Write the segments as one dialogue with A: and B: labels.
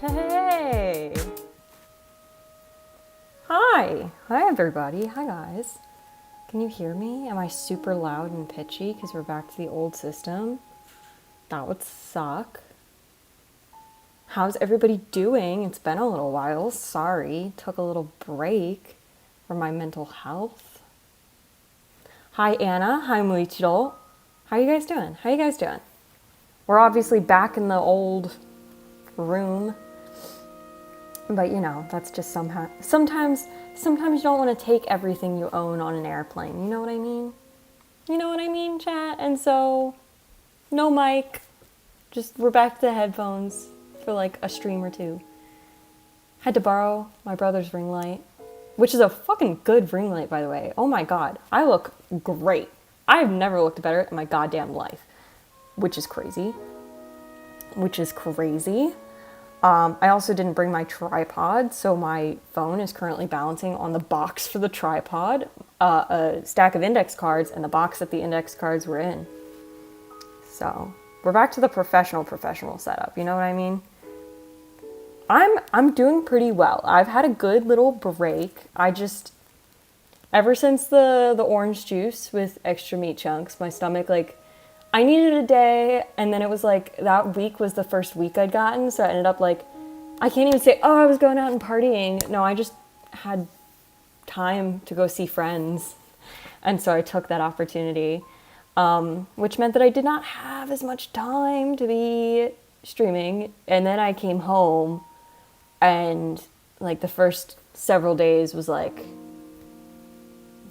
A: Hey! Hi! Hi everybody. Hi guys. Can you hear me? Am I super loud and pitchy because we're back to the old system? That would suck. How's everybody doing? It's been a little while. Sorry. Took a little break for my mental health. Hi Anna. Hi Muichiro. How you guys doing? How you guys doing? We're obviously back in the old room. But you know, that's just somehow sometimes you don't want to take everything you own on an airplane. You know what I mean? You know what I mean, chat? And so no mic. Just we're back to headphones for like a stream or two. Had to borrow my brother's ring light, which is a fucking good ring light, by the way. Oh my god, I look great. I've never looked better in my goddamn life, which is crazy. I also didn't bring my tripod, so my phone is currently balancing on the box for the tripod, a stack of index cards, and the box that the index cards were in. So we're back to the professional setup. You know what I mean? I'm doing pretty well. I've had a good little break. Ever since the orange juice with extra meat chunks, my stomach, like, I needed a day, and then it was like, that week was the first week I'd gotten, so I ended up like, I can't even say, oh, I was going out and partying. No, I just had time to go see friends, and so I took that opportunity, which meant that I did not have as much time to be streaming, and then I came home, and like the first several days was like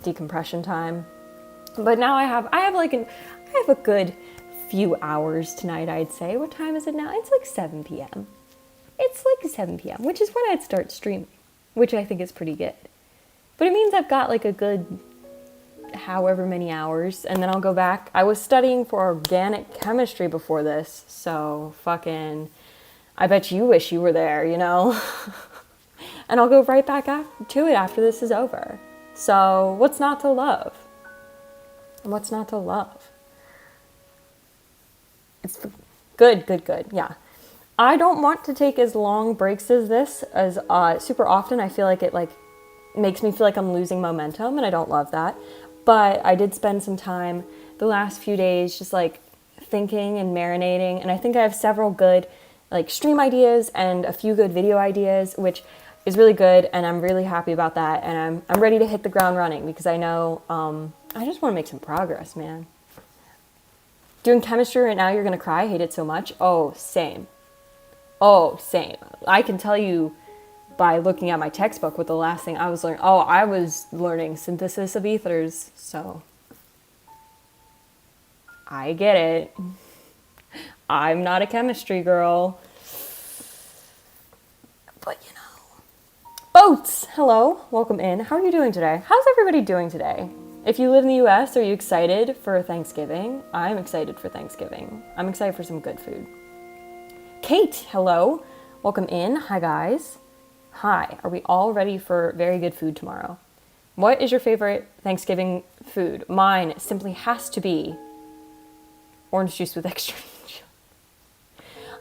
A: decompression time. But now I have a good few hours tonight, I'd say. What time is it now? It's like 7 p.m. It's like 7 p.m., which is when I'd start streaming, which I think is pretty good. But it means I've got like a good however many hours, and then I'll go back. I was studying for organic chemistry before this, so fucking, I bet you wish you were there, you know? And I'll go right back to it after this is over. So what's not to love? What's not to love? It's good, yeah. I don't want to take as long breaks as this, as super often. I feel like it like makes me feel like I'm losing momentum, and I don't love that. But I did spend some time the last few days just like thinking and marinating, and I think I have several good like stream ideas and a few good video ideas, which is really good, and I'm really happy about that, and I'm ready to hit the ground running because I know I just want to make some progress, man. Doing chemistry right now, you're going to cry. I hate it so much. Oh, same. I can tell you by looking at my textbook what the last thing I was learning. Oh, I was learning synthesis of ethers. So I get it. I'm not a chemistry girl. But you know. Boats! Hello. Welcome in. How are you doing today? How's everybody doing today? If you live in the US, are you excited for Thanksgiving? I'm excited for Thanksgiving. I'm excited for some good food. Kate, hello. Welcome in. Hi, guys. Hi. Are we all ready for very good food tomorrow? What is your favorite Thanksgiving food? Mine simply has to be orange juice with extra meat.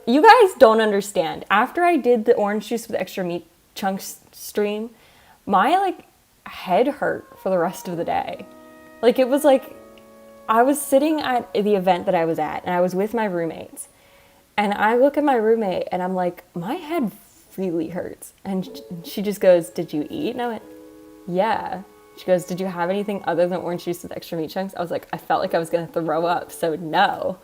A: You guys don't understand. After I did the orange juice with extra meat chunks stream, my like head hurt for the rest of the day. Like it was like I was sitting at the event that I was at, and I was with my roommates, and I look at my roommate and I'm like, my head really hurts, and she just goes, did you eat? And I went, yeah. She goes, did you have anything other than orange juice with extra meat chunks? I was like, I felt like I was gonna throw up, so no.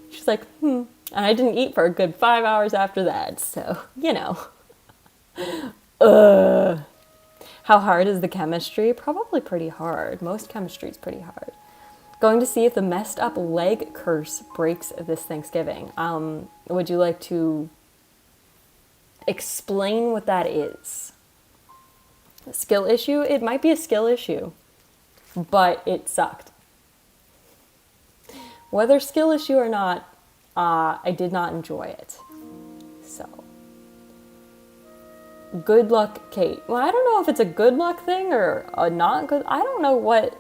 A: She's like, and I didn't eat for a good 5 hours after that, so you know. How hard is the chemistry? Probably pretty hard. Most chemistry is pretty hard. Going to see if the messed up leg curse breaks this Thanksgiving. Would you like to explain what that is? A skill issue? It might be a skill issue, but it sucked. Whether skill issue or not, I did not enjoy it. So. Good luck, Kate. Well, I don't know if it's a good luck thing or a not good. I don't know what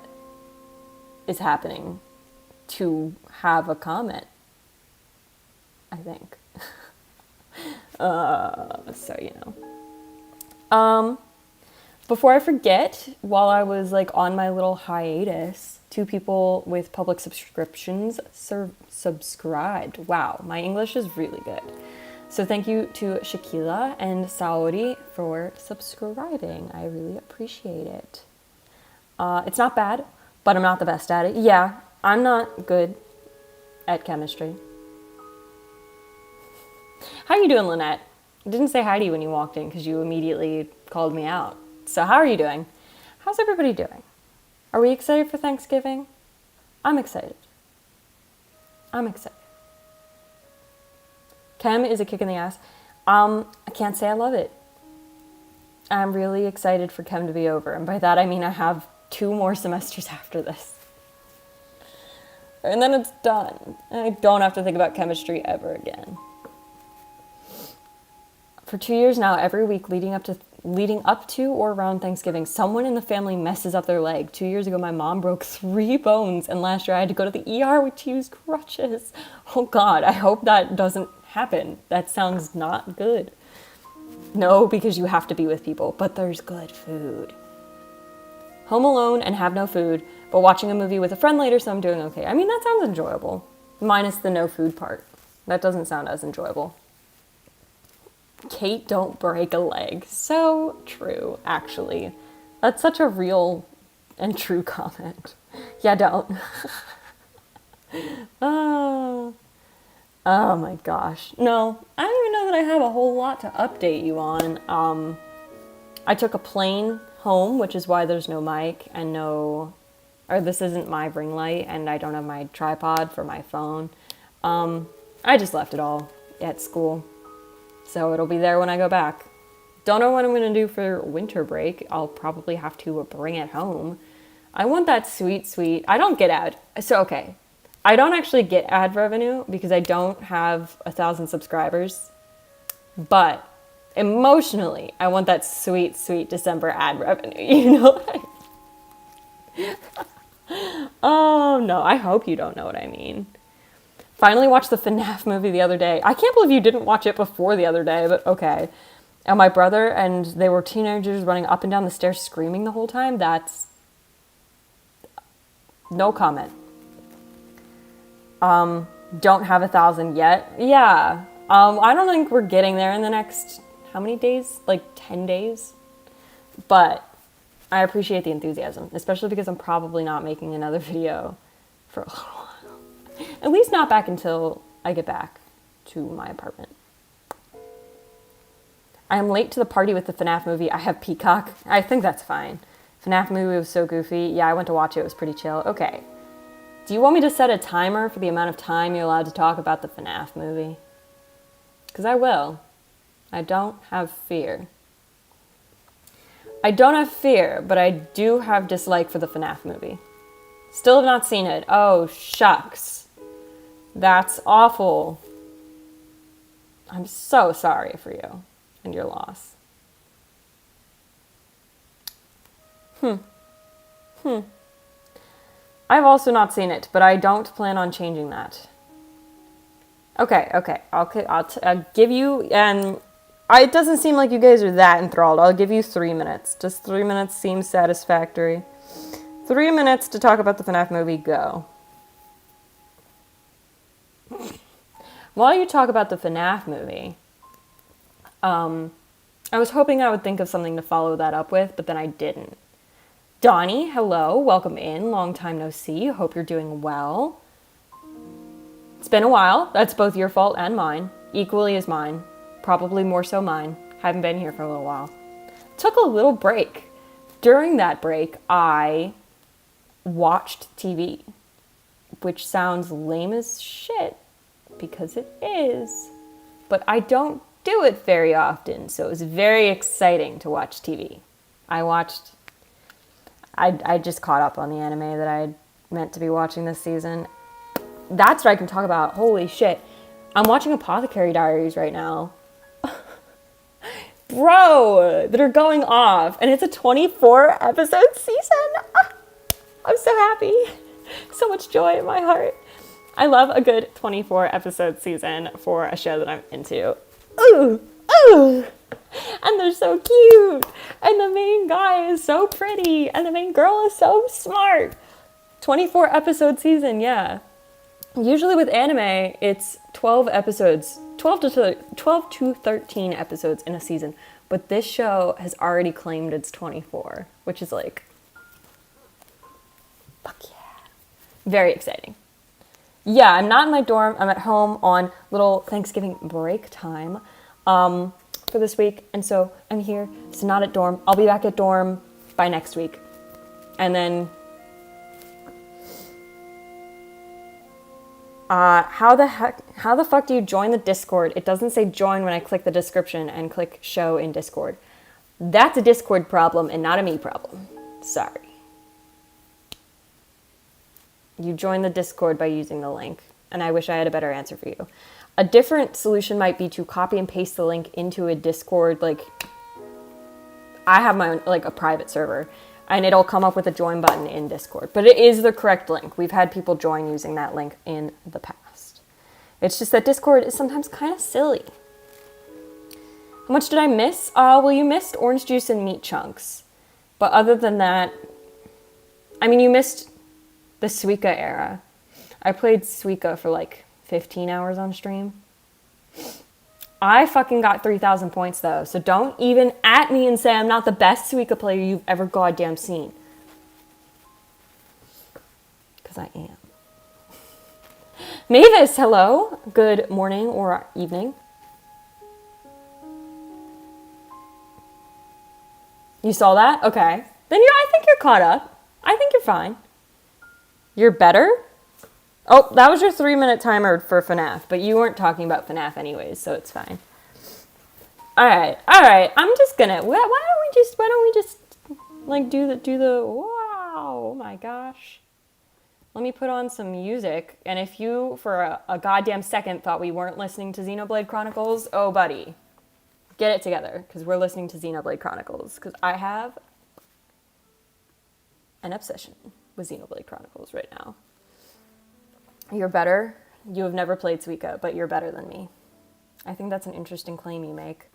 A: is happening to have a comment, I think. So, you know. Before I forget, while I was like on my little hiatus, 2 people with public subscriptions subscribed. Wow, my English is really good. So thank you to Shakila and Saori for subscribing. I really appreciate it. It's not bad, but I'm not the best at it. Yeah, I'm not good at chemistry. How are you doing, Lynette? I didn't say hi to you when you walked in because you immediately called me out. So how are you doing? How's everybody doing? Are we excited for Thanksgiving? I'm excited. I'm excited. Chem is a kick in the ass. I can't say I love it. I'm really excited for chem to be over. And by that I mean I have 2 more semesters after this. And then it's done. And I don't have to think about chemistry ever again. For 2 years now, every week leading up to or around Thanksgiving, someone in the family messes up their leg. 2 years ago, my mom broke 3 bones, and last year I had to go to the ER to use crutches. Oh God, I hope that doesn't happen. That sounds not good. No, because you have to be with people, but there's good food. Home alone and have no food, but watching a movie with a friend later, so I'm doing okay. I mean, that sounds enjoyable, minus the no food part. That doesn't sound as enjoyable. Kate, don't break a leg. So true, actually. That's such a real and true comment. Yeah, don't. Oh my gosh. No, I don't even know that I have a whole lot to update you on. I took a plane home, which is why there's no mic and this isn't my ring light, and I don't have my tripod for my phone. I just left it all at school. So it'll be there when I go back. Don't know what I'm going to do for winter break. I'll probably have to bring it home. I want that sweet, I don't get ad. So, okay. I don't actually get ad revenue because I don't have 1,000 subscribers. But emotionally, I want that sweet December ad revenue. You know? Oh, no. I hope you don't know what I mean. Finally watched the FNAF movie the other day. I can't believe you didn't watch it before the other day, but okay. And my brother, and they were teenagers running up and down the stairs screaming the whole time. That's... no comment. Don't have 1,000 yet. Yeah. I don't think we're getting there in the next... how many days? Like 10 days? But I appreciate the enthusiasm, especially because I'm probably not making another video for a little while. At least not back until I get back to my apartment. I am late to the party with the FNAF movie. I have Peacock. I think that's fine. FNAF movie was so goofy. Yeah, I went to watch it. It was pretty chill. Okay. Do you want me to set a timer for the amount of time you're allowed to talk about the FNAF movie? Because I will. I don't have fear. I don't have fear, but I do have dislike for the FNAF movie. Still have not seen it. Oh, shucks. That's awful. I'm so sorry for you and your loss. I've also not seen it, but I don't plan on changing that. Okay. I'll give you, and it doesn't seem like you guys are that enthralled. I'll give you 3 minutes. Does 3 minutes seem satisfactory? 3 minutes to talk about the FNAF movie. Go. While you talk about the FNAF movie, I was hoping I would think of something to follow that up with, but then I didn't. Donnie, hello, welcome in. Long time no see. Hope you're doing well. It's been a while. That's both your fault and mine. Equally as mine. Probably more so mine. Haven't been here for a little while. Took a little break. During that break, I watched TV, which sounds lame as shit, because it is. But I don't do it very often, so it was very exciting to watch TV. I just caught up on the anime that I meant to be watching this season. That's what I can talk about. Holy shit. I'm watching Apothecary Diaries right now. Bro, that are going off. And it's a 24 episode season. I'm so happy. So much joy in my heart. I love a good 24 episode season for a show that I'm into. Ooh, Ugh! And they're so cute. And the main guy is so pretty. And the main girl is so smart. 24 episode season, yeah. Usually with anime, it's 12 episodes, 12 to 13 episodes in a season. But this show has already claimed it's 24, which is like, fuck yeah. Very exciting. Yeah, I'm not in my dorm. I'm at home on little Thanksgiving break time for this week. And so I'm here. So not at dorm. I'll be back at dorm by next week. And then how the fuck do you join the Discord? It doesn't say join when I click the description and click show in Discord. That's a Discord problem and not a me problem. Sorry. You join the Discord by using the link, and I wish I had a better answer for you. A different solution might be to copy and paste the link into a Discord, like, I have my own, like, a private server, and it'll come up with a join button in Discord. But it is the correct link. We've had people join using that link in the past. It's just that Discord is sometimes kind of silly. How much did I miss? Well, you missed orange juice and meat chunks. But other than that, I mean, you missed the Suika era. I played Suika for like 15 hours on stream. I fucking got 3,000 points though, so don't even at me and say I'm not the best Suika player you've ever goddamn seen. Because I am. Mavis, hello. Good morning or evening. You saw that? Okay. Then I think you're caught up. I think you're fine. You're better? Oh, that was your 3-minute timer for FNAF, but you weren't talking about FNAF anyways, so it's fine. All right. I'm just gonna. Why don't we just like do the? Wow! Oh my gosh. Let me put on some music, and if you for a goddamn second thought we weren't listening to Xenoblade Chronicles, oh buddy, get it together, because we're listening to Xenoblade Chronicles, because I have an obsession with Xenoblade Chronicles right now. You're better. You have never played Suika, but you're better than me. I think that's an interesting claim you make.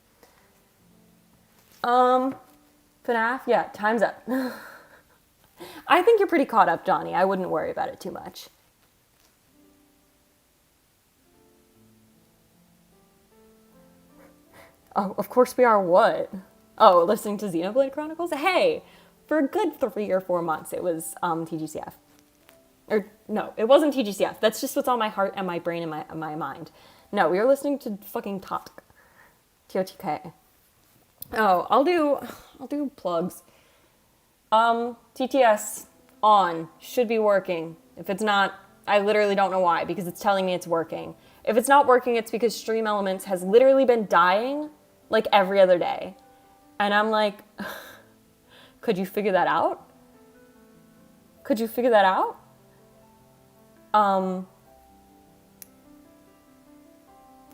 A: FNAF? Yeah, time's up. I think you're pretty caught up, Johnny. I wouldn't worry about it too much. Oh, of course we are what? Oh, listening to Xenoblade Chronicles? Hey, for a good 3 or 4 months, it was TGCF. Or, no, it wasn't TGCF. That's just what's on my heart and my brain and my mind. No, we were listening to fucking TOTK. Oh, I'll do plugs. TTS on should be working. If it's not, I literally don't know why, because it's telling me it's working. If it's not working, it's because Stream Elements has literally been dying like every other day. And I'm like, could you figure that out? Could you figure that out?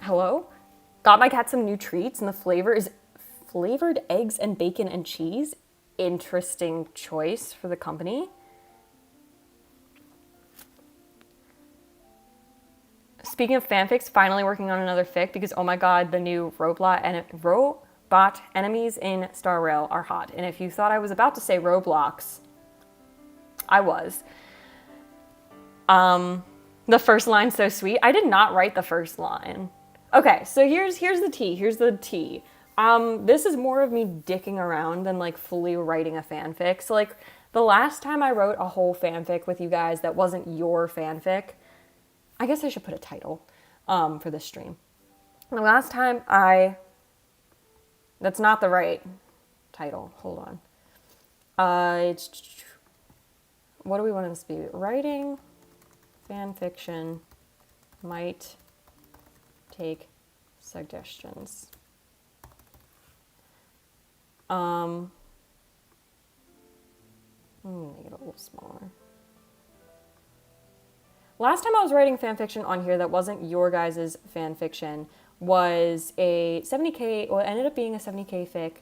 A: Hello? Got my cat some new treats, and the flavor is flavored eggs and bacon and cheese. Interesting choice for the company. Speaking of fanfics, finally working on another fic, because oh my god, the new robot enemies in Star Rail are hot. And if you thought I was about to say Roblox, I was. The first line's so sweet. I did not write the first line. Okay, so here's the tea. Here's the tea. This is more of me dicking around than like fully writing a fanfic. So like the last time I wrote a whole fanfic with you guys that wasn't your fanfic, I guess I should put a title for this stream. The last time that's not the right title. Hold on. What do we want this to be? Writing fanfiction might take suggestions. Let me make it a little smaller. Last time I was writing fanfiction on here that wasn't your guys' fanfiction was a 70k, well, it ended up being a 70k fic.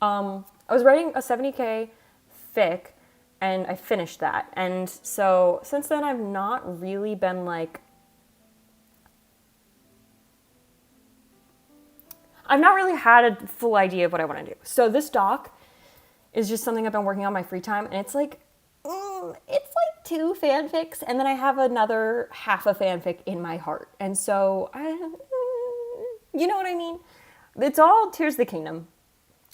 A: I was writing a 70K fic, and I finished that. And so since then, I've not really been like, I've not really had a full idea of what I want to do. So this doc is just something I've been working on my free time, and it's like 2 fanfics, and then I have another half a fanfic in my heart. And so you know what I mean? It's all Tears of the Kingdom,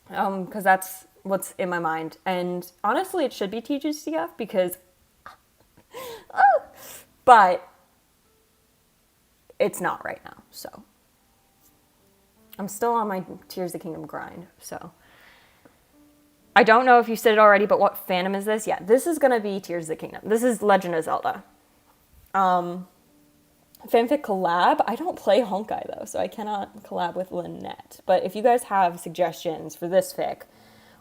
A: because that's what's in my mind. And honestly, it should be TGCF because, but it's not right now. So I'm still on my Tears of the Kingdom grind. So I don't know if you said it already, but what fandom is this? Yeah, this is gonna be Tears of the Kingdom. This is Legend of Zelda. Fanfic collab. I don't play Honkai though, so I cannot collab with Lynette. But if you guys have suggestions for this fic,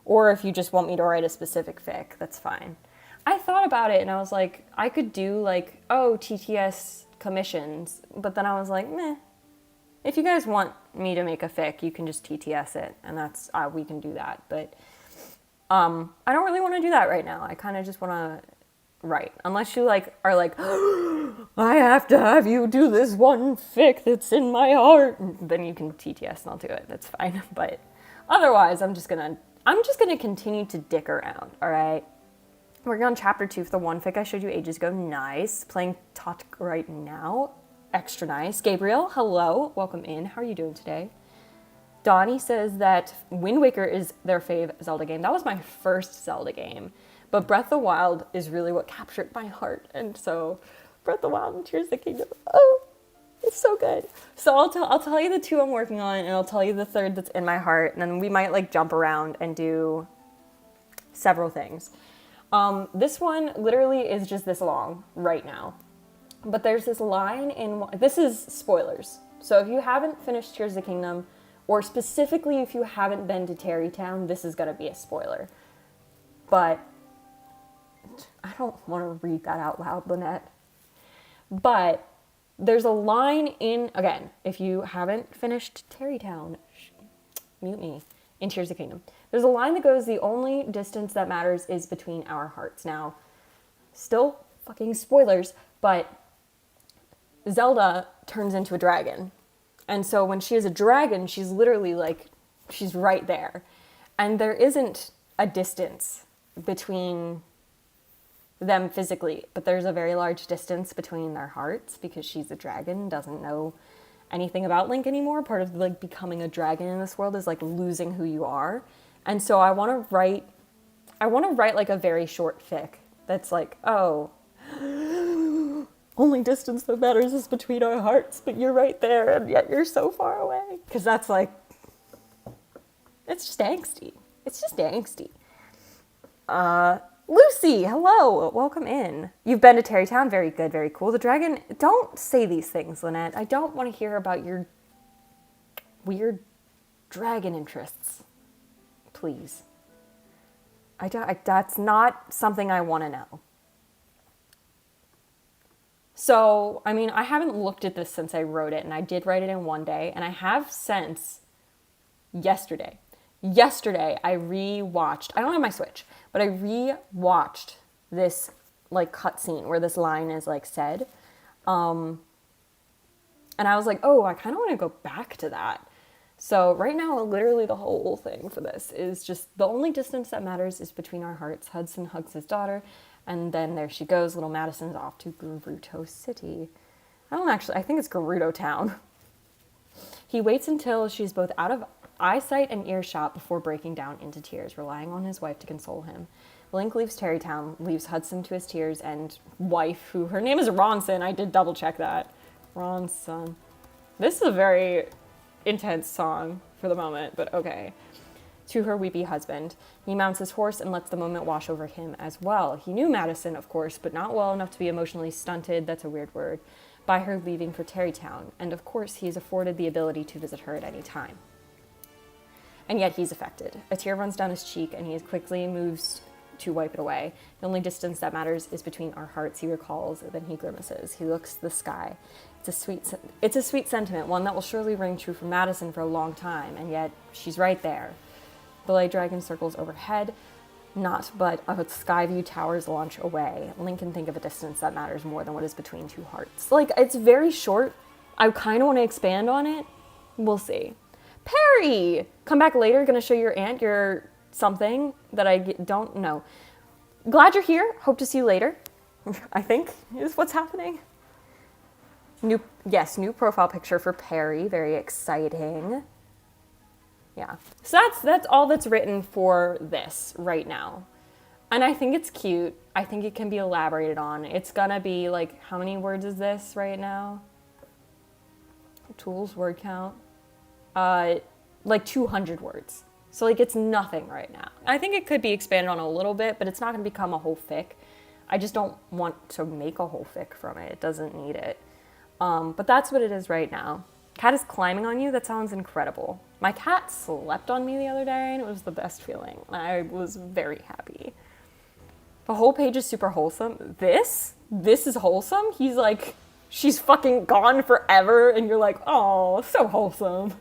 A: or if you just want me to write a specific fic, that's fine. I thought about it and I was like, I could do like, TTS commissions, but then I was like, meh. If you guys want me to make a fic, you can just TTS it, and that's we can do that. But I don't really want to do that right now. I kind of just want to write, unless you like are like, I have to have you do this one fic that's in my heart. Then you can TTS and I'll do it. That's fine. But otherwise, I'm just gonna continue to dick around. All right. Working on chapter 2 for the one fic I showed you ages ago. Nice. Playing Tot right now. Extra nice. Gabriel, hello. Welcome in. How are you doing today? Donnie says that Wind Waker is their fave Zelda game. That was my first Zelda game. But Breath of the Wild is really what captured my heart. And so Breath of the Wild and Tears of the Kingdom. Oh, it's so good. So I'll tell you the 2 I'm working on, and I'll tell you the 3rd that's in my heart. And then we might like jump around and do several things. This one literally is just this long right now. But there's this line in... This is spoilers. So if you haven't finished Tears of the Kingdom, or specifically if you haven't been to Tarrytown, this is going to be a spoiler. But I don't want to read that out loud, Lynette. But there's a line in... Again, if you haven't finished Tarrytown, mute me, in Tears of the Kingdom. There's a line that goes, the only distance that matters is between our hearts. Now, still fucking spoilers, but Zelda turns into a dragon. And so when she is a dragon, she's literally like, she's right there. And there isn't a distance between them physically, but there's a very large distance between their hearts because she's a dragon, doesn't know anything about Link anymore. Part of like becoming a dragon in this world is like losing who you are. And so I want to write like a very short fic that's like, oh, only distance that matters is between our hearts, but you're right there and yet you're so far away. Because that's like, it's just angsty. It's just angsty. Lucy, hello, welcome in. You've been to Tarrytown, very good, very cool. The dragon, don't say these things, Lynette. I don't want to hear about your weird dragon interests. Please. That's not something I want to know. So, I mean, I haven't looked at this since I wrote it, and I did write it in one day, and I have since yesterday. Yesterday, I rewatched, I don't have my Switch, but I rewatched this, like, cutscene where this line is, like, said. And I was like, oh, I kind of want to go back to that. So right now, literally the whole thing for this is just the only distance that matters is between our hearts. Hudson hugs his daughter, and then there she goes. Little Madison's off to Gerudo City. I think it's Gerudo Town. He waits until she's both out of eyesight and earshot before breaking down into tears, relying on his wife to console him. Link leaves Tarrytown, leaves Hudson to his tears, and wife, who her name is Ronson. I did double check that. Ronson. This is a very intense song for the moment, but okay. To her weepy husband. He mounts his horse and lets the moment wash over him as well. He knew Madison, of course, but not well enough to be emotionally stunted, that's a weird word, by her leaving for Tarrytown. And of course, he is afforded the ability to visit her at any time. And yet he's affected. A tear runs down his cheek and he quickly moves to wipe it away. The only distance that matters is between our hearts, he recalls, then he grimaces. He looks to the sky. It's a sweet sentiment, one that will surely ring true for Madison for a long time, and yet she's right there. The light dragon circles overhead, not but a sky view towers launch away. Link can think of a distance that matters more than what is between two hearts. Like, it's very short. I kind of want to expand on it. We'll see. Perry! Come back later, gonna show your aunt your something that I don't know. Glad you're here. Hope to see you later. I think is what's happening. New profile picture for Perry. Very exciting. Yeah. So that's all that's written for this right now. And I think it's cute. I think it can be elaborated on. It's gonna be like, how many words is this right now? Tools, word count. Like 200 words. So like it's nothing right now. I think it could be expanded on a little bit, but it's not gonna become a whole fic. I just don't want to make a whole fic from it. It doesn't need it. But that's what it is right now. Cat is climbing on you? That sounds incredible. My cat slept on me the other day and it was the best feeling. I was very happy. The whole page is super wholesome. This is wholesome? He's like, she's fucking gone forever and you're like, oh, so wholesome.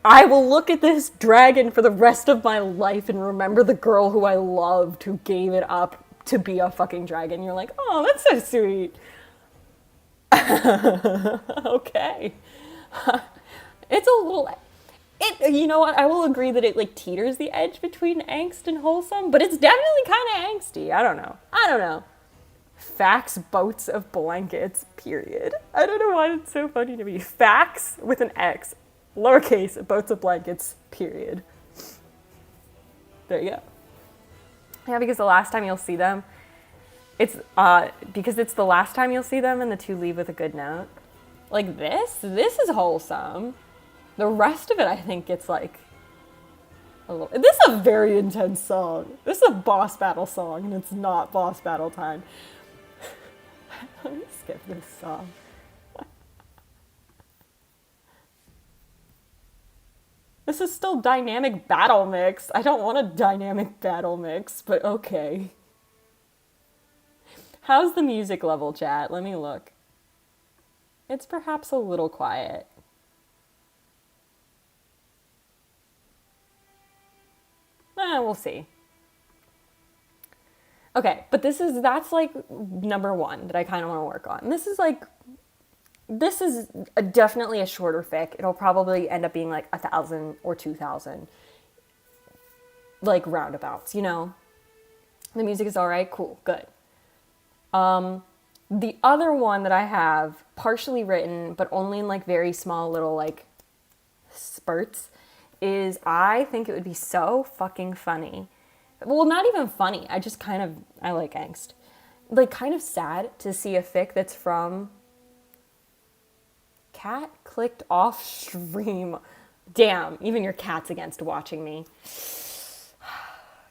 A: I will look at this dragon for the rest of my life and remember the girl who I loved who gave it up to be a fucking dragon. You're like, oh, that's so sweet. Okay. It's a little... you know what? I will agree that it like teeters the edge between angst and wholesome, but it's definitely kind of angsty. I don't know. Facts, boats of blankets, period. I don't know why it's so funny to me. Facts with an X, lowercase, boats of blankets, period. There you go. Yeah, because the last time you'll see them, it's the last time you'll see them and the two leave with a good note. Like this is wholesome. The rest of it, I think, gets like a little... This is a very intense song. This is a boss battle song, and it's not boss battle time. Let me skip this song. This is still dynamic battle mix. I don't want a dynamic battle mix, but okay. How's the music level, chat? Let me look. It's perhaps a little quiet. We'll see. Okay, but that's like number one that I kind of want to work on. This is definitely a shorter fic. It'll probably end up being like 1,000 or 2,000, like roundabouts, you know? The music is all right, cool, good. The other one that I have partially written, but only in like very small little like spurts, is I think it would be so fucking funny. Well, not even funny. I like angst. Like kind of sad to see a fic that's from... Cat clicked off stream. Damn, even your cat's against watching me.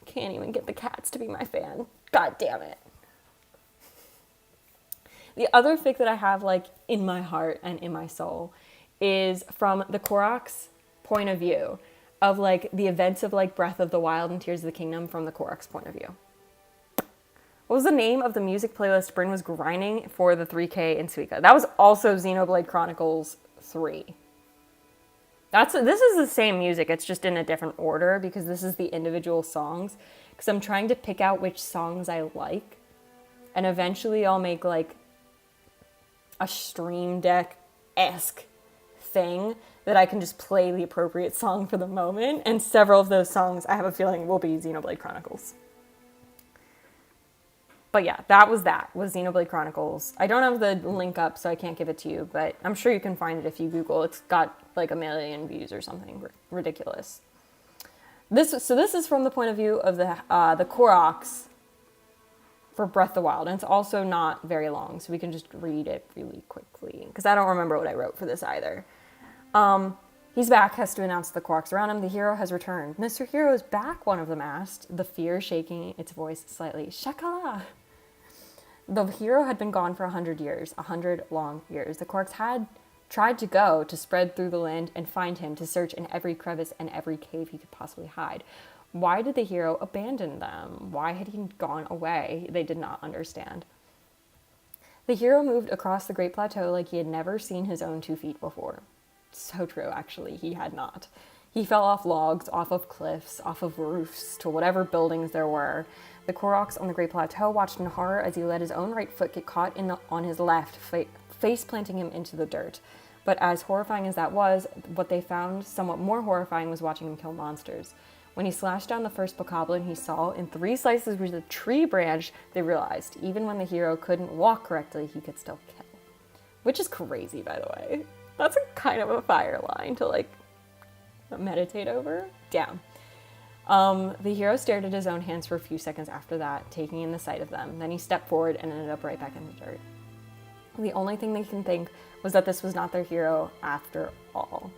A: Can't even get the cats to be my fan. God damn it. The other fic that I have like in my heart and in my soul is from the Korok's point of view of like the events of like Breath of the Wild and Tears of the Kingdom from the Korok's point of view. What was the name of the music playlist Bryn was grinding for the 3K in Suika? That was also Xenoblade Chronicles 3. This is the same music, it's just in a different order because this is the individual songs. Because I'm trying to pick out which songs I like. And eventually I'll make like a Stream Deck-esque thing that I can just play the appropriate song for the moment. And several of those songs, I have a feeling, will be Xenoblade Chronicles. But yeah, that was Xenoblade Chronicles. I don't have the link up, so I can't give it to you, but I'm sure you can find it if you Google. It's got like 1 million views or something ridiculous. This is from the point of view of the Koroks for Breath of the Wild, and it's also not very long, so we can just read it really quickly, because I don't remember what I wrote for this either. He's back, has to announce the Koroks around him. The hero has returned. Mr. Hero is back, one of them asked, the fear shaking its voice slightly. Shakala! The hero had been gone for 100 years, 100 long years. The Koroks had tried to go, to spread through the land and find him, to search in every crevice and every cave he could possibly hide. Why did the hero abandon them? Why had he gone away? They did not understand. The hero moved across the Great Plateau like he had never seen his own 2 feet before. So true, actually, he had not. He fell off logs, off of cliffs, off of roofs, to whatever buildings there were. The Koroks on the Great Plateau watched in horror as he let his own right foot get caught on his left, face planting him into the dirt. But as horrifying as that was, what they found somewhat more horrifying was watching him kill monsters. When he slashed down the first bokoblin he saw in 3 slices with a tree branch, they realized even when the hero couldn't walk correctly, he could still kill. Which is crazy, by the way. That's a kind of a fire line to like meditate over. Damn. The hero stared at his own hands for a few seconds after that, taking in the sight of them. Then he stepped forward and ended up right back in the dirt. The only thing they can think was that this was not their hero after all.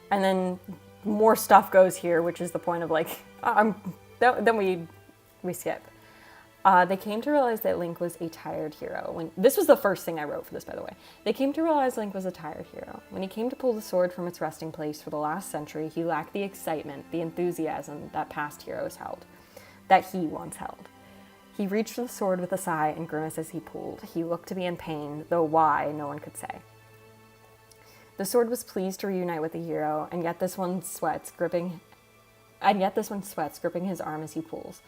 A: And then more stuff goes here, which is the point of like, then we skip. They came to realize that Link was a tired hero. This was the first thing I wrote for this, by the way. They came to realize Link was a tired hero. When he came to pull the sword from its resting place for the last century, he lacked the excitement, the enthusiasm that past heroes held, that he once held. He reached for the sword with a sigh and grimace as he pulled. He looked to be in pain, though why, no one could say. The sword was pleased to reunite with the hero, and yet this one sweats, gripping his arm as he pulls.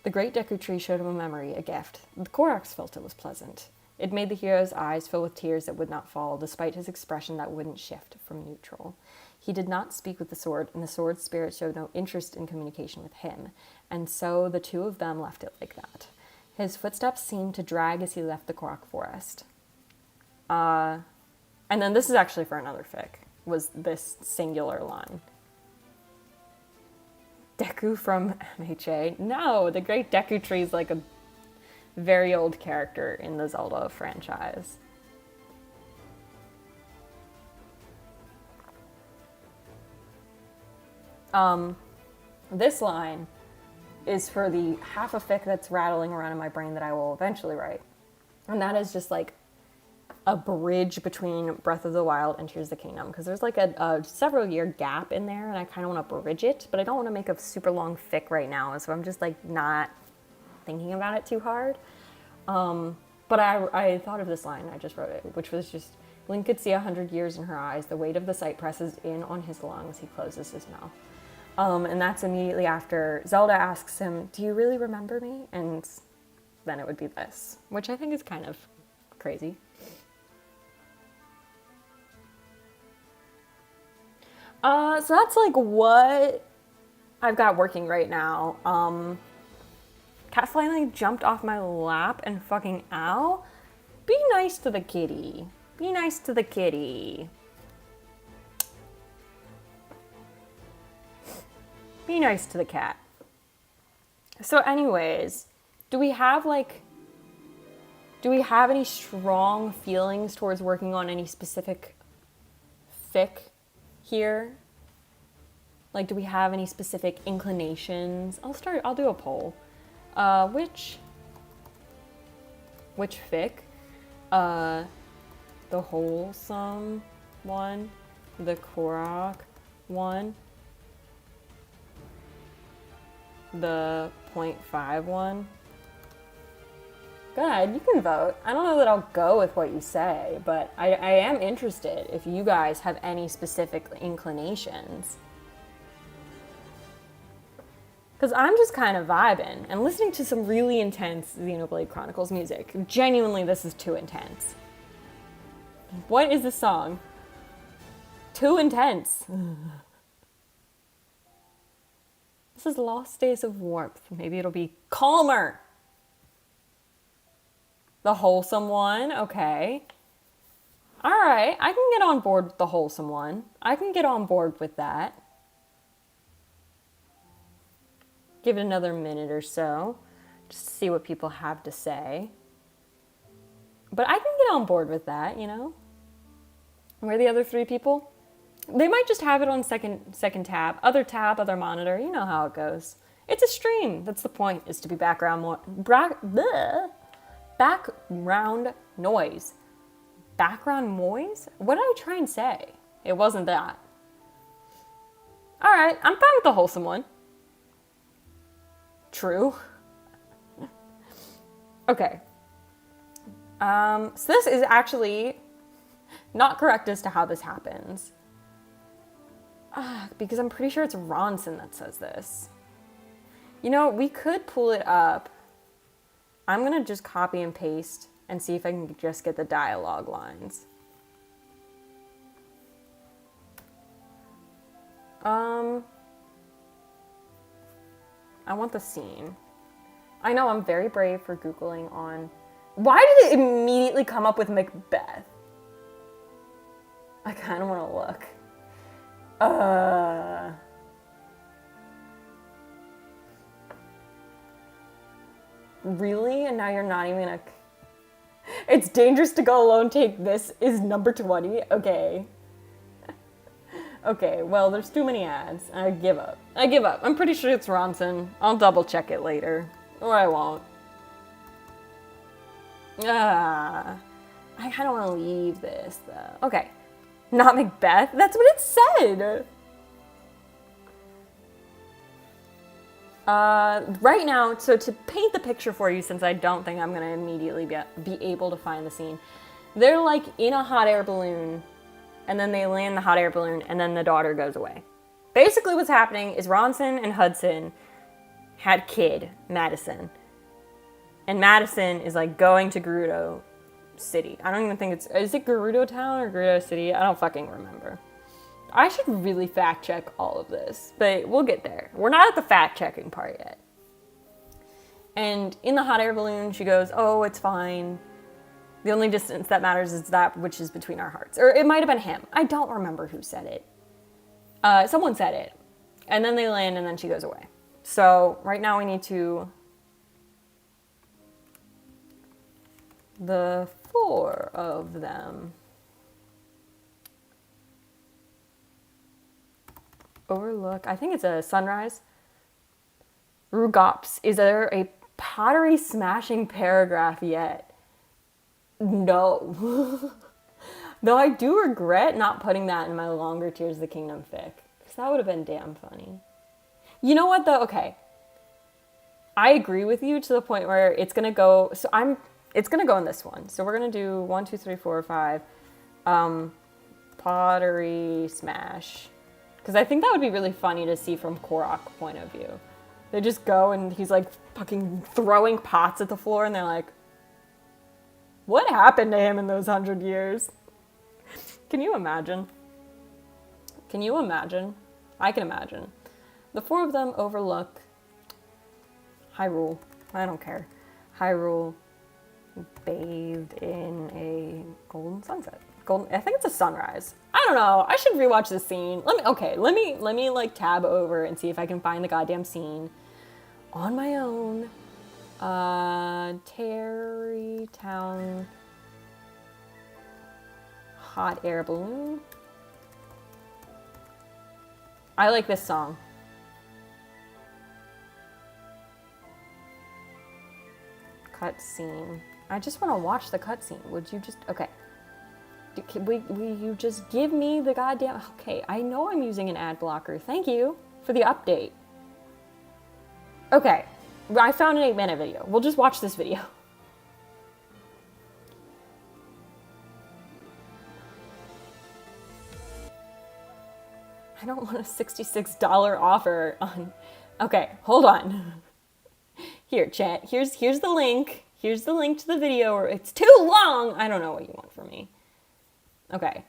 A: The great Deku Tree showed him a memory, a gift. The Koroks felt it was pleasant. It made the hero's eyes fill with tears that would not fall, despite his expression that wouldn't shift from neutral. He did not speak with the sword, and the sword's spirit showed no interest in communication with him, and so the two of them left it like that. His footsteps seemed to drag as he left the Korok forest. And then this is actually for another fic, was this singular line. Deku from MHA. No, the Great Deku Tree is like a very old character in the Zelda franchise. This line is for the half a fic that's rattling around in my brain that I will eventually write. And that is just like a bridge between Breath of the Wild and Tears of the Kingdom, because there's like a several year gap in there, and I kind of want to bridge it, but I don't want to make a super long fic right now, so I'm just like not thinking about it too hard. But I thought of this line, I just wrote it, which was just, Link could see 100 years in her eyes, the weight of the sight presses in on his lungs, he closes his mouth. And that's immediately after Zelda asks him, do you really remember me? And then it would be this, which I think is kind of crazy. So that's like what I've got working right now. Cat finally jumped off my lap and fucking ow. Be nice to the kitty. Be nice to the kitty. Be nice to the cat. So anyways, do we have any strong feelings towards working on any specific fic here? Like, do we have any specific inclinations? I'll do a poll. Which fic? The wholesome one, the Korok one, the 0.5 one. Go ahead, you can vote. I don't know that I'll go with what you say, but I am interested if you guys have any specific inclinations. Because I'm just kind of vibing and listening to some really intense Xenoblade Chronicles music. Genuinely, this is too intense. What is this song? Too intense. This is Lost Days of Warmth. Maybe it'll be calmer. The wholesome one, okay. All right, I can get on board with the wholesome one. I can get on board with that. Give it another minute or so, just to see what people have to say. But I can get on board with that, you know? Where are the other 3 people? They might just have it on second tab, other monitor, you know how it goes. It's a stream, that's the point, is to be background noise. Background noise? What did I try and say? It wasn't that. All right, I'm fine with the wholesome one. True. Okay. So this is actually not correct as to how this happens. Because I'm pretty sure it's Ronson that says this. You know, we could pull it up. I'm gonna just copy and paste and see if I can just get the dialogue lines. I want the scene. I know I'm very brave for Googling on... Why did it immediately come up with Macbeth? I kind of want to look. Really? And now you're not even gonna... It's dangerous to go alone, take this is number 20? Okay. Okay, well, there's too many ads. I give up. I'm pretty sure it's Ronson. I'll double check it later. Or I won't. I kind of want to leave this, though. Okay. Not Macbeth? That's what it said! Right now, so to paint the picture for you, since I don't think I'm going to immediately be able to find the scene, they're like in a hot air balloon, and then they land the hot air balloon, and then the daughter goes away. Basically what's happening is Ronson and Hudson had kid, Madison. And Madison is like going to Gerudo City. I don't even think is it Gerudo Town or Gerudo City? I don't fucking remember. I should really fact check all of this, but we'll get there. We're not at the fact checking part yet. And in the hot air balloon, she goes, oh, it's fine. The only distance that matters is that which is between our hearts. Or it might have been him. I don't remember who said it. Someone said it. And then they land and then she goes away. So right now we need to... The 4 of them. Overlook. I think it's a sunrise. Rugops. Is there a pottery smashing paragraph yet? No. Though I do regret not putting that in my longer Tears of the Kingdom fic. Because that would have been damn funny. You know what though? Okay. I agree with you to the point where it's going to go... So it's going to go in this one. So we're going to do 1, 2, 3, 4, 5. Pottery smash. Because I think that would be really funny to see from Korok's point of view. They just go and he's like fucking throwing pots at the floor and they're like, what happened to him in those 100 years? Can you imagine? Can you imagine? I can imagine. The 4 of them overlook Hyrule. I don't care. Hyrule bathed in a golden sunset. I think it's a sunrise. I don't know. I should rewatch this scene. Let me like tab over and see if I can find the goddamn scene on my own. Terrytown hot air balloon. I like this song. Cutscene. I just want to watch the cutscene. Would you just... Okay. Will you just give me the goddamn... Okay, I know I'm using an ad blocker. Thank you for the update. Okay. I found an 8-minute video. We'll just watch this video. I don't want a $66 offer on... Okay, hold on. Here, chat. Here's the link. Here's the link to the video. Or it's too long. I don't know what you want from me. Okay.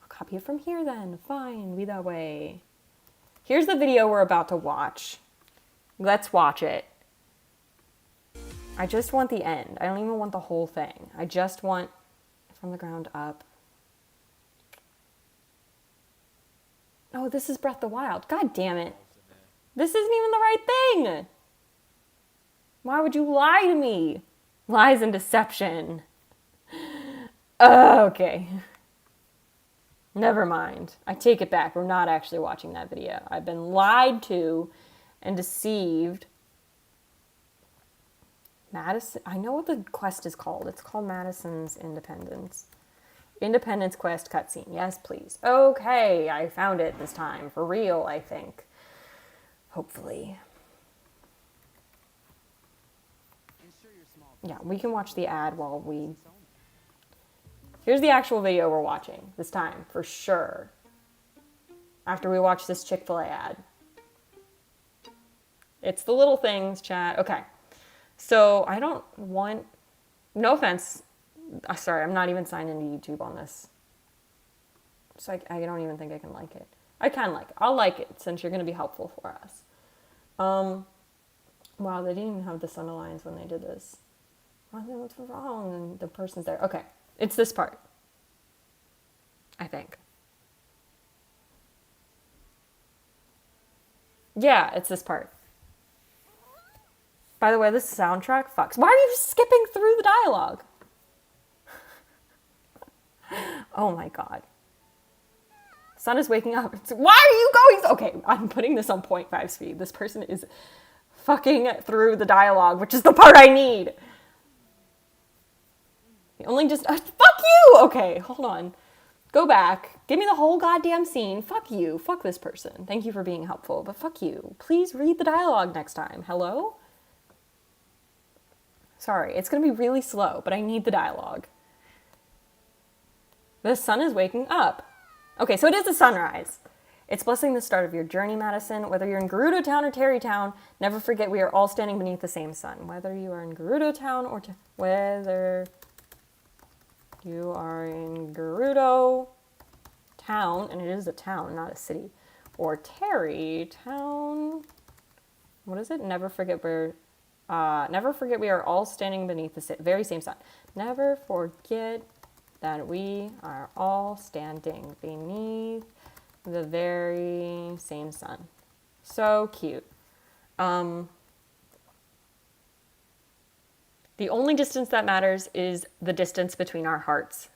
A: I'll copy it from here then. Fine, be that way. Here's the video we're about to watch. Let's watch it. I just want the end. I don't even want the whole thing. I just want from the ground up. Oh, this is Breath of the Wild. God damn it. This isn't even the right thing. Why would you lie to me? Lies and deception. Okay. Never mind. I take it back. We're not actually watching that video. I've been lied to and deceived. Madison. I know what the quest is called. It's called Madison's Independence. Independence Quest cutscene. Yes, please. Okay, I found it this time. For real, I think. Hopefully. Yeah, we can watch the ad while we... Here's the actual video we're watching this time, for sure. After we watch this Chick-fil-A ad. It's the little things, chat. Okay. So I don't want, no offense. Sorry, I'm not even signed into YouTube on this. So I don't even think I can like it. I can like it. I'll like it since you're going to be helpful for us. Wow, they didn't even have the sun alliance when they did this. What's wrong? And the person's there. Okay, it's this part. I think. Yeah, it's this part. By the way, this soundtrack fucks. Why are you skipping through the dialogue? Oh my god. Sun is waking up. Why are you going? Okay, I'm putting this on 0.5 speed. This person is fucking through the dialogue, which is the part I need. Only just, fuck you! Okay, hold on. Go back. Give me the whole goddamn scene. Fuck you. Fuck this person. Thank you for being helpful, but fuck you. Please read the dialogue next time. Hello? Sorry, it's gonna be really slow, but I need the dialogue. The sun is waking up. Okay, so it is a sunrise. It's blessing the start of your journey, Madison. Whether you're in Gerudo Town or Terrytown, never forget we are all standing beneath the same sun. Whether you are in Gerudo Town or whether you are in Gerudo Town, and it is a town, not a city, or Terrytown. What is it? Never forget we are all standing beneath the very same sun. Never forget that we are all standing beneath the very same sun. So cute. The only distance that matters is the distance between our hearts.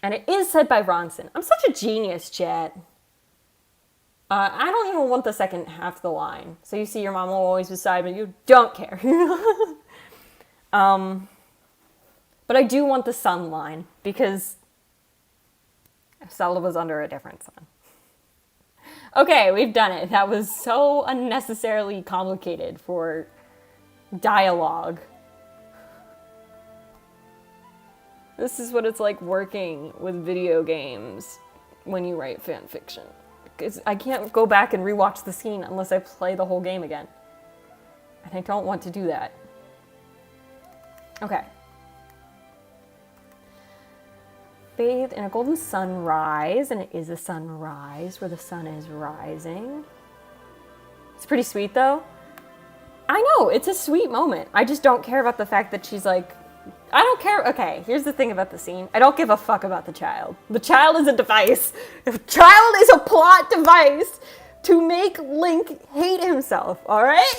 A: And it is said by Ronson. I'm such a genius, chat. I don't even want the second half of the line. So you see your mom will always beside me. You don't care. But I do want the sun line because Zelda was under a different sun. Okay, we've done it. That was so unnecessarily complicated for dialogue. This is what it's like working with video games when you write fan fiction. Because I can't go back and rewatch the scene unless I play the whole game again. And I don't want to do that. Okay. Bathe in a golden sunrise, and it is a sunrise where the sun is rising. It's pretty sweet though. I know, it's a sweet moment. I just don't care about the fact that she's like, I don't care. Okay, here's the thing about the scene. I don't give a fuck about the child. The child is a device. The child is a plot device to make Link hate himself, all right?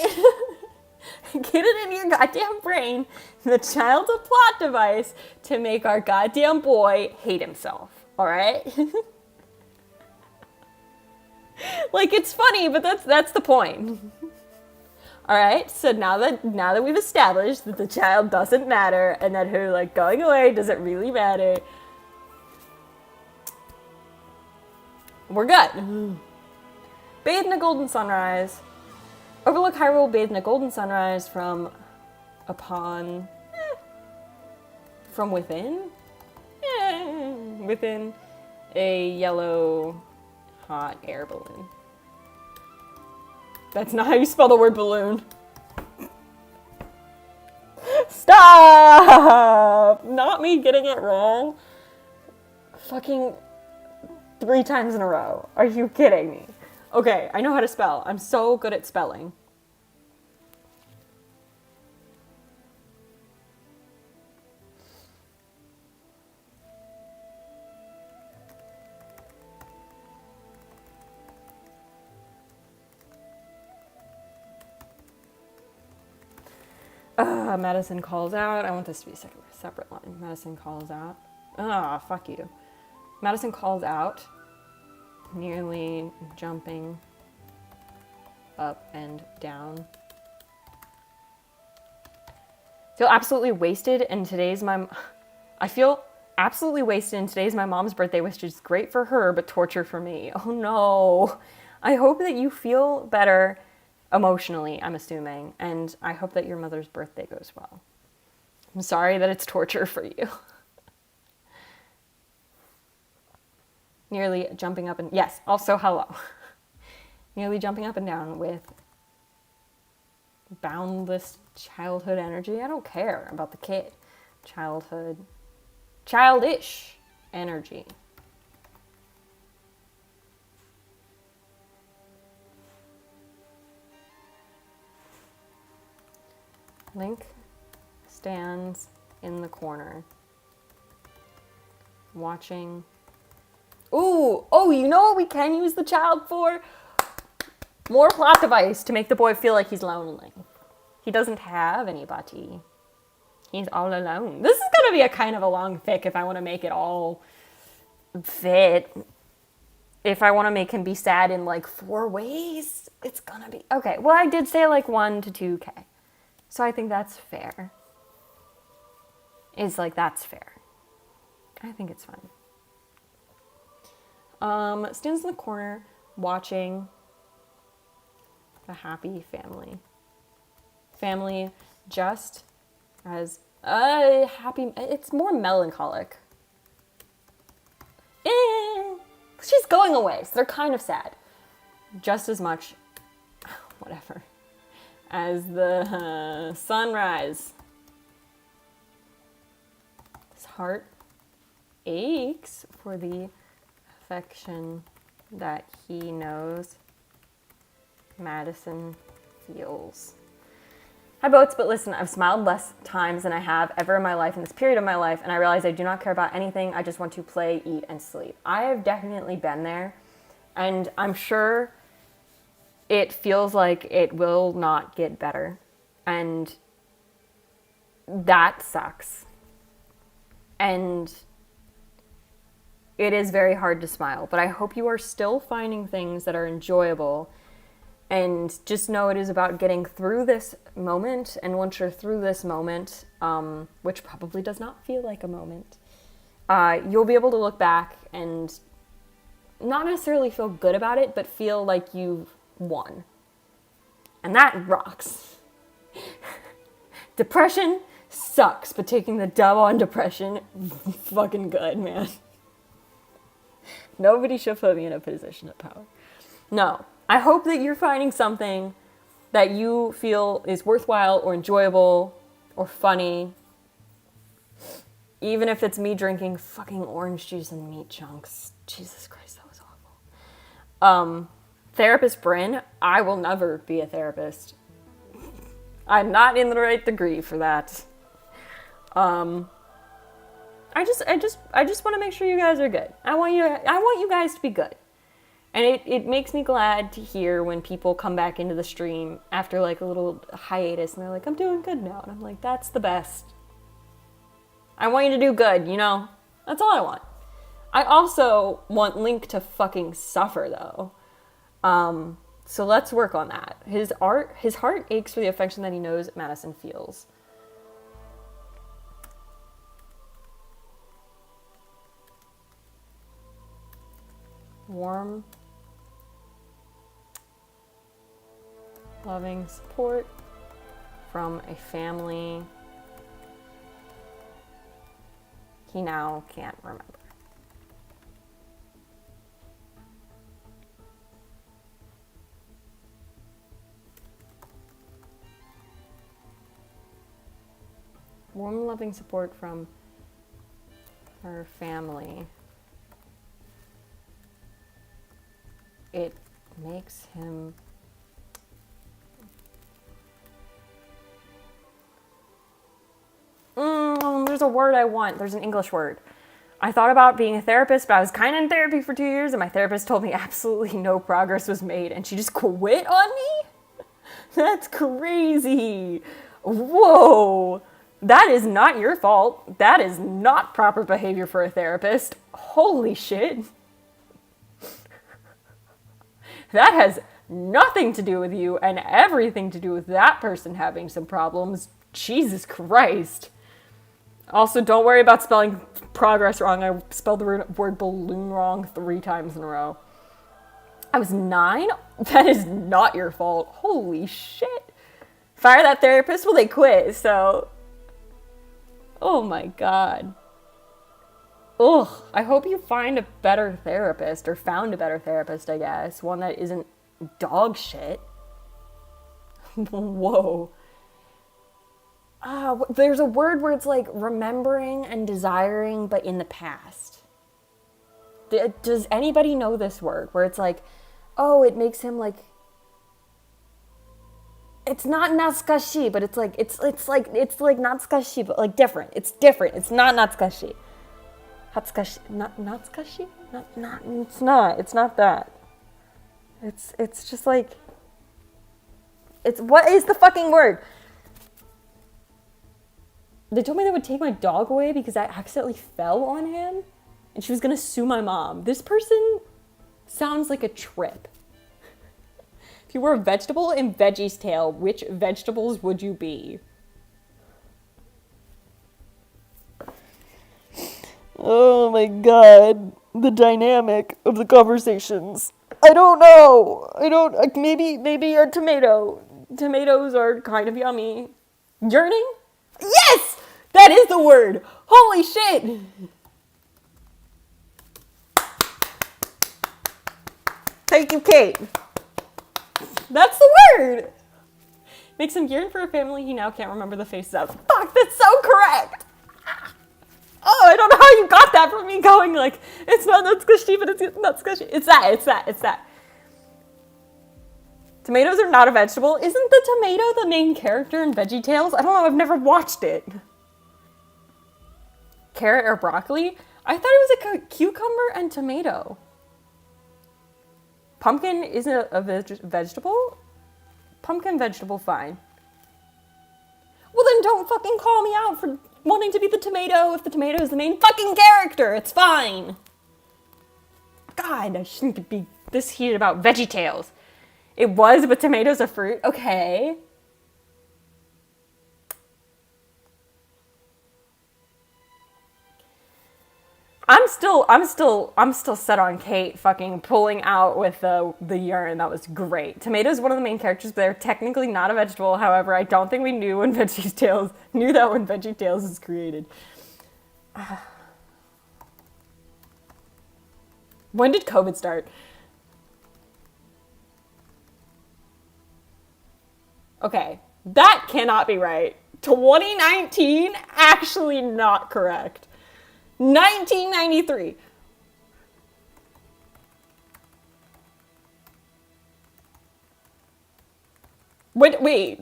A: Get it in your goddamn brain. The child's a plot device to make our goddamn boy hate himself, all right? Like, it's funny, but that's the point. All right, so now that we've established that the child doesn't matter and that her like going away doesn't really matter, we're good. Bathe in a golden sunrise. Overlook Hyrule, bathe in a golden sunrise from within? Within a yellow hot air balloon. That's not how you spell the word balloon. Stop! Not me getting it wrong. Fucking 3 times in a row. Are you kidding me? Okay, I know how to spell. I'm so good at spelling. Madison calls out. I want this to be a separate line. Madison calls out. Fuck you. Madison calls out, nearly jumping up and down. Feel absolutely wasted in today's my mom's birthday, which is great for her, but torture for me. Oh no. I hope that you feel better emotionally, I'm assuming, and I hope that your mother's birthday goes well. I'm sorry that it's torture for you. nearly jumping up and, yes, also hello. Nearly jumping up and down with boundless childhood energy. I don't care about the kid. Childish energy. Link stands in the corner, watching. Ooh, oh, you know what we can use the child for? More plot device to make the boy feel like he's lonely. He doesn't have anybody. He's all alone. This is going to be a kind of a long fic if I want to make it all fit. If I want to make him be sad in like 4 ways, it's going to be... Okay, well, I did say like 1 to 2K. So I think that's fair. That's fair. I think it's fine. Stands in the corner watching the happy family. Family just as happy. It's more melancholic. She's going away, so they're kind of sad. Just as much, whatever, as the sunrise. His heart aches for the affection that he knows Madison feels. Hi boats, but listen, I've smiled less times than I have ever in my life in this period of my life, and I realize I do not care about anything. I just want to play, eat, and sleep. I have definitely been there, and I'm sure it feels like it will not get better, and that sucks. And it is very hard to smile, but I hope you are still finding things that are enjoyable. And just know it is about getting through this moment. And once you're through this moment, which probably does not feel like a moment, you'll be able to look back and not necessarily feel good about it, but feel like you've won. And that rocks. Depression sucks, but taking the dub on depression, fucking good, man. Nobody should put me in a position of power. No. I hope that you're finding something that you feel is worthwhile or enjoyable or funny. Even if it's me drinking fucking orange juice and meat chunks. Jesus Christ, that was awful. Therapist Bryn, I will never be a therapist. I'm not in the right degree for that. I just want to make sure you guys are good. I want you guys to be good. And it makes me glad to hear when people come back into the stream after like a little hiatus and they're like, I'm doing good now. And I'm like, that's the best. I want you to do good, you know? That's all I want. I also want Link to fucking suffer though. So let's work on that. His heart aches for the affection that he knows Madison feels. Warm, loving support from a family he now can't remember. Warm, loving support from her family. It makes him there's a word I want. There's an English word. I thought about being a therapist, but I was kind of in therapy for 2 years, and my therapist told me absolutely no progress was made, and she just quit on me? That's crazy. Whoa. That is not your fault. That is not proper behavior for a therapist. Holy shit. That has nothing to do with you and everything to do with that person having some problems. Jesus Christ. Also, don't worry about spelling progress wrong. I spelled the word balloon wrong 3 times in a row. I was 9? That is not your fault. Holy shit. Fire that therapist? Well, they quit, so... Oh my god. ugh, I hope you find a better therapist, or found a better therapist, I guess. One that isn't dog shit. Whoa. There's a word where it's like remembering and desiring, but in the past. Does anybody know this word? Where it's like, oh, it makes him like... It's not natsukashi, but it's like natsukashi, but like different. It's different. It's not natsukashi. Hatsukashi, not natsukashi? It's not that. It's just like, what is the fucking word? They told me they would take my dog away because I accidentally fell on him and she was gonna sue my mom. This person sounds like a trip. If you were a vegetable in Veggie's Tale, which vegetables would you be? Oh my god, the dynamic of the conversations. I don't know. Maybe a tomato. Tomatoes are kind of yummy. Yearning? Yes! That is the word! Holy shit! Thank you, Kate. That's the word! Makes him yearn for a family he now can't remember the faces of. Fuck, that's so correct! Oh, I don't know how you got that from me going like, it's not natsukashi, but it's natsukashi. It's that. Tomatoes are not a vegetable. Isn't the tomato the main character in VeggieTales? I don't know, I've never watched it. Carrot or broccoli? I thought it was a cucumber and tomato. Pumpkin isn't a vegetable? Pumpkin, vegetable, fine. Well then don't fucking call me out for wanting to be the tomato if the tomato is the main fucking character. It's fine. God, I shouldn't be this heated about VeggieTales. It was, but tomatoes a fruit. Okay. I'm still set on Kate fucking pulling out with the urine. That was great. Tomatoes one of the main characters, but they're technically not a vegetable. However, I don't think we knew when VeggieTales was created. When did COVID start? Okay, that cannot be right. 2019? Actually not correct. 1993. Wait.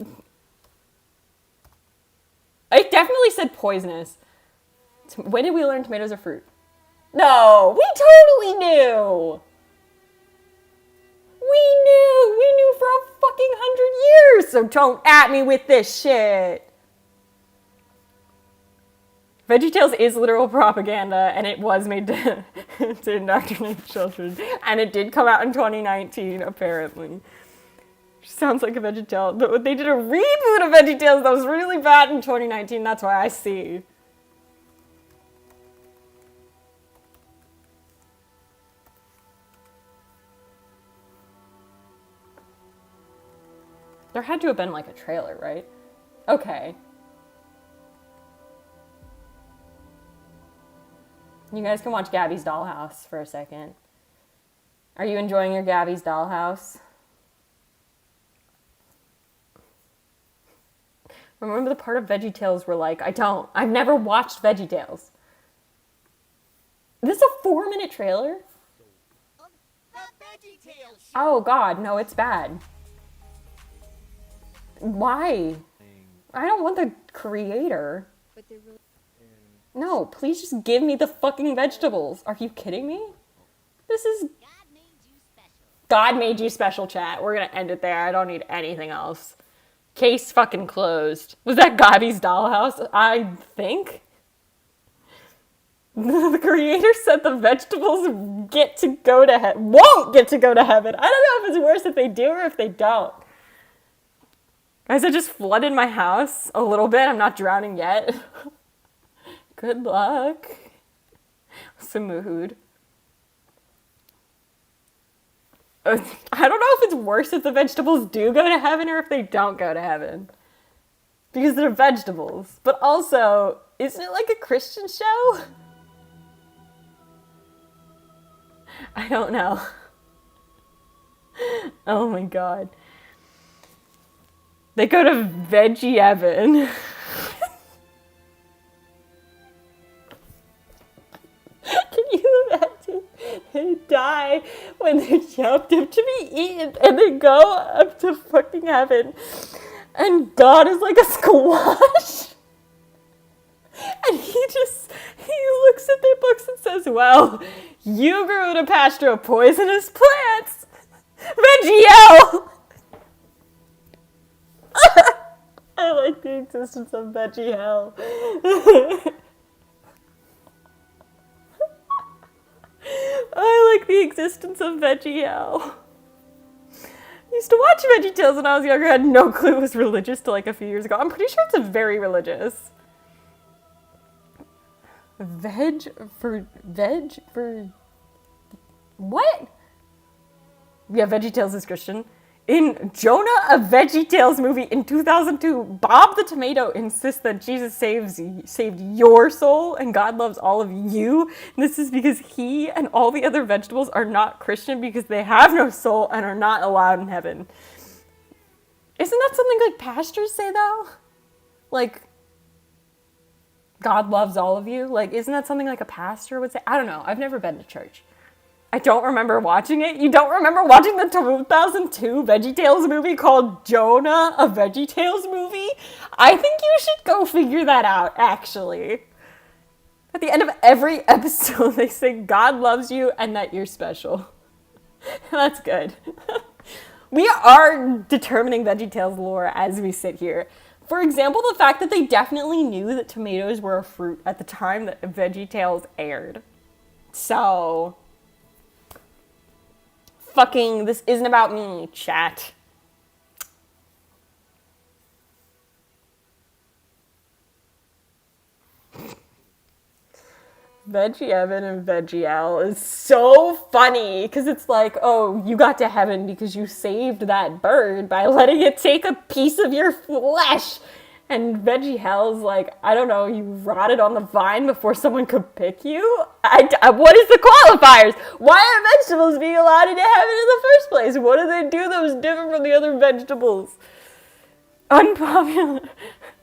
A: I definitely said poisonous. When did we learn tomatoes are fruit? No, we totally knew. We knew for a fucking 100 years. So don't at me with this shit. VeggieTales is literal propaganda, and it was made to indoctrinate children. And it did come out in 2019, apparently. Sounds like a VeggieTale. They did a reboot of VeggieTales that was really bad in 2019. That's why I see. There had to have been like a trailer, right? Okay. You guys can watch Gabby's Dollhouse for a second. Are you enjoying your Gabby's Dollhouse? Remember the part of VeggieTales where like, I've never watched VeggieTales. This is a 4-minute trailer? Oh god, no, it's bad. Why? I don't want the creator. No, please just give me the fucking vegetables. Are you kidding me? This is... God made you special, chat. We're gonna end it there. I don't need anything else. Case fucking closed. Was that Gabby's Dollhouse? I think. The creator said the vegetables won't get to go to heaven. I don't know if it's worse if they do or if they don't. Guys, I just flooded my house a little bit. I'm not drowning yet. Good luck. Samood. I don't know if it's worse if the vegetables do go to heaven or if they don't go to heaven. Because they're vegetables. But also, isn't it like a Christian show? I don't know. Oh my god. They go to Veggie Evan. Can you imagine? They die when they're chopped up to be eaten and they go up to fucking heaven. And God is like a squash. And he looks at their books and says, well, you grew in a pasture of poisonous plants. Veggie L. I like the existence of Veggie Hell. I like the existence of Veggie Hell. I used to watch VeggieTales when I was younger. I had no clue it was religious till like a few years ago. I'm pretty sure it's very religious. Veg for what? Yeah, VeggieTales is Christian. In Jonah, a VeggieTales movie in 2002, Bob the Tomato insists that Jesus saved your soul and God loves all of you. And this is because he and all the other vegetables are not Christian because they have no soul and are not allowed in heaven. Isn't that something like pastors say though? Like, God loves all of you? Like, isn't that something like a pastor would say? I don't know. I've never been to church. I don't remember watching it. You don't remember watching the 2002 VeggieTales movie called Jonah, a VeggieTales movie? I think you should go figure that out, actually. At the end of every episode, they say God loves you and that you're special. That's good. We are determining VeggieTales lore as we sit here. For example, the fact that they definitely knew that tomatoes were a fruit at the time that VeggieTales aired. So, fucking, this isn't about me, chat. Veggie Evan and Veggie L is so funny because it's like, oh, you got to heaven because you saved that bird by letting it take a piece of your flesh. And Veggie Hell's like, I don't know, you rotted on the vine before someone could pick you? What is the qualifiers? Why are vegetables being allowed into heaven in the first place? What do they do that was different from the other vegetables? Unpopular.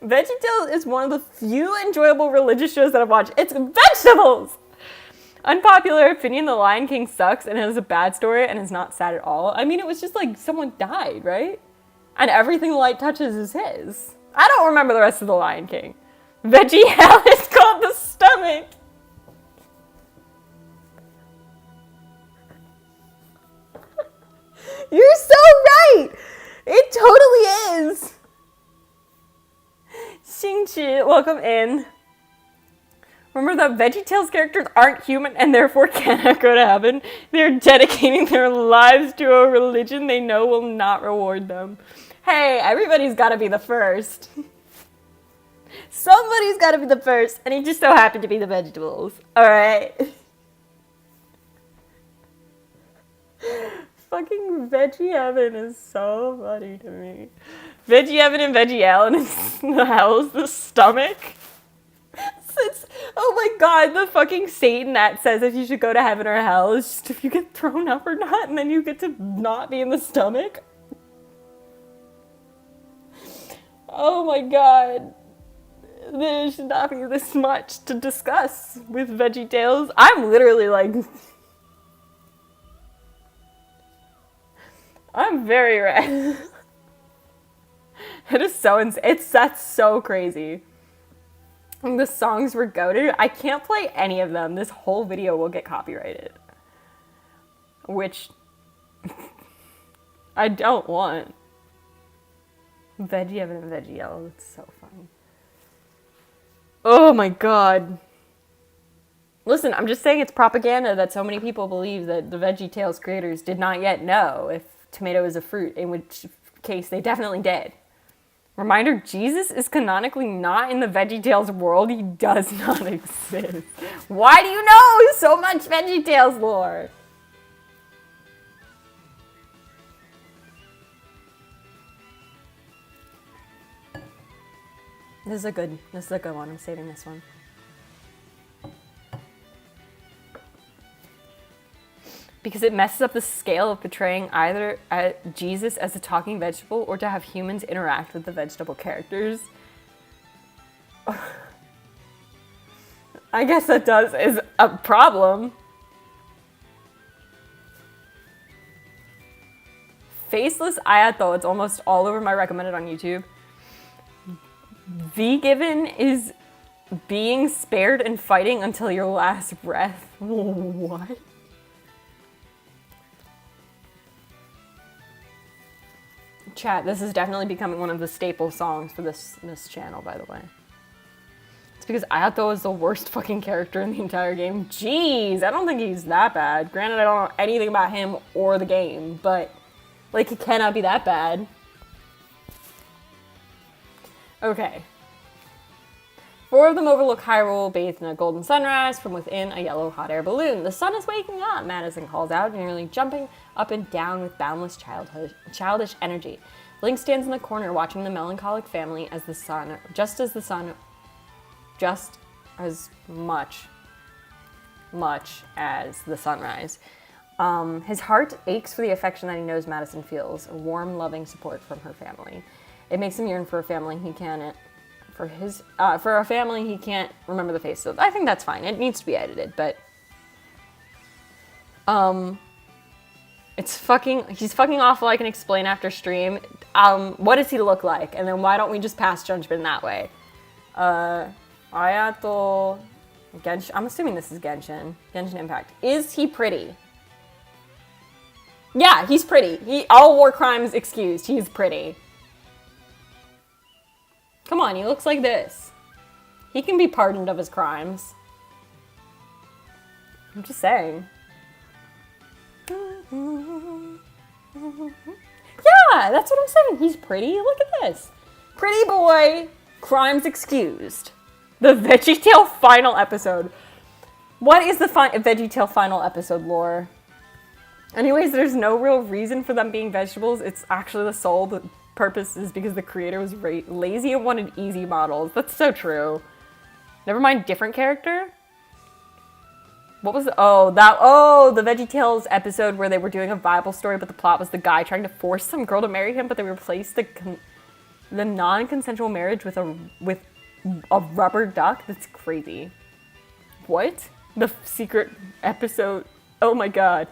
A: VeggieTales is one of the few enjoyable religious shows that I've watched. It's vegetables! Unpopular opinion, The Lion King sucks and has a bad story and is not sad at all. I mean, it was just like someone died, right? And everything the light touches is his. I don't remember the rest of The Lion King. Veggie Hell is called the stomach. You're so right! It totally is! Xingqi, welcome in. Remember that VeggieTales characters aren't human and therefore cannot go to heaven. They're dedicating their lives to a religion they know will not reward them. Hey, everybody's gotta be the first. Somebody's gotta be the first, and he just so happened to be the vegetables. Alright. Fucking Veggie Evan is so funny to me. Veggie Evan and Veggie L, and the hell's the stomach? Oh my god, the fucking Satan that says if you should go to heaven or hell is just if you get thrown up or not, and then you get to not be in the stomach. Oh my god. There should not be this much to discuss with VeggieTales. I'm literally like... I'm very red. It is so insane. That's so crazy. And the songs were goated. I can't play any of them. This whole video will get copyrighted. Which... I don't want. Veggie Evan and Veggie L. It's so funny. Oh my god. Listen, I'm just saying it's propaganda that so many people believe that the VeggieTales creators did not yet know if tomato is a fruit, in which case they definitely did. Reminder, Jesus is canonically not in the VeggieTales world. He does not exist. Why do you know so much VeggieTales lore? This is a good one. I'm saving this one. because it messes up the scale of portraying either Jesus as a talking vegetable or to have humans interact with the vegetable characters. I guess that is a problem. Faceless Ayato, it's almost all over my recommended on YouTube. V-Given is being spared and fighting until your last breath. What? Chat, this is definitely becoming one of the staple songs for this channel, by the way. It's because Ayato is the worst fucking character in the entire game. Jeez, I don't think he's that bad. Granted, I don't know anything about him or the game, but like, he cannot be that bad. Okay. 4 of them overlook Hyrule, bathed in a golden sunrise from within a yellow hot air balloon. The sun is waking up, Madison calls out, nearly jumping up and down with boundless childish energy. Link stands in the corner watching the melancholic family as just as much as the sunrise. His heart aches for the affection that he knows Madison feels, a warm, loving support from her family. It makes him yearn for a family he can't remember the face of. I think that's fine. It needs to be edited, but he's fucking awful. I can explain after stream. What does he look like? And then why don't we just pass judgment that way? Ayato Genshin. I'm assuming this is Genshin Impact. Is he pretty? Yeah, he's pretty. All war crimes excused. He's pretty. Come on, he looks like this. He can be pardoned of his crimes. I'm just saying. Yeah, that's what I'm saying. He's pretty. Look at this. Pretty boy. Crimes excused. The VeggieTale final episode. What is the VeggieTale final episode lore? Anyways, there's no real reason for them being vegetables. It's actually the sole purpose is because the creator was lazy and wanted easy models. That's so true. Never mind, different character? What was the VeggieTales episode where they were doing a Bible story, but the plot was the guy trying to force some girl to marry him, but they replaced the non-consensual marriage with a rubber duck? That's crazy. What? The secret episode? Oh my god.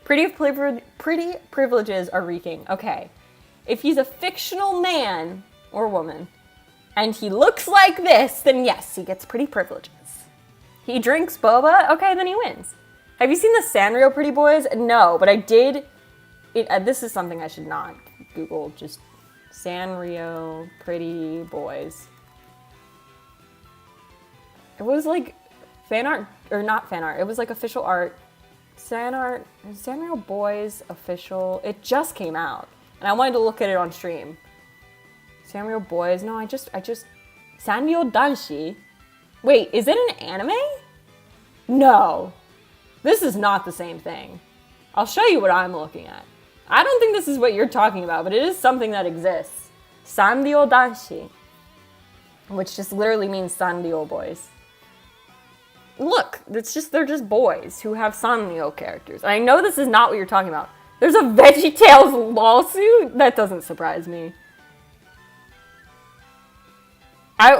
A: Pretty privileges are reeking. Okay. If he's a fictional man or woman, and he looks like this, then yes, he gets pretty privileges. He drinks boba? Okay, then he wins. Have you seen the Sanrio Pretty Boys? No, but I did. This is something I should not Google. Just Sanrio Pretty Boys. It was like fan art, or not fan art. It was like official art. Sanrio Boys official. It just came out, and I wanted to look at it on stream. Sanrio Boys. No, I just Sanrio Danshi. Wait, is it an anime? No. This is not the same thing. I'll show you what I'm looking at. I don't think this is what you're talking about, but it is something that exists. Sanrio Danshi, which just literally means Sanrio Boys. Look, they're just boys who have Sanrio characters. And I know this is not what you're talking about. There's a VeggieTales lawsuit? That doesn't surprise me.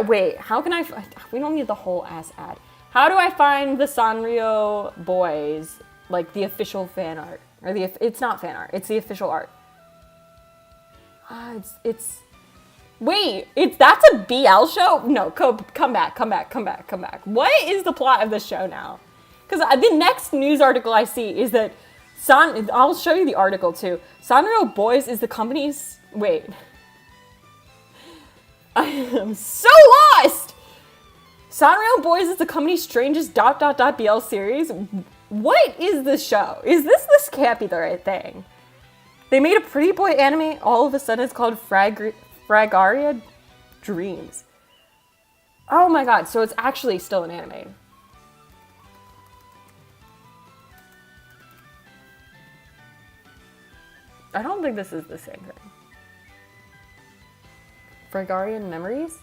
A: Wait, how can we don't need the whole ass ad. How do I find the Sanrio Boys, like the official fan art? Or it's not fan art, it's the official art. Wait, that's a BL show? No, come back. What is the plot of this show now? Because the next news article I see is that I'll show you the article too. Sanrio Boys is the company's, wait. I am so lost! Sanrio Boys is the company's strangest ... BL series. What is this show? This can't be the right thing. They made a pretty boy anime, all of a sudden it's called Fragaria Dreams. Oh my god, so it's actually still an anime. I don't think this is the same thing. Fragarian Memories?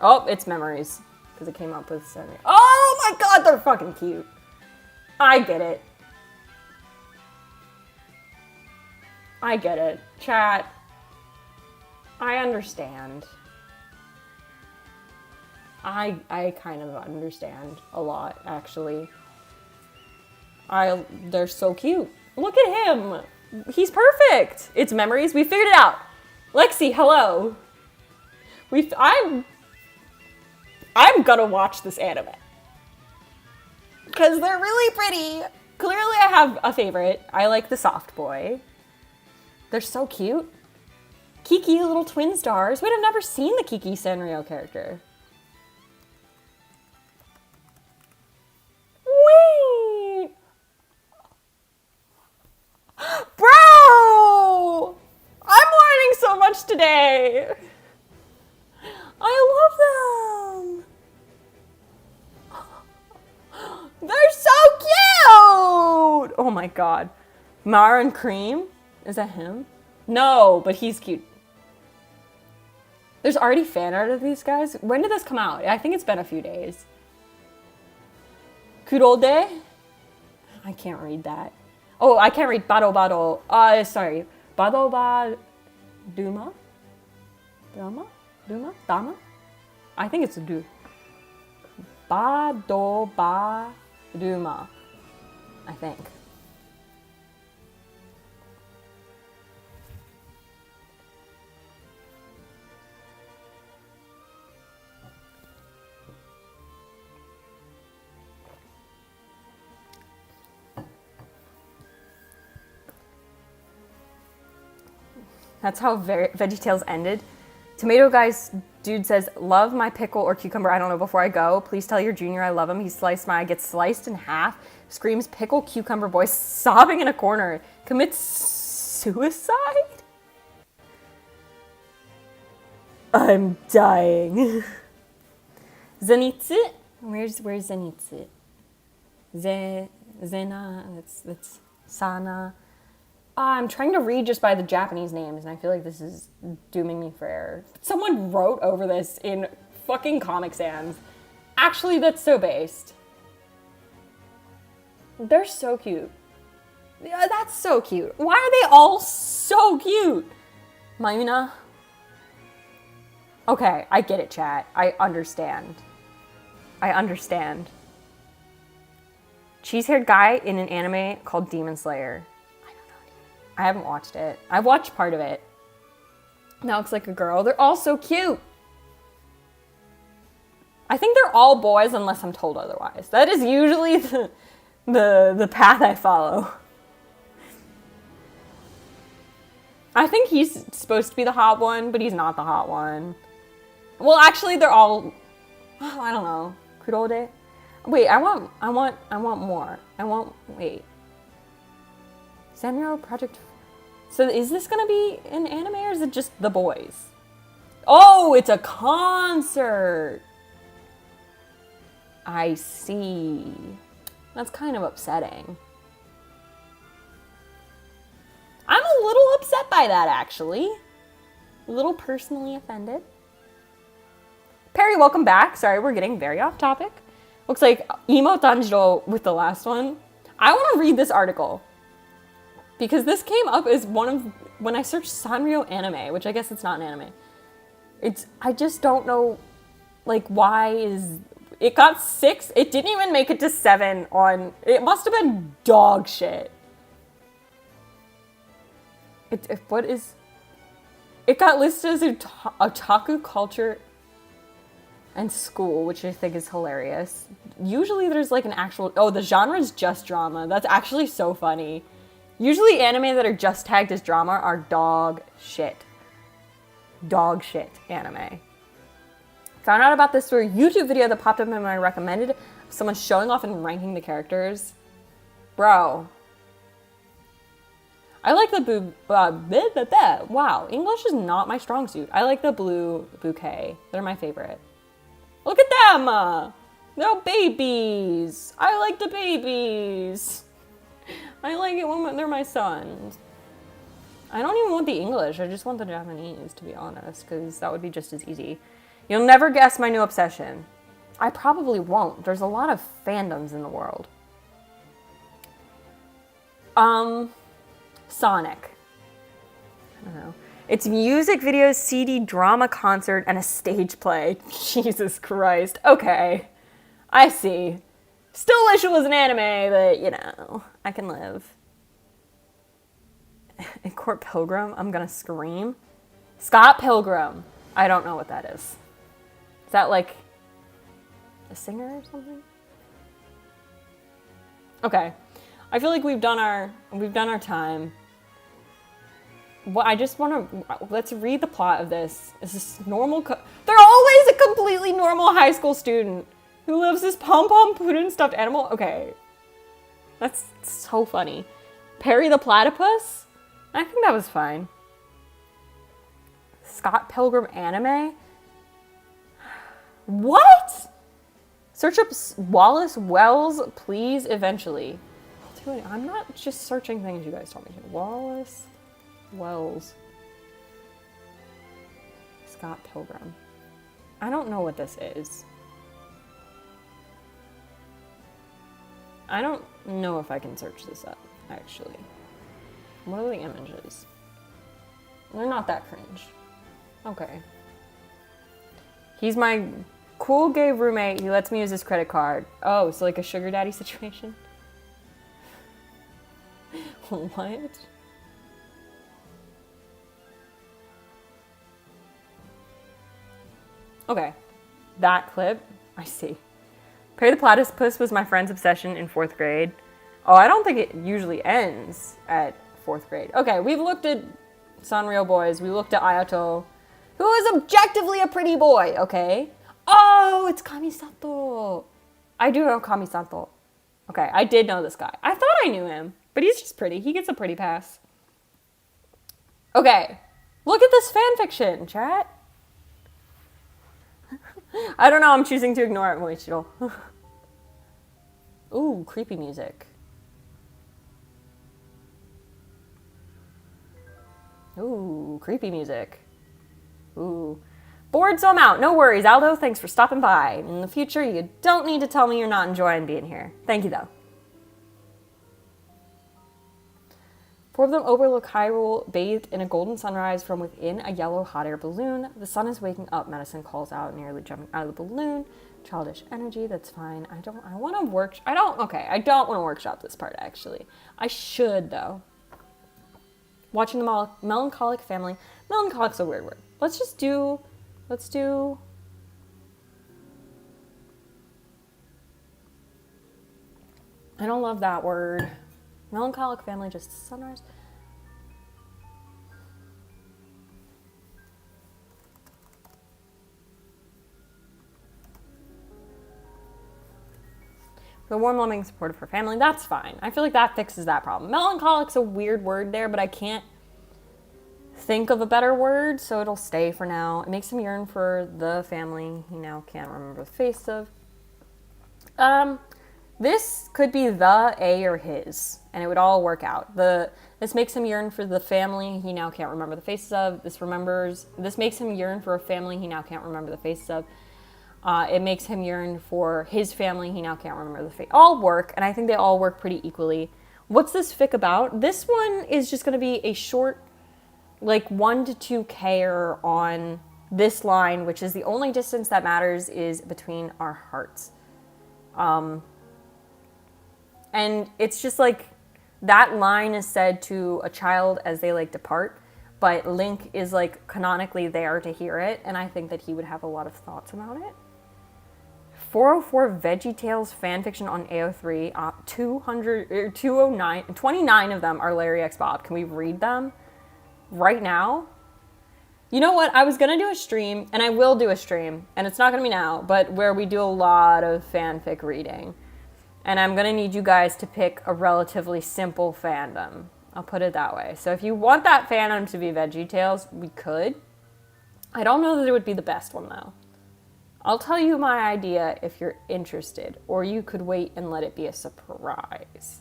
A: Oh, it's Memories. Because it came up with Sanrio. Oh my god, they're fucking cute. I get it. I get it. Chat. I understand. I kind of understand a lot, actually. They're so cute. Look at him. He's perfect. It's memories. We figured it out. Lexi, hello. I'm gonna watch this anime. Because they're really pretty. Clearly I have a favorite. I like the soft boy. They're so cute. Kiki, little twin stars. Wait, I've never seen the Kiki Sanrio character. Wait! Bro! I'm learning so much today! I love them! They're so cute! Oh my god. Mara and Cream? Is that him? No, but he's cute. There's already fan art of these guys? When did this come out? I think it's been a few days. Kurode? I can't read that. Oh, I can't read Bado Bado. Sorry. Bado Ba Duma? Dama? Duma? Dama? I think it's a do. Bado Ba Duma. I think. That's how VeggieTales ended. Tomato Guy's dude says, love my pickle or cucumber, I don't know, before I go. Please tell your junior I love him. He sliced my, gets sliced in half. Screams pickle cucumber boy, sobbing in a corner. Commits suicide? I'm dying. Zenitsu? Where's Zenitsu? Zena, that's Sana. I'm trying to read just by the Japanese names, and I feel like this is dooming me for error. Someone wrote over this in fucking Comic Sans. Actually, that's so based. They're so cute. Yeah, that's so cute. Why are they all so cute? Mayuna? Okay, I get it, chat. I understand. Cheese-haired guy in an anime called Demon Slayer. I haven't watched it. I've watched part of it. That looks like a girl. They're all so cute. I think they're all boys unless I'm told otherwise. That is usually the path I follow. I think he's supposed to be the hot one, but he's not the hot one. Well, actually, they're all. Oh, I don't know. Kurode. Wait, I want more. Wait. Sanrio Project. So is this gonna be an anime or is it just the boys? Oh, it's a concert. I see. That's kind of upsetting. I'm a little upset by that, actually. A little personally offended. Perry, welcome back. Sorry, we're getting very off topic. Looks like Emo Tanjiro with the last one. I want to read this article. Because this came up as one of, when I searched Sanrio anime, which I guess it's not an anime. I just don't know, like, why is, it got 6, it didn't even make it to 7 on, it must have been dog shit. It got listed as otaku culture and school, which I think is hilarious. Usually there's like an actual, oh, the genre is just drama. That's actually so funny. Usually anime that are just tagged as drama are dog shit. Dog shit anime. Found out about this through a YouTube video that popped up in my recommended. Someone showing off and ranking the characters. Bro. I like the wow, English is not my strong suit. I like the blue bouquet. They're my favorite. Look at them! They're babies. I like the babies. I like it when they're my sons. I don't even want the English. I just want the Japanese, to be honest, because that would be just as easy. You'll never guess my new obsession. I probably won't. There's a lot of fandoms in the world. Sonic. I don't know. It's music videos, CD, drama, concert, and a stage play. Jesus Christ. Okay. I see. Still wish it was an anime, but, you know, I can live. In Court Pilgrim, I'm gonna scream. Scott Pilgrim. I don't know what that is. Is that like a singer or something? Okay. I feel like we've done our time. Well, I just want to, let's read the plot of this. Is this normal? They're always a completely normal high school student who loves this pom-pom pudding stuffed animal. Okay. That's so funny. Perry the Platypus? I think that was fine. Scott Pilgrim anime? What? Search up Wallace Wells, please, eventually. I'm not just searching things you guys told me to. Wallace Wells. Scott Pilgrim. I don't know what this is. I don't know if I can search this up, actually. What are the images? They're not that cringe. Okay. He's my cool gay roommate. He lets me use his credit card. Oh, so like a sugar daddy situation? What? Okay. That clip. I see. Perry the Platypus was my friend's obsession in 4th grade. Oh, I don't think it usually ends at 4th grade. Okay, we've looked at Sanrio Boys. We looked at Ayato, who is objectively a pretty boy, okay? Oh, it's Kamisato. I do know Kamisato. Okay, I did know this guy. I thought I knew him, but he's just pretty. He gets a pretty pass. Okay, look at this fanfiction, chat. I don't know, I'm choosing to ignore it, Moichiro. Ooh, creepy music. Ooh, creepy music. Ooh. Bored, so I'm out. No worries, Aldo. Thanks for stopping by. In the future, you don't need to tell me you're not enjoying being here. Thank you, though. 4 of them overlook Hyrule, bathed in a golden sunrise from within a yellow hot air balloon. The sun is waking up, Medicine calls out, nearly jumping out of the balloon. Childish energy, that's fine. I don't want to workshop this part, actually. I should, though. Watching the melancholic family. Melancholic's a weird word. Let's do... I don't love that word. Melancholic family, just sunrise. The warm, loving, supportive for family, that's fine. I feel like that fixes that problem. Melancholic's a weird word there, but I can't think of a better word, so it'll stay for now. It makes him yearn for the family he now can't remember the face of. This could be the, a, or his, and it would all work out. This makes him yearn for the family he now can't remember the faces of. This makes him yearn for a family he now can't remember the faces of. It makes him yearn for his family he now can't remember the face. All work, and I think they all work pretty equally. What's this fic about? This one is just going to be a short, like 1 to 2 care on this line, which is the only distance that matters is between our hearts. And it's just like, that line is said to a child as they like depart, but Link is like canonically there to hear it, and I think that he would have a lot of thoughts about it. 404 VeggieTales fanfiction on AO3, 209, 29 of them are Larry X Bob. Can we read them right now? You know what? I was gonna do a stream, and I will do a stream, and it's not gonna be now, but where we do a lot of fanfic reading. And I'm going to need you guys to pick a relatively simple fandom. I'll put it that way. So if you want that fandom to be VeggieTales, we could. I don't know that it would be the best one, though. I'll tell you my idea if you're interested, or you could wait and let it be a surprise.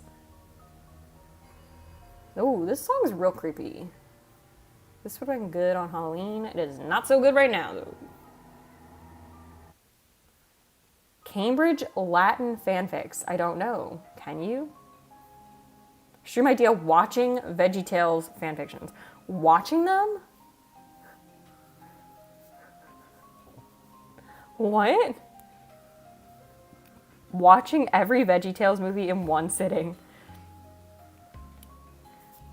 A: Oh, this song's real creepy. This would have been good on Halloween. It is not so good right now, though. Cambridge Latin fanfics. I don't know. Can you? Extreme idea watching VeggieTales fanfictions. Watching them? What? Watching every VeggieTales movie in one sitting.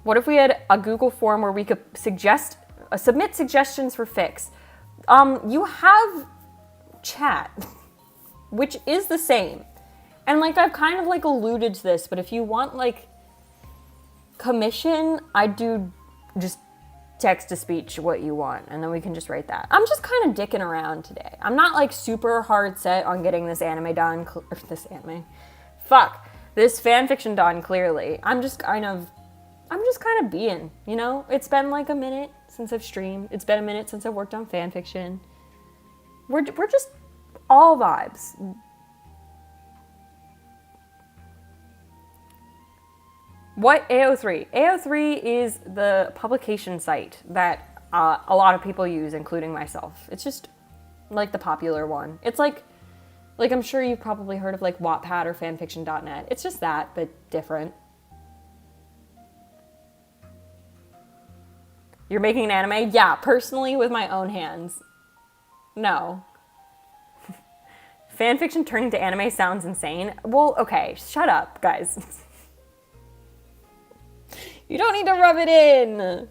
A: What if we had a Google form where we could submit suggestions for fics? You have chat, which is the same. And like, I've kind of like alluded to this, but if you want like commission, I do just text to speech what you want, and then we can just write that. I'm just kind of dicking around today. I'm not like super hard set on getting this anime done, this fanfiction done clearly. I'm just kind of being, you know? It's been like a minute since I've streamed. It's been a minute since I've worked on fanfiction. We're just all vibes. What AO3? AO3 is the publication site that a lot of people use, including myself. It's just like the popular one. It's like I'm sure you've probably heard of like Wattpad or fanfiction.net. It's just that, but different. You're making an anime? Yeah, personally with my own hands. No. Fanfiction turning to anime sounds insane. Well, okay, shut up, guys. You don't need to rub it in.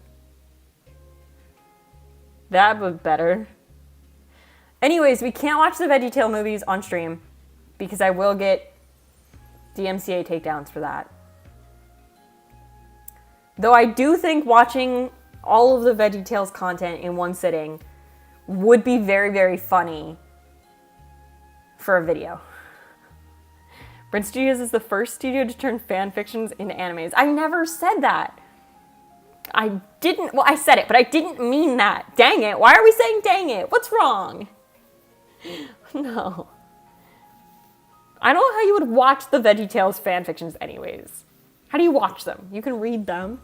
A: That was better. Anyways, we can't watch the VeggieTale movies on stream because I will get DMCA takedowns for that. Though I do think watching all of the VeggieTales content in one sitting would be very, very funny for a video. Brent Studios is the first studio to turn fan fictions into animes. I never said that. I said it, but I didn't mean that. Dang it. Why are we saying dang it? What's wrong? No. I don't know how you would watch the VeggieTales fan fictions anyways. How do you watch them? You can read them.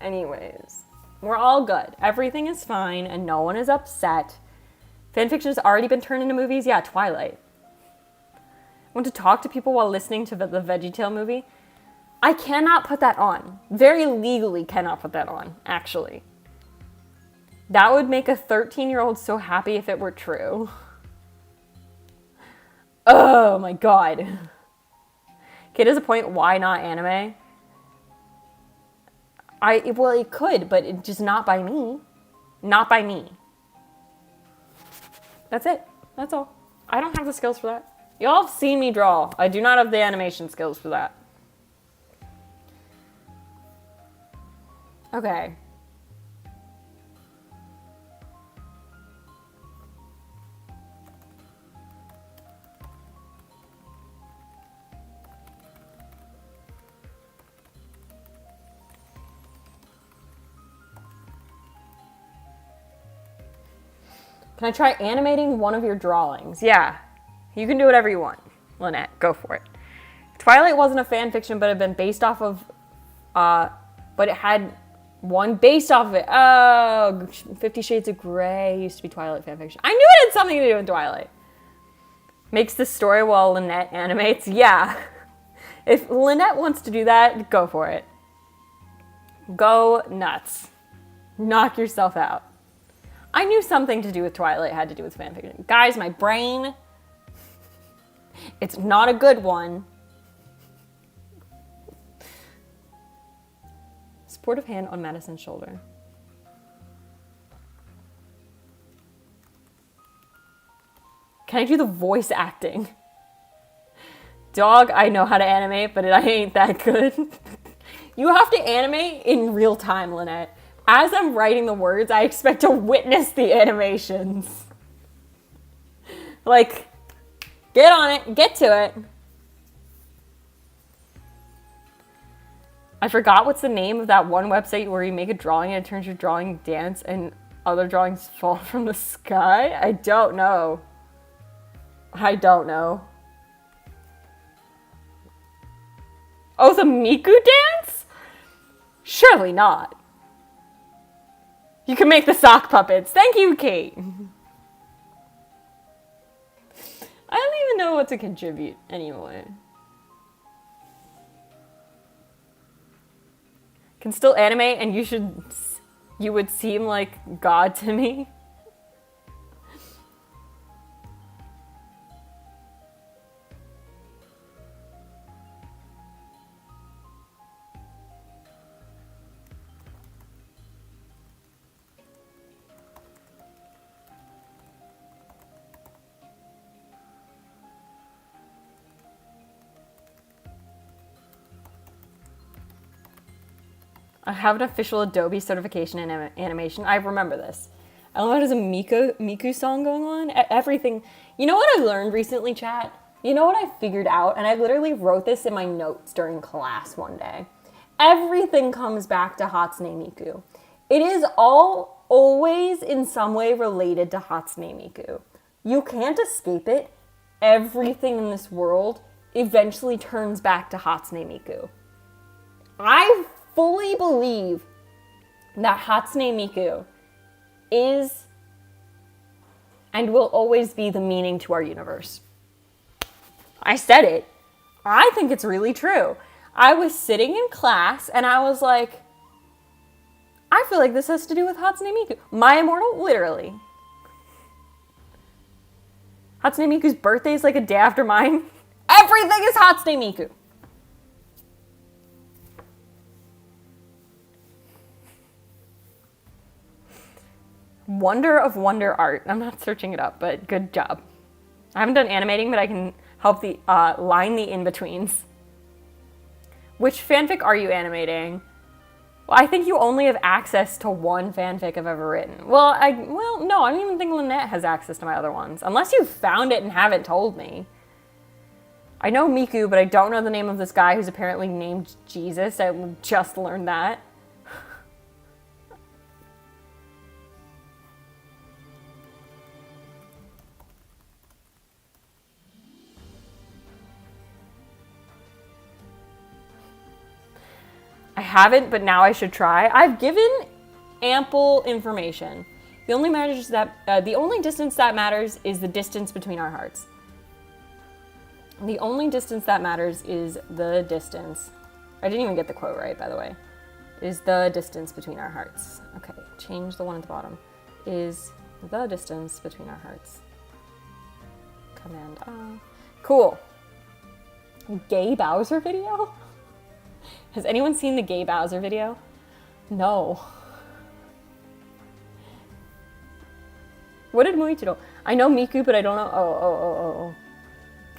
A: Anyways, we're all good. Everything is fine and no one is upset. Fanfiction has already been turned into movies? Yeah, Twilight. Want to talk to people while listening to the VeggieTale movie? I cannot put that on. Very legally cannot put that on, actually. That would make a 13-year-old so happy if it were true. Oh my god. Kid has a point, why not anime? Well, it could, but it just not by me. Not by me. That's it. That's all. I don't have the skills for that. Y'all have seen me draw. I do not have the animation skills for that. Okay. Can I try animating one of your drawings? Yeah, you can do whatever you want. Lynette, go for it. Twilight wasn't a fan fiction, but it had been based off of, but it had one based off of it. Oh, 50 Shades of Grey used to be Twilight fan fiction. I knew it had something to do with Twilight. Makes the story while Lynette animates? Yeah. If Lynette wants to do that, go for it. Go nuts. Knock yourself out. I knew something to do with Twilight had to do with fanfiction. Guys, my brain, it's not a good one. Supportive hand on Madison's shoulder. Can I do the voice acting? Dog, I know how to animate, but I ain't that good. You have to animate in real time, Lynette. As I'm writing the words, I expect to witness the animations. Like, get on it, get to it. I forgot what's the name of that one website where you make a drawing and it turns your drawing dance and other drawings fall from the sky? I don't know. I don't know. Oh, the Miku dance? Surely not. You can make the sock puppets. Thank you, Kate. I don't even know what to contribute anymore. Can still animate, and you would seem like God to me. I have an official Adobe certification in animation. I remember this. I don't know, there's a Miku song going on. Everything. You know what I've learned recently, chat? You know what I figured out? And I literally wrote this in my notes during class one day. Everything comes back to Hatsune Miku. It is all always in some way related to Hatsune Miku. You can't escape it. Everything in this world eventually turns back to Hatsune Miku. I fully believe that Hatsune Miku is and will always be the meaning to our universe. I said it. I think it's really true. I was sitting in class and I was like, I feel like this has to do with Hatsune Miku. My immortal? Literally. Hatsune Miku's birthday is like a day after mine. Everything is Hatsune Miku. Wonder of Wonder art. I'm not searching it up, but good job. I haven't done animating, but I can help the line the in-betweens. Which fanfic are you animating? Well, I think you only have access to one fanfic I've ever written. No, I don't even think Lynette has access to my other ones. Unless you found it and haven't told me. I know Miku, but I don't know the name of this guy who's apparently named Jesus. I just learned that. I haven't, but now I should try. I've given ample information. The only distance that matters is the distance between our hearts. The only distance that matters is the distance. I didn't even get the quote right, by the way. Is the distance between our hearts. Okay, change the one at the bottom. Is the distance between our hearts. Command Cool. Gay Bowser video? Has anyone seen the Gay Bowser video? No. What did Muichiro? I know Miku, but I don't know. Oh.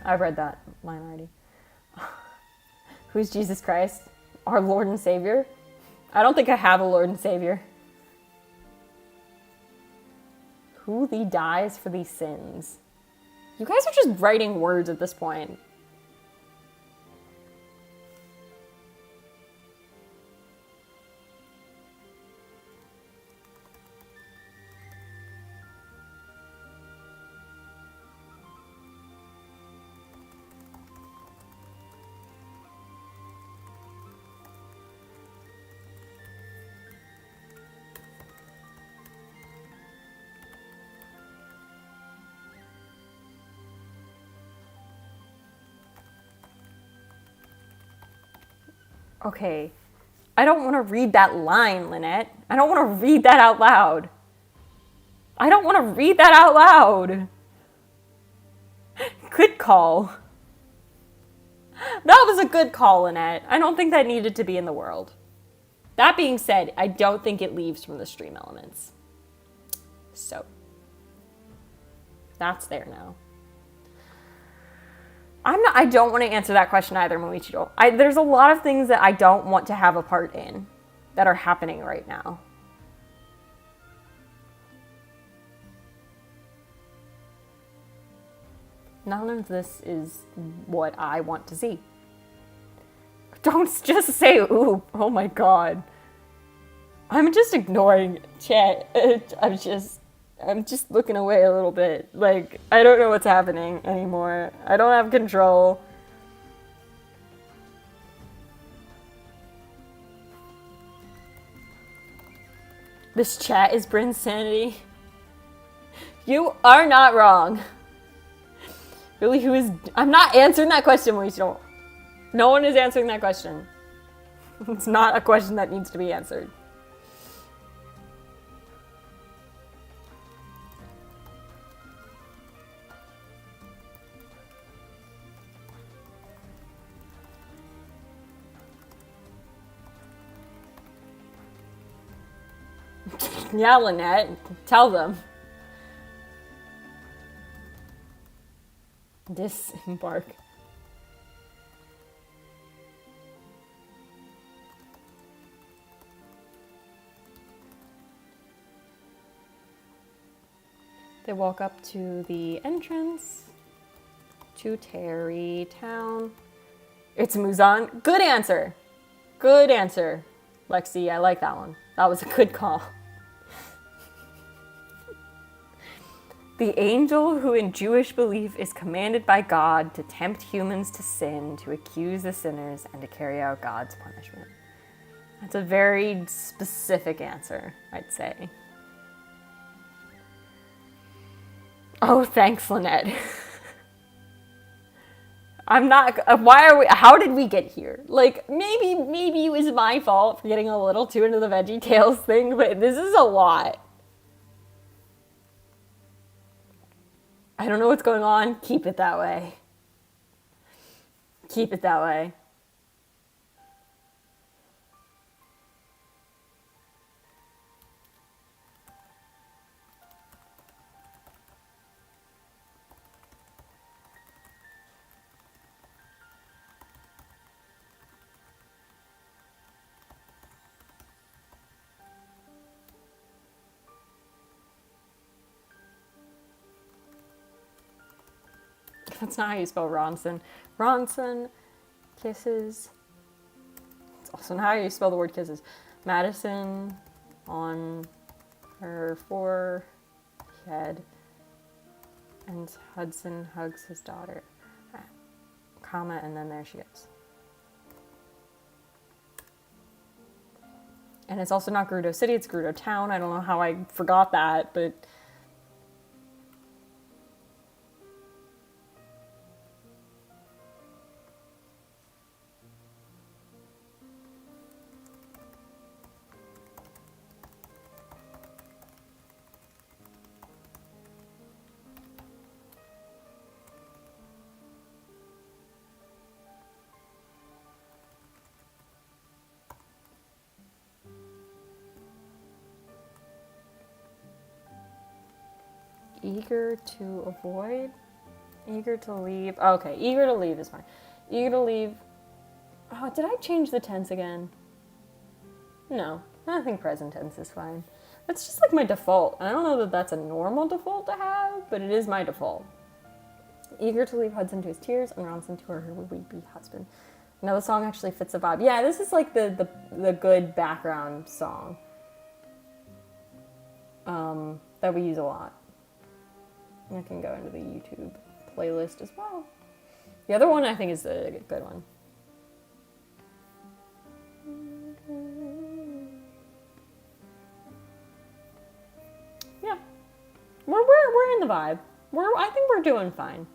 A: I've read that line already. Who's Jesus Christ? Our Lord and Savior? I don't think I have a Lord and Savior. Who thee dies for these sins? You guys are just writing words at this point. Okay, I don't want to read that line, Lynette. I don't want to read that out loud. I don't want to read that out loud. Good call. That was a good call, Lynette. I don't think that needed to be in the world. That being said, I don't think it leaves from the stream elements. So, that's there now. I don't want to answer that question either, Moichiro. There's a lot of things that I don't want to have a part in that are happening right now. None of this is what I want to see. Don't just say ooh. Oh my god. I'm just ignoring chat. I'm just looking away a little bit. Like, I don't know what's happening anymore. I don't have control. This chat is Bryn's sanity. You are not wrong. Really, who is... I'm not answering that question, Maurice. No one is answering that question. It's not a question that needs to be answered. Yeah, Lynette. Tell them. Disembark. They walk up to the entrance to Terrytown. It's Muzan. Good answer. Good answer, Lexi. I like that one. That was a good call. The angel who in Jewish belief is commanded by God to tempt humans to sin, to accuse the sinners, and to carry out God's punishment. That's a very specific answer, I'd say. Oh, thanks, Lynette. I'm not, how did we get here? Like, maybe it was my fault for getting a little too into the VeggieTales thing, but this is a lot. I don't know what's going on. Keep it that way. Keep it that way. That's not how you spell Ronson. Ronson kisses. It's also not how you spell the word kisses. Madison on her forehead. And Hudson hugs his daughter. Comma, and then there she goes. And it's also not Gerudo City, it's Gerudo Town. I don't know how I forgot that, but... Eager to avoid? Eager to leave? Okay, eager to leave is fine. Eager to leave. Oh, did I change the tense again? No, I think present tense is fine. That's just like my default. I don't know that that's a normal default to have, but it is my default. Eager to leave Hudson to his tears and Ronson to her would-be husband. Now the song actually fits the vibe. Yeah, this is like the good background song that we use a lot. I can go into the YouTube playlist as well. The other one I think is a good one. Yeah, we're in the vibe. I think we're doing fine.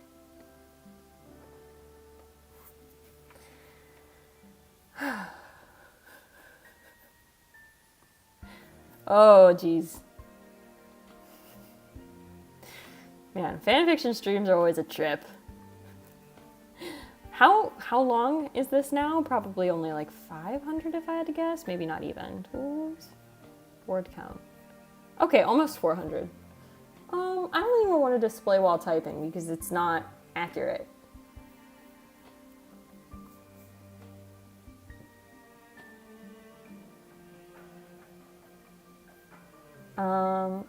A: Oh, geez. Man, fanfiction streams are always a trip. How long is this now? Probably only like 500 if I had to guess. Maybe not even. Tools? Word count. Okay, almost 400. I don't even want to display while typing because it's not accurate.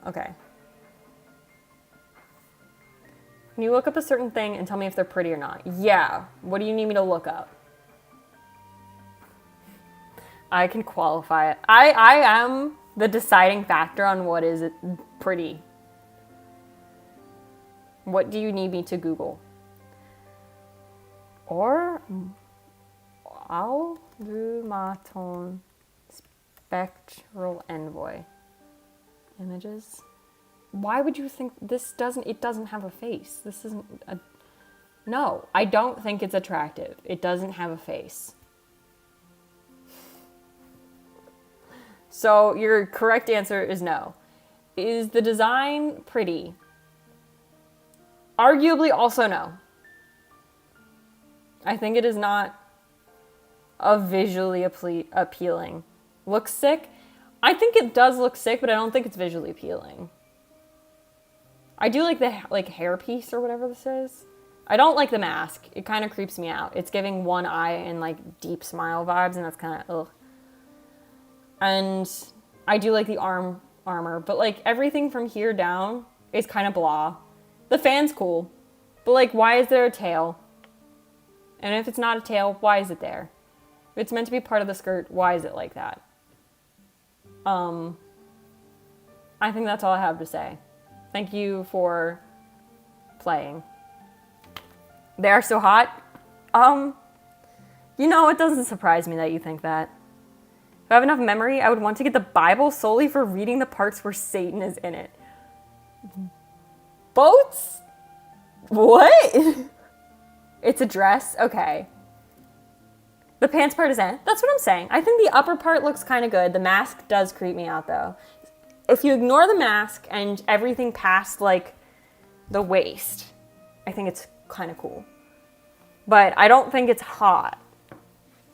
A: Okay. Can you look up a certain thing and tell me if they're pretty or not? Yeah. What do you need me to look up? I can qualify it. I am the deciding factor on what is pretty. What do you need me to Google? Or Albumaton Spectral Envoy. Images. Why would you think this doesn't, it doesn't have a face? This isn't a, no, I don't think it's attractive. It doesn't have a face. So your correct answer is no. Is the design pretty? Arguably also no. I think it is not a visually appealing. Looks sick? I think it does look sick, but I don't think it's visually appealing. I do like the hairpiece or whatever this is. I don't like the mask. It kind of creeps me out. It's giving one eye and like deep smile vibes, and that's kind of ugh. And I do like the armor, but like everything from here down is kind of blah. The fan's cool, but like why is there a tail? And if it's not a tail, why is it there? If it's meant to be part of the skirt, why is it like that? I think that's all I have to say. Thank you for playing. They are so hot. You know, it doesn't surprise me that you think that. If I have enough memory, I would want to get the Bible solely for reading the parts where Satan is in it. Boats? What? It's a dress? Okay. The pants part is in. That's what I'm saying. I think the upper part looks kind of good. The mask does creep me out, though. If you ignore the mask and everything past, like, the waist, I think it's kind of cool. But I don't think it's hot.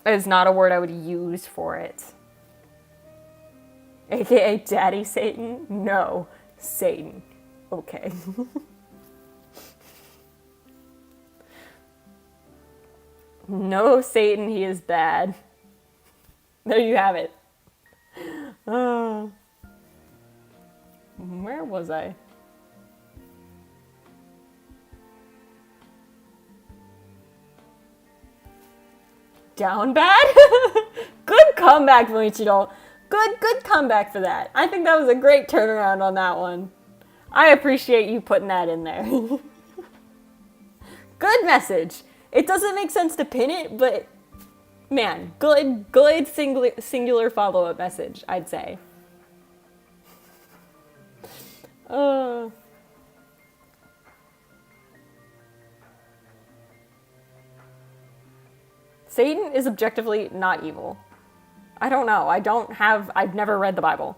A: It's not a word I would use for it. AKA Daddy Satan? No, Satan. Okay. No, Satan, he is bad. There you have it. Where was I? Down bad? Good comeback, Moichiro. Good comeback for that. I think that was a great turnaround on that one. I appreciate you putting that in there. Good message. It doesn't make sense to pin it, but man, good singular follow-up message, I'd say. Satan is objectively not evil. I don't know. I've never read the Bible.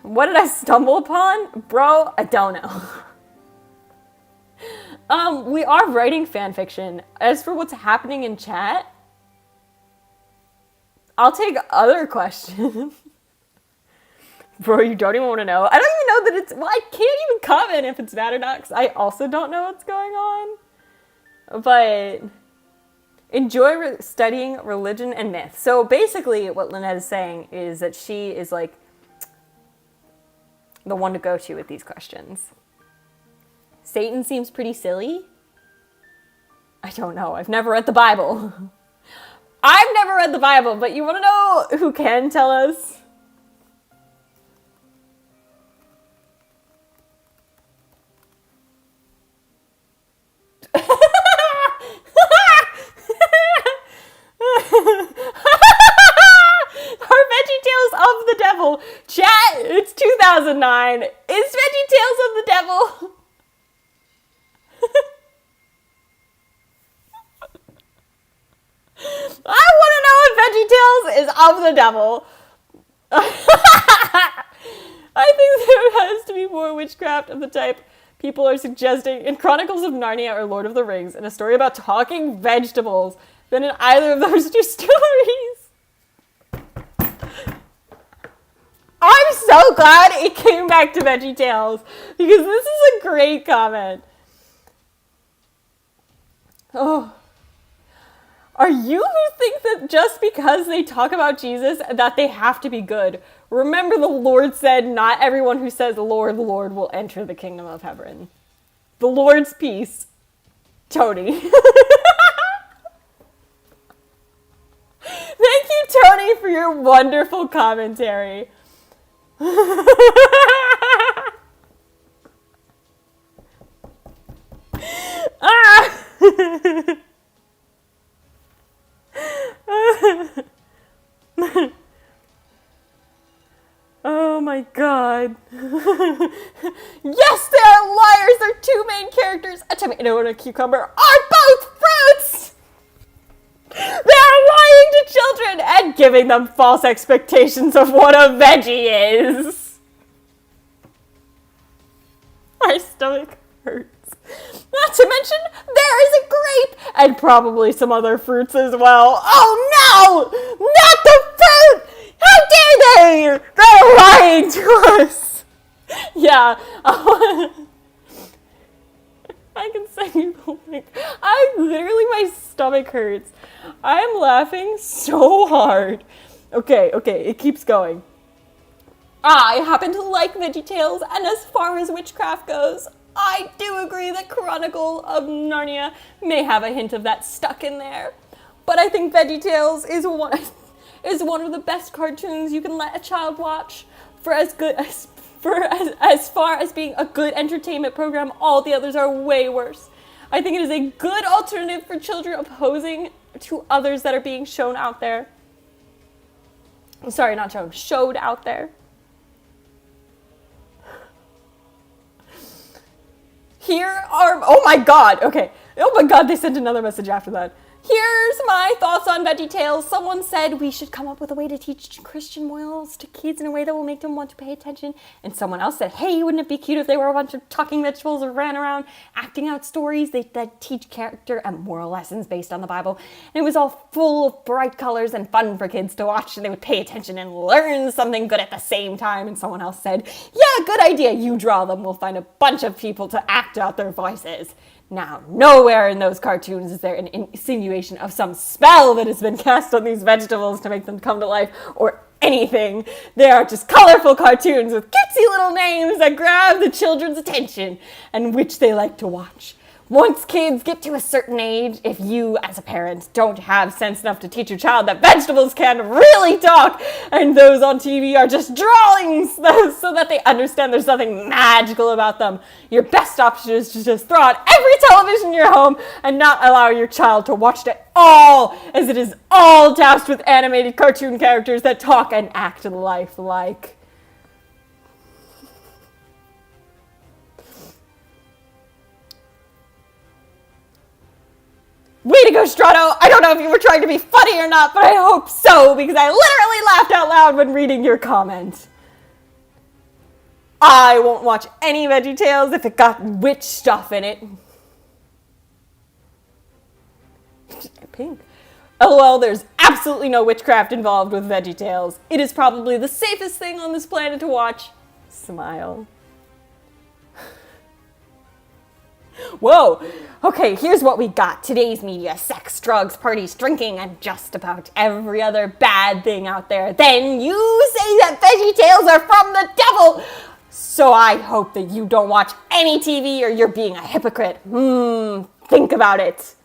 A: What did I stumble upon? Bro, I don't know. We are writing fanfiction. As for what's happening in chat, I'll take other questions. Bro, you don't even want to know. I don't even know that it's, well, I can't even comment if it's bad or not, because I also don't know what's going on. But enjoy studying religion and myth. So basically what Lynette is saying is that she is like the one to go to with these questions. Satan seems pretty silly. I don't know. I've never read the Bible. I've never read the Bible, but you want to know who can tell us? Are VeggieTales of the devil? Chat, it's 2009. Is VeggieTales of the devil? I want to know if VeggieTales is of the devil. I think there has to be more witchcraft of the type people are suggesting in Chronicles of Narnia or Lord of the Rings, and a story about talking vegetables than in either of those two stories. I'm so glad it came back to VeggieTales, because this is a great comment. Oh. Are you who think that just because they talk about Jesus that they have to be good? Remember the Lord said, not everyone who says, Lord, Lord, will enter the kingdom of heaven. The Lord's peace. Tony. Thank you, Tony, for your wonderful commentary. Ah! Oh my my god. Yes, they are liars! Their two main characters, a tomato and a cucumber, are both fruits! They are lying to children and giving them false expectations of what a veggie is. My stomach hurts. Not to mention, there is a grape and probably some other fruits as well. Oh no! Not the fruit! How dare they! They're lying to us! Yeah. I can send you the link. My stomach hurts. I'm laughing so hard. Okay, it keeps going. I happen to like VeggieTales, and as far as witchcraft goes, I do agree that Chronicle of Narnia may have a hint of that stuck in there. But I think VeggieTales is one of the best cartoons you can let a child watch. As far as being a good entertainment program, all the others are way worse. I think it is a good alternative for children opposing to others that are being shown out there. Sorry, not shown, showed out there. Oh my god, they sent another message after that. Here's my thoughts on VeggieTales. Someone said we should come up with a way to teach Christian morals to kids in a way that will make them want to pay attention. And someone else said, hey, wouldn't it be cute if they were a bunch of talking vegetables or ran around acting out stories that teach character and moral lessons based on the Bible. And it was all full of bright colors and fun for kids to watch, and they would pay attention and learn something good at the same time. And someone else said, yeah, good idea. You draw them. We'll find a bunch of people to act out their voices. Now, nowhere in those cartoons is there an insinuation of some spell that has been cast on these vegetables to make them come to life or anything. They are just colorful cartoons with cutesy little names that grab the children's attention and which they like to watch. Once kids get to a certain age, if you, as a parent, don't have sense enough to teach your child that vegetables can really talk and those on TV are just drawings so that they understand there's nothing magical about them, your best option is to just throw out every television in your home and not allow your child to watch it at all, as it is all doused with animated cartoon characters that talk and act lifelike. Way to go, Strato! I don't know if you were trying to be funny or not, but I hope so, because I literally laughed out loud when reading your comment. I won't watch any VeggieTales if it got witch stuff in it. Pink. LOL, there's absolutely no witchcraft involved with VeggieTales. It is probably the safest thing on this planet to watch. Smile. Whoa! Okay, here's what we got. Today's media: sex, drugs, parties, drinking, and just about every other bad thing out there. Then you say that VeggieTales are from the devil! So I hope that you don't watch any TV or you're being a hypocrite. Think about it.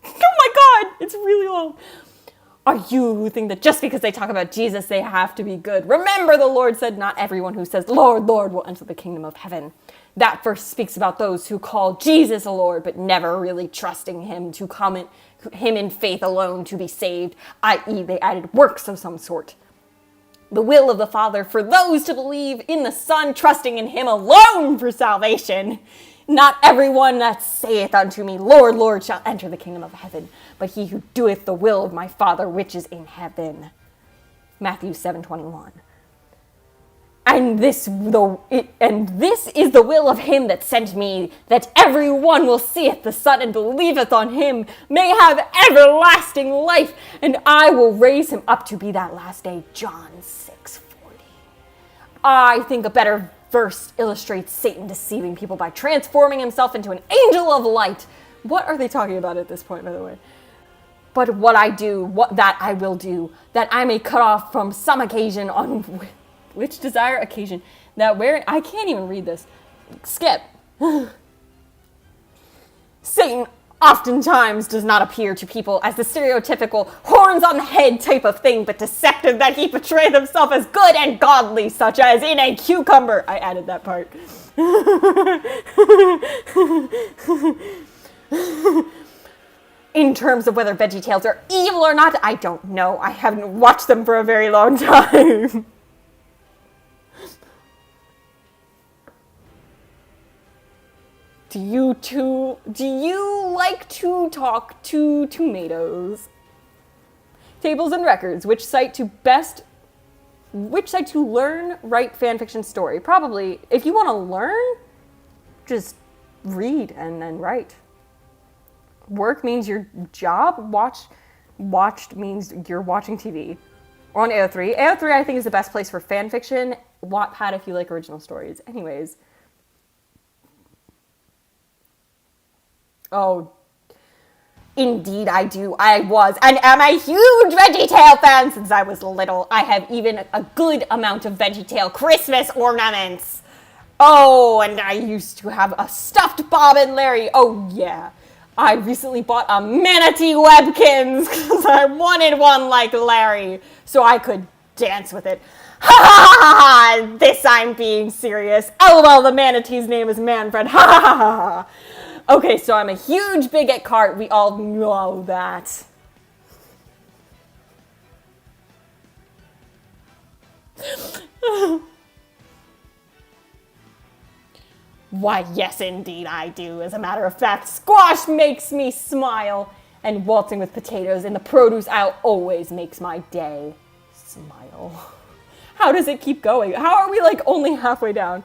A: Oh my god, it's really long. Are you who think that just because they talk about Jesus, they have to be good? Remember, the Lord said, not everyone who says, Lord, Lord, will enter the kingdom of heaven. That verse speaks about those who call Jesus a Lord, but never really trusting him in faith alone to be saved, i.e. they added works of some sort. The will of the Father for those to believe in the Son, trusting in him alone for salvation. Not everyone that saith unto me, Lord, Lord, shall enter the kingdom of heaven, but he who doeth the will of my Father which is in heaven. Matthew 7:21. And this is the will of him that sent me, that every one will seeth the Son and believeth on him may have everlasting life, and I will raise him up to be that last day. John 6:40. I think a better verse illustrates Satan deceiving people by transforming himself into an angel of light. What are they talking about at this point, by the way? But what I do, that I will do, that I may cut off from some occasion on which desire occasion, that where I can't even read this. Skip. Satan oftentimes does not appear to people as the stereotypical horns on the head type of thing, but deceptive that he portrays himself as good and godly, such as in a cucumber. I added that part. In terms of whether VeggieTales are evil or not, I don't know. I haven't watched them for a very long time. Do you like to talk to tomatoes? Tables and records. Which site to learn, write fanfiction story? Probably, if you want to learn, just read and then write. Work means your job. Watched means you're watching TV. Or on AO3. AO3, I think, is the best place for fanfiction. Wattpad if you like original stories. Anyways. Oh, indeed I do. I was and am a huge VeggieTale fan since I was little. I have even a good amount of VeggieTale Christmas ornaments. Oh, and I used to have a stuffed Bob and Larry. Oh, yeah. I recently bought a manatee Webkins because I wanted one like Larry so I could dance with it. Ha ha ha ha! This I'm being serious. LOL, the manatee's name is Manfred. Ha ha ha ha! Okay, so I'm a huge big at cart. We all know that. Why, yes, indeed I do. As a matter of fact, squash makes me smile. And waltzing with potatoes in the produce aisle always makes my day smile. How does it keep going? How are we like only halfway down?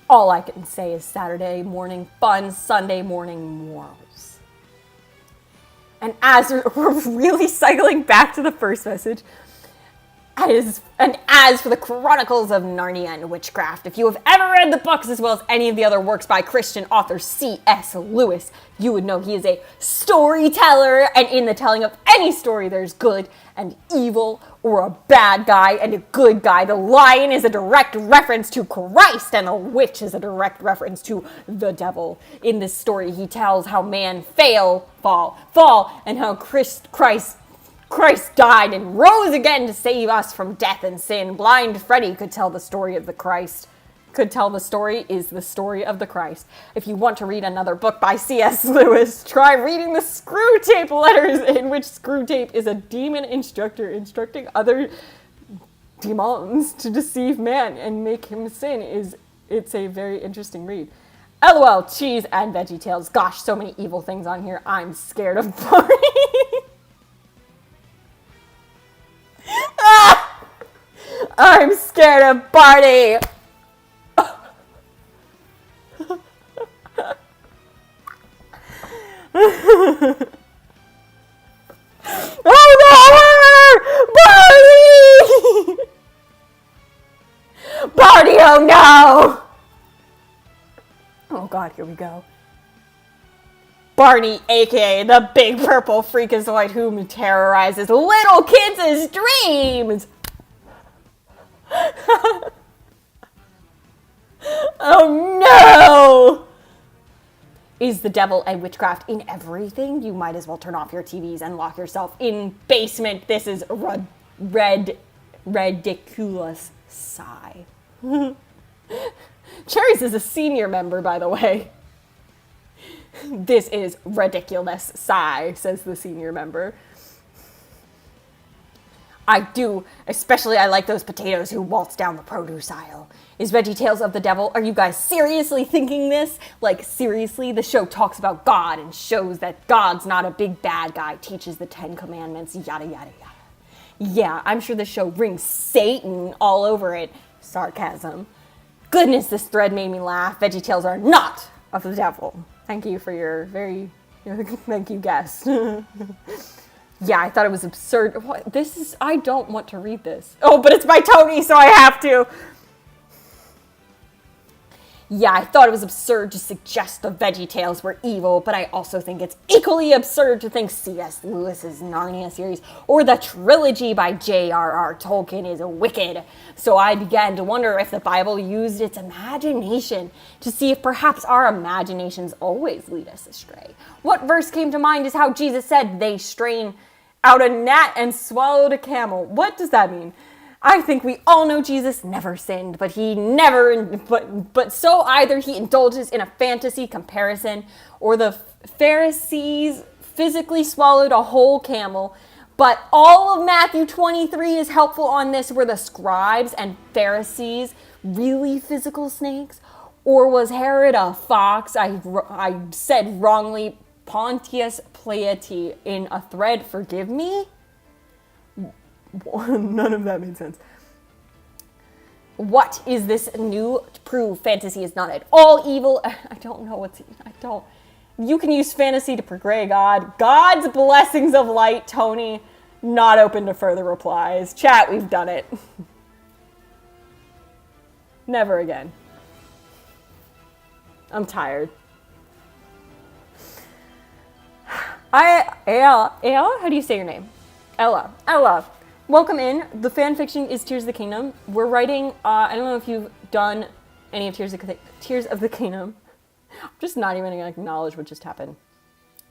A: All I can say is Saturday morning fun, Sunday morning morals. And as we're really cycling back to the first message, as for the Chronicles of Narnia and Witchcraft, if you have ever read the books as well as any of the other works by Christian author C.S. Lewis, you would know he is a storyteller, and in the telling of any story there's good and evil, or a bad guy and a good guy. The lion is a direct reference to Christ, and the witch is a direct reference to the devil. In this story, he tells how man fall, and how Christ died and rose again to save us from death and sin. Blind Freddy could tell the story of the Christ. Is the story of the Christ. If you want to read another book by C.S. Lewis, try reading the Screwtape Letters, in which Screwtape is a demon instructor instructing other demons to deceive man and make him sin. It's a very interesting read. LOL, cheese and VeggieTales. Gosh, so many evil things on here. I'm scared of Barney. I'm scared of Barney. Oh no! Barney! Barney, oh no! Oh god, here we go. Barney, aka the big purple freakazoid who terrorizes little kids' dreams! Oh no! Is the devil and witchcraft in everything? You might as well turn off your TVs and lock yourself in basement. This is ridiculous sigh. Cherries is a senior member, by the way. This is ridiculous sigh, says the senior member. I do, especially I like those potatoes who waltz down the produce aisle. Is VeggieTales of the devil? Are you guys seriously thinking this? Like, seriously? The show talks about God and shows that God's not a big bad guy, teaches the 10 Commandments, yada, yada, yada. Yeah, I'm sure the show rings Satan all over it. Sarcasm. Goodness, this thread made me laugh. VeggieTales are not of the devil. Thank you for your thank you, guest. Yeah, I thought it was absurd. What? I don't want to read this. Oh, but it's by Tony, so I have to. Yeah, I thought it was absurd to suggest the VeggieTales were evil, but I also think it's equally absurd to think C.S. Lewis's Narnia series or the trilogy by J.R.R. Tolkien is wicked. So I began to wonder if the Bible used its imagination to see if perhaps our imaginations always lead us astray. What verse came to mind is how Jesus said they strain out a gnat and swallowed a camel. What does that mean? I think we all know Jesus never sinned, but so either he indulges in a fantasy comparison, or the Pharisees physically swallowed a whole camel. But all of Matthew 23 is helpful on this. Were the scribes and Pharisees really physical snakes? Or was Herod a fox? I said wrongly, Pontius Pilatus in a thread, forgive me? None of that made sense. What is this new proof? Fantasy is not at all evil. I don't know You can use fantasy to portray God. God's blessings of light, Tony. Not open to further replies. Chat, we've done it. Never again. I'm tired. Ella, how do you say your name? Ella. Welcome in. The fan fiction is Tears of the Kingdom. We're writing, I don't know if you've done any of Tears of the Kingdom. I'm just not even going to acknowledge what just happened.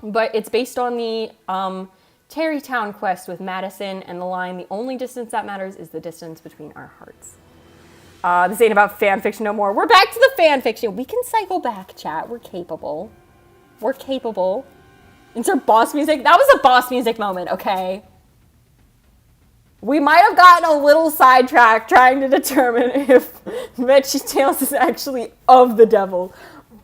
A: But it's based on the Tarrytown quest with Madison and the line, the only distance that matters is the distance between our hearts. This ain't about fan fiction no more. We're back to the fan fiction. We can cycle back, chat. We're capable. Insert boss music. That was a boss music moment, okay? We might have gotten a little sidetracked trying to determine if VeggieTales is actually of the devil.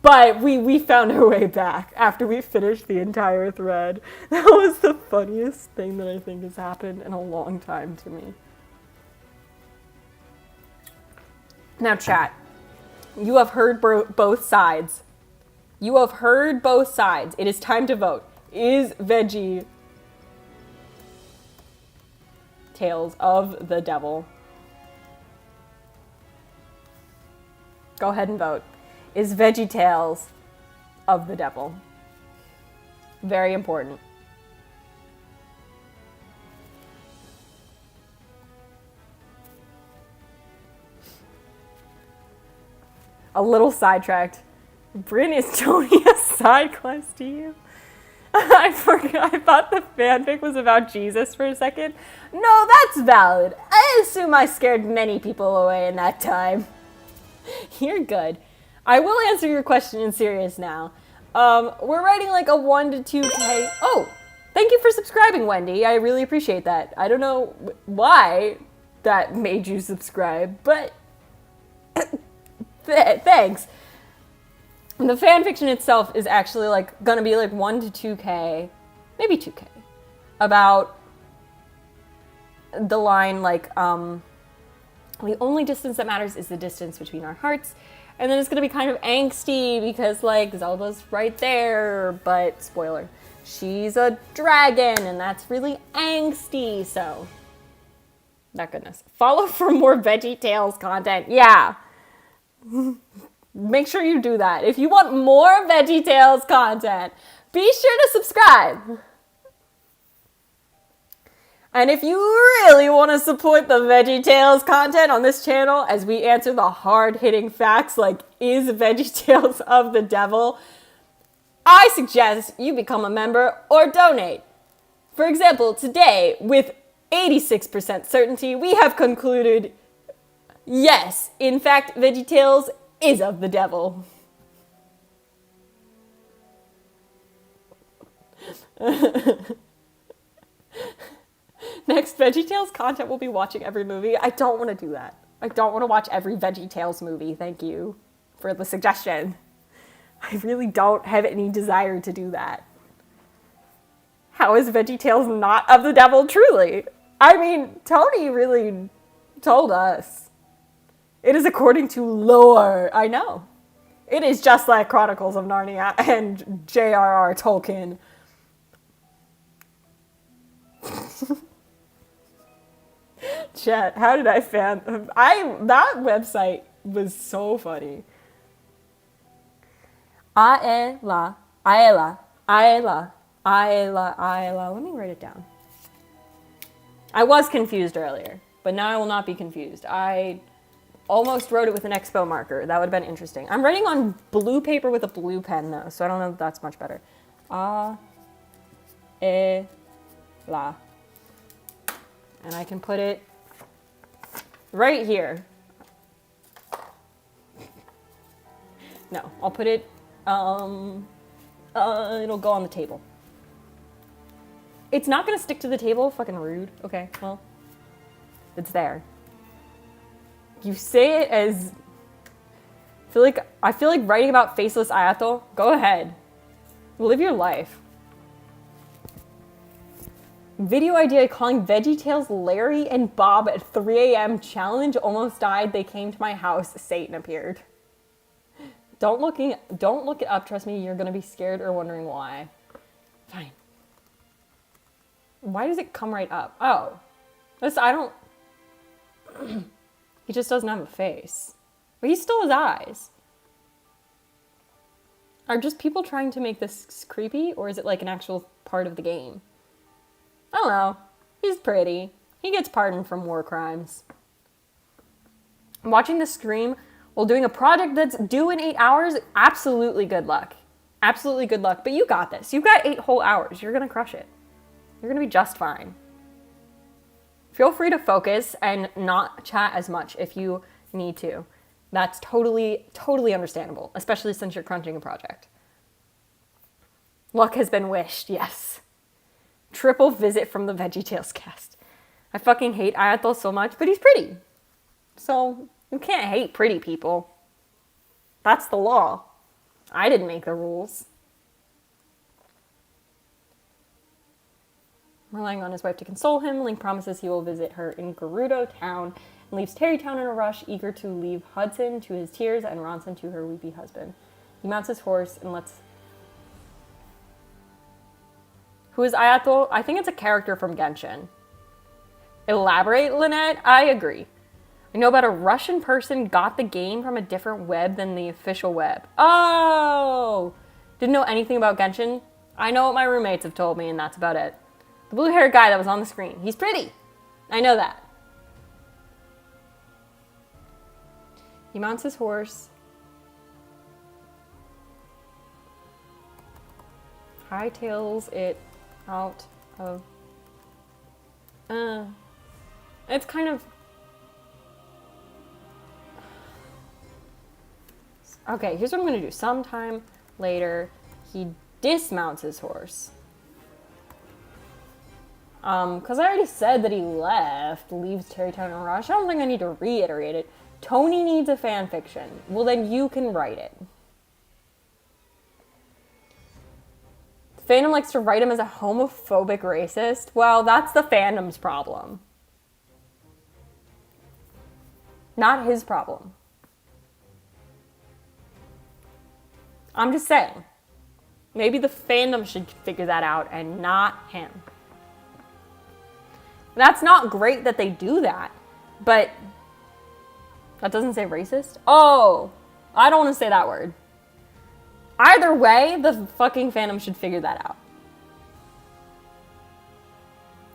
A: But we found our way back after we finished the entire thread. That was the funniest thing that I think has happened in a long time to me. Now, chat, you have heard both sides. It is time to vote. Is VeggieTales of the devil? Go ahead and vote. Is VeggieTales of the devil? Very important. A little sidetracked. Bryn, is Tony a side quest to you? I forgot. I thought the fanfic was about Jesus for a second. No, that's valid. I assume I scared many people away in that time. You're good. I will answer your question in serious now. We're writing like a 1 to 2K. Oh, thank you for subscribing, Wendy. I really appreciate that. I don't know why that made you subscribe, but thanks. The fanfiction itself is actually like gonna be like 1 to 2K, maybe 2K, about the line like, the only distance that matters is the distance between our hearts. And then it's gonna be kind of angsty because like Zelda's right there, but spoiler, she's a dragon and that's really angsty, so. Not goodness. Follow for more VeggieTales content, yeah. Make sure you do that. If you want more VeggieTales content, be sure to subscribe. And if you really want to support the VeggieTales content on this channel as we answer the hard-hitting facts like, is VeggieTales of the devil? I suggest you become a member or donate. For example, today, with 86% certainty, we have concluded, yes, in fact, VeggieTales is of the devil. Next VeggieTales content will be watching every movie. I don't want to do that. I don't want to watch every VeggieTales movie. Thank you for the suggestion. I really don't have any desire to do that. How is VeggieTales not of the devil, truly? I mean, Tony really told us. It is according to lore. I know. It is just like Chronicles of Narnia and J.R.R. Tolkien. Chat, how did I fan? That website was so funny. Aela. Let me write it down. I was confused earlier, but now I will not be confused. I almost wrote it with an expo marker. That would have been interesting. I'm writing on blue paper with a blue pen, though, so I don't know if that's much better. And I can put it Right here. No, I'll put it, it'll go on the table. It's not gonna stick to the table, fucking rude. Okay, well, it's there. You say it as, I feel like writing about faceless Ayato. Go ahead. Live your life. Video idea calling VeggieTales Larry and Bob at 3 a.m. Challenge almost died. They came to my house. Satan appeared. Don't look it up. Trust me, you're gonna be scared or wondering why. Fine. Why does it come right up? Oh, I don't. He just doesn't have a face, but he still has eyes. Are just people trying to make this creepy, or is it like an actual part of the game? I don't know. He's pretty. He gets pardoned from war crimes. Watching the stream while doing a project that's due in 8 hours, absolutely good luck. Absolutely good luck. But you got this. You've got 8 whole hours. You're going to crush it. You're going to be just fine. Feel free to focus and not chat as much if you need to. That's totally, totally understandable, especially since you're crunching a project. Luck has been wished, yes. Triple visit from the VeggieTales cast. I fucking hate Ayato so much, but he's pretty. So, you can't hate pretty people. That's the law. I didn't make the rules. Relying on his wife to console him, Link promises he will visit her in Gerudo Town and leaves Terrytown in a rush, eager to leave Hudson to his tears and Ronson to her weepy husband. He mounts his horse and lets... Who is Ayato? I think it's a character from Genshin. Elaborate, Lynette? I agree. I know about a Russian person got the game from a different web than the official web. Oh! Didn't know anything about Genshin. I know what my roommates have told me, and that's about it. The blue-haired guy that was on the screen. He's pretty. I know that. He mounts his horse. Hightails it out of... It's kind of... Okay, here's what I'm going to do. Sometime later, he dismounts his horse. Because I already said that he leaves Terrytown in a rush. I don't think I need to reiterate it. Tony needs a fan fiction. Well, then you can write it. Fandom likes to write him as a homophobic racist. Well, that's the fandom's problem. Not his problem. I'm just saying. Maybe the fandom should figure that out and not him. That's not great that they do that, but that doesn't say racist? Oh, I don't want to say that word. Either way, the fucking fandom should figure that out.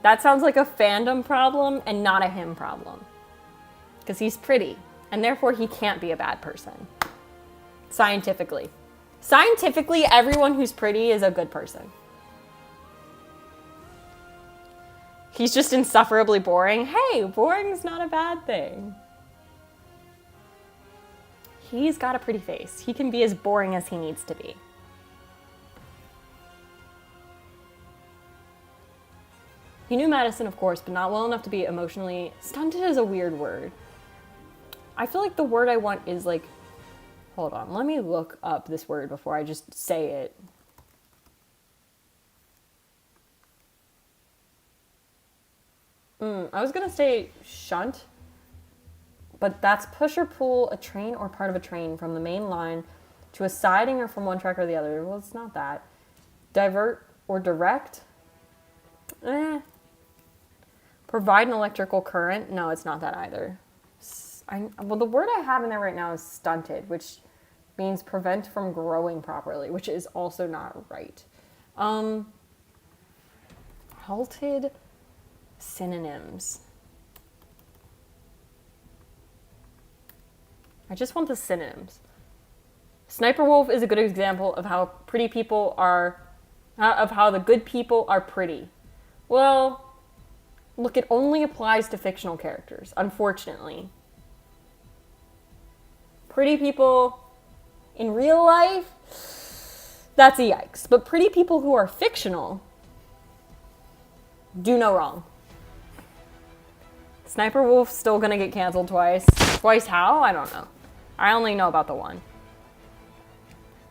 A: That sounds like a fandom problem and not a him problem. Because he's pretty, and therefore he can't be a bad person. Scientifically. Scientifically, everyone who's pretty is a good person. He's just insufferably boring. Hey, boring's not a bad thing. He's got a pretty face. He can be as boring as he needs to be. He knew medicine, of course, but not well enough to be emotionally... Stunted is a weird word. I feel like the word I want is like... Hold on, let me look up this word before I just say it. I was gonna say shunt, but that's push or pull a train or part of a train from the main line to a siding or from one track or the other. Well, it's not that. Divert or direct. Provide an electrical current. No, it's not that either. Well, the word I have in there right now is stunted, which means prevent from growing properly, which is also not right. Halted synonyms. I just want the synonyms. Sniper Wolf is a good example of how pretty people are, of how the good people are pretty. Well, Look, it only applies to fictional characters, unfortunately. Pretty people in real life, that's a yikes. But pretty people who are fictional do no wrong. Sniper Wolf's still gonna get canceled twice. Twice how? I don't know. I only know about the one.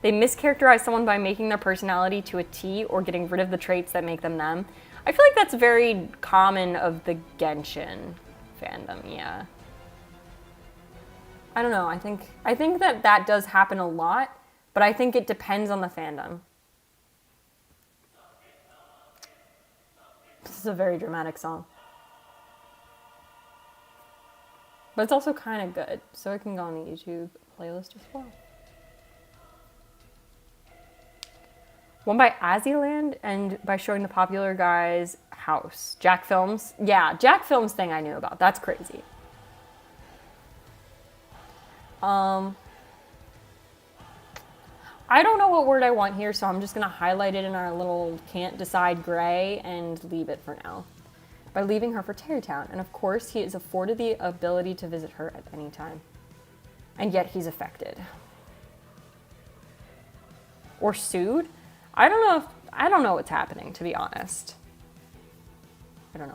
A: They mischaracterize someone by making their personality to a T or getting rid of the traits that make them them. I feel like that's very common of the Genshin fandom, yeah. I don't know, I think that does happen a lot, but I think it depends on the fandom. This is a very dramatic song. But it's also kind of good, so it can go on the YouTube playlist as well. One by Aziland and by showing the popular guy's house. Jack Films. Yeah, Jack Films thing I knew about. That's crazy. I don't know what word I want here, so I'm just going to highlight it in our little can't decide gray and leave it for now. By leaving her for Terrytown. And of course, he is afforded the ability to visit her at any time. And yet he's affected. Or sued? I don't know what's happening, to be honest. I don't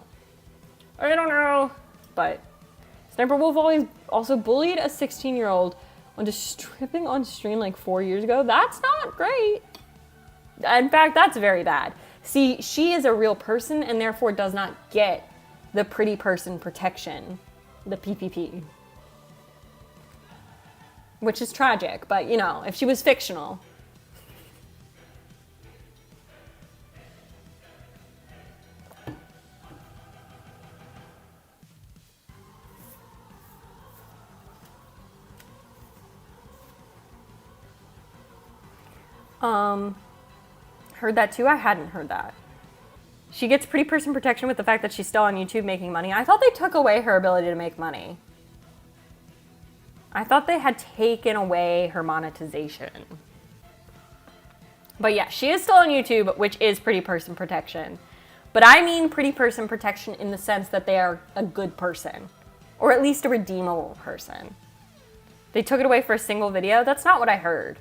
A: know. But Sniper Wolf also bullied a 16-year-old into stripping on stream like 4 years ago. That's not great. In fact, that's very bad. See, she is a real person and therefore does not get the pretty person protection, the PPP. Which is tragic, but you know, if she was fictional. Heard that too? I hadn't heard that. She gets pretty person protection with the fact that she's still on YouTube making money. I thought they took away her ability to make money. I thought they had taken away her monetization. But yeah, she is still on YouTube, which is pretty person protection. But I mean pretty person protection in the sense that they are a good person. Or at least a redeemable person. They took it away for a single video? That's not what I heard.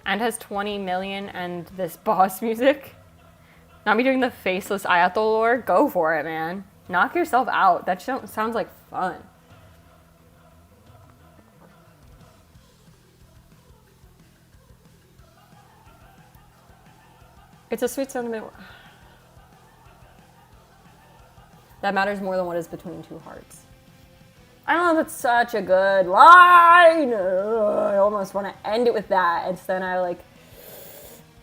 A: And has 20 million and this boss music. Not me doing the faceless Ayato lore. Go for it, man. Knock yourself out. That sounds like fun. It's a sweet sentiment. That matters more than what is between two hearts. I don't know if that's such a good line. I almost want to end it with that. And then I like,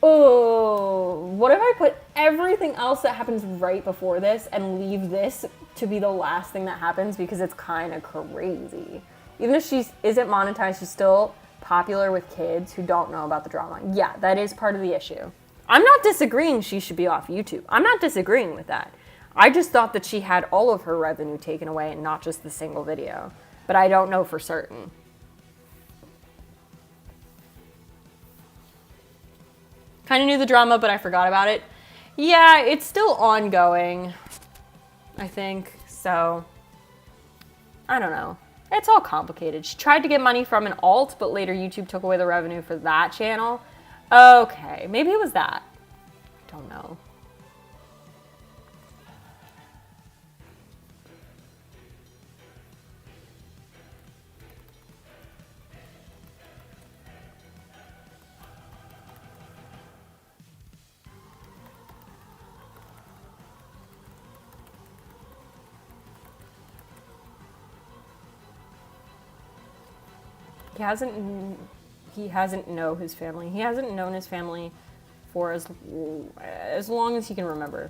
A: oh, what if I put everything else that happens right before this and leave this to be the last thing that happens because it's kind of crazy. Even if she isn't monetized, she's still popular with kids who don't know about the drama. Yeah, that is part of the issue. I'm not disagreeing she should be off YouTube. I'm not disagreeing with that. I just thought that she had all of her revenue taken away and not just the single video. But I don't know for certain. Kind of knew the drama, but I forgot about it. Yeah, it's still ongoing, I think. So, I don't know. It's all complicated. She tried to get money from an alt, but later YouTube took away the revenue for that channel. Okay, maybe it was that. Don't know. He hasn't known his family. He hasn't known his family for as long as he can remember.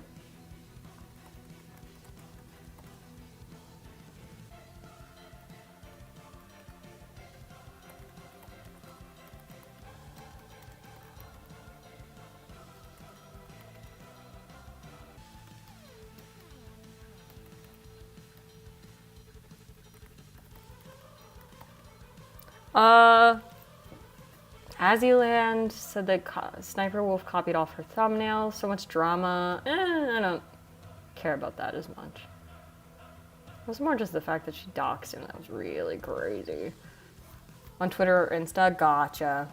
A: Azzyland said that Sniper Wolf copied off her thumbnail. So much drama. I don't care about that as much. It was more just the fact that she doxed him. That was really crazy. On Twitter or Insta? Gotcha.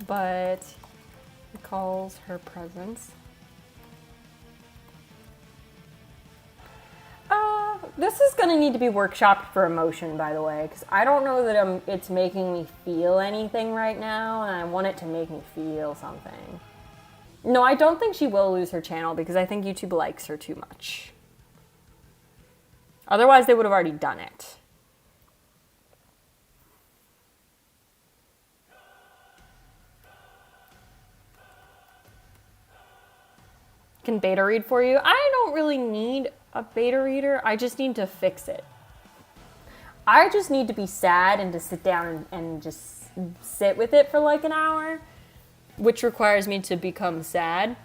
A: But it calls her presence. This is gonna need to be workshopped for emotion, by the way, because I don't know that it's making me feel anything right now, and I want it to make me feel something. No, I don't think she will lose her channel because I think YouTube likes her too much. Otherwise, they would have already done it. Can beta read for you? I don't really need a beta reader. I just need to fix it. I just need to be sad and to sit down and just sit with it for like an hour, which requires me to become sad.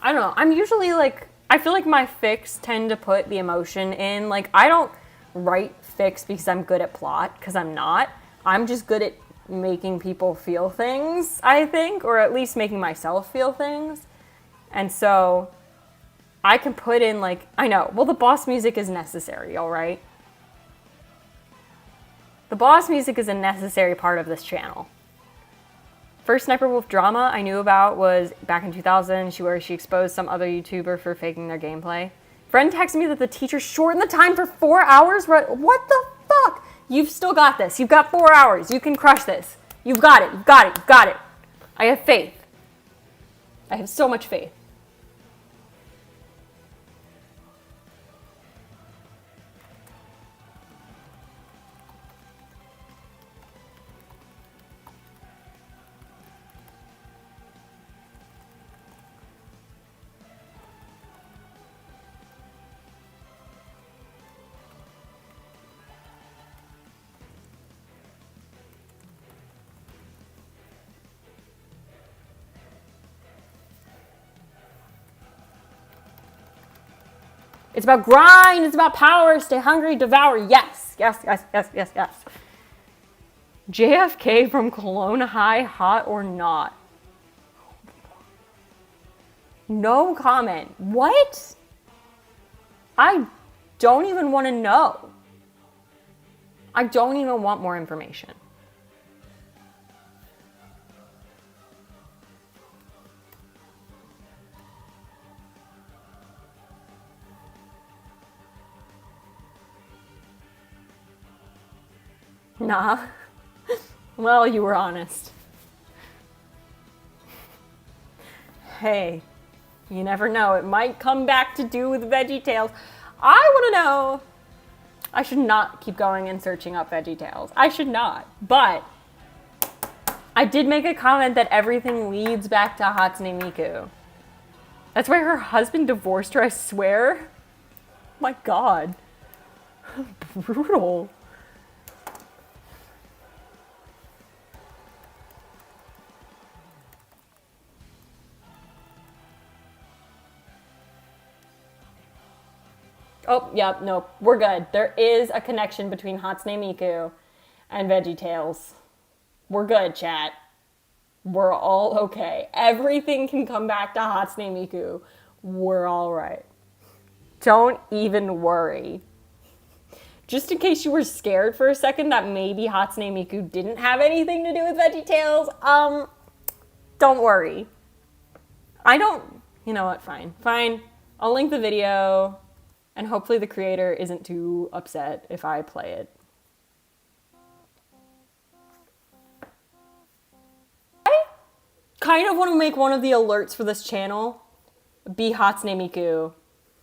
A: I don't know. I'm usually like, I feel like my fics tend to put the emotion in. Like, I don't write fics because I'm good at plot, because I'm not. I'm just good at making people feel things, I think, or at least making myself feel things. And so I can put in like, I know, well, the boss music is necessary, all right? The boss music is a necessary part of this channel. First Sniper Wolf drama I knew about was back in 2000, where she exposed some other YouTuber for faking their gameplay. Friend texted me that the teacher shortened the time for 4 hours. What the fuck? You've still got this. You've got 4 hours. You can crush this. You've got it. You've got it. You've got it. I have faith. I have so much faith. It's about grind. It's about power. Stay hungry, devour. Yes, yes, yes, yes, yes, yes. JFK from Kelowna High, hot or not? No comment. What? I don't even want to know. I don't even want more information. Nah. Well, you were honest. Hey, you never know. It might come back to do with VeggieTales. I want to know. I should not keep going and searching up VeggieTales. I should not. But I did make a comment that everything leads back to Hatsune Miku. That's why her husband divorced her, I swear. My God. Brutal. Oh, yeah, no, we're good. There is a connection between Hatsune Miku and VeggieTales. We're good, chat. We're all okay. Everything can come back to Hatsune Miku. We're all right. Don't even worry. Just in case you were scared for a second that maybe Hatsune Miku didn't have anything to do with VeggieTales, don't worry. You know what, fine. I'll link the video. And hopefully the creator isn't too upset if I play it. I kind of want to make one of the alerts for this channel be Hatsune Miku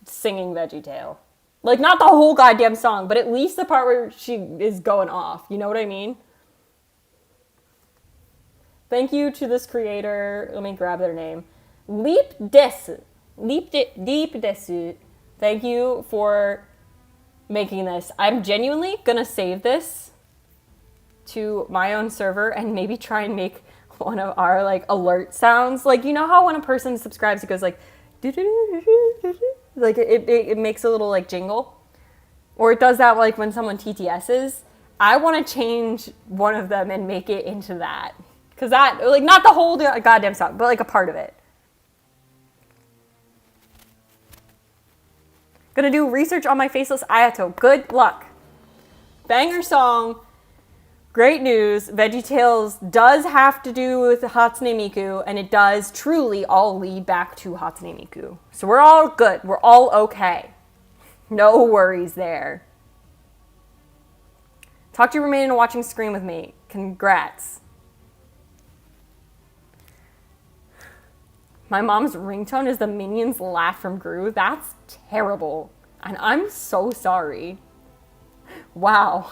A: singing VeggieTale. Like, not the whole goddamn song, but at least the part where she is going off. You know what I mean? Thank you to this creator. Let me grab their name. Deep Desu. Thank you for making this. I'm genuinely gonna save this to my own server and maybe try and make one of our like alert sounds. Like, you know how when a person subscribes, it goes like, like it makes a little like jingle? Or it does that like when someone TTS's. I want to change one of them and make it into that. Because that, like, not the whole goddamn song, but like a part of it. Gonna do research on my faceless Ayato. Good luck. Banger song. Great news. VeggieTales does have to do with Hatsune Miku, and it does truly all lead back to Hatsune Miku. So we're all good. We're all okay. No worries there. Talk to your roommate and watching Scream with me. Congrats. My mom's ringtone is the Minions laugh from Gru. That's terrible. And I'm so sorry. Wow.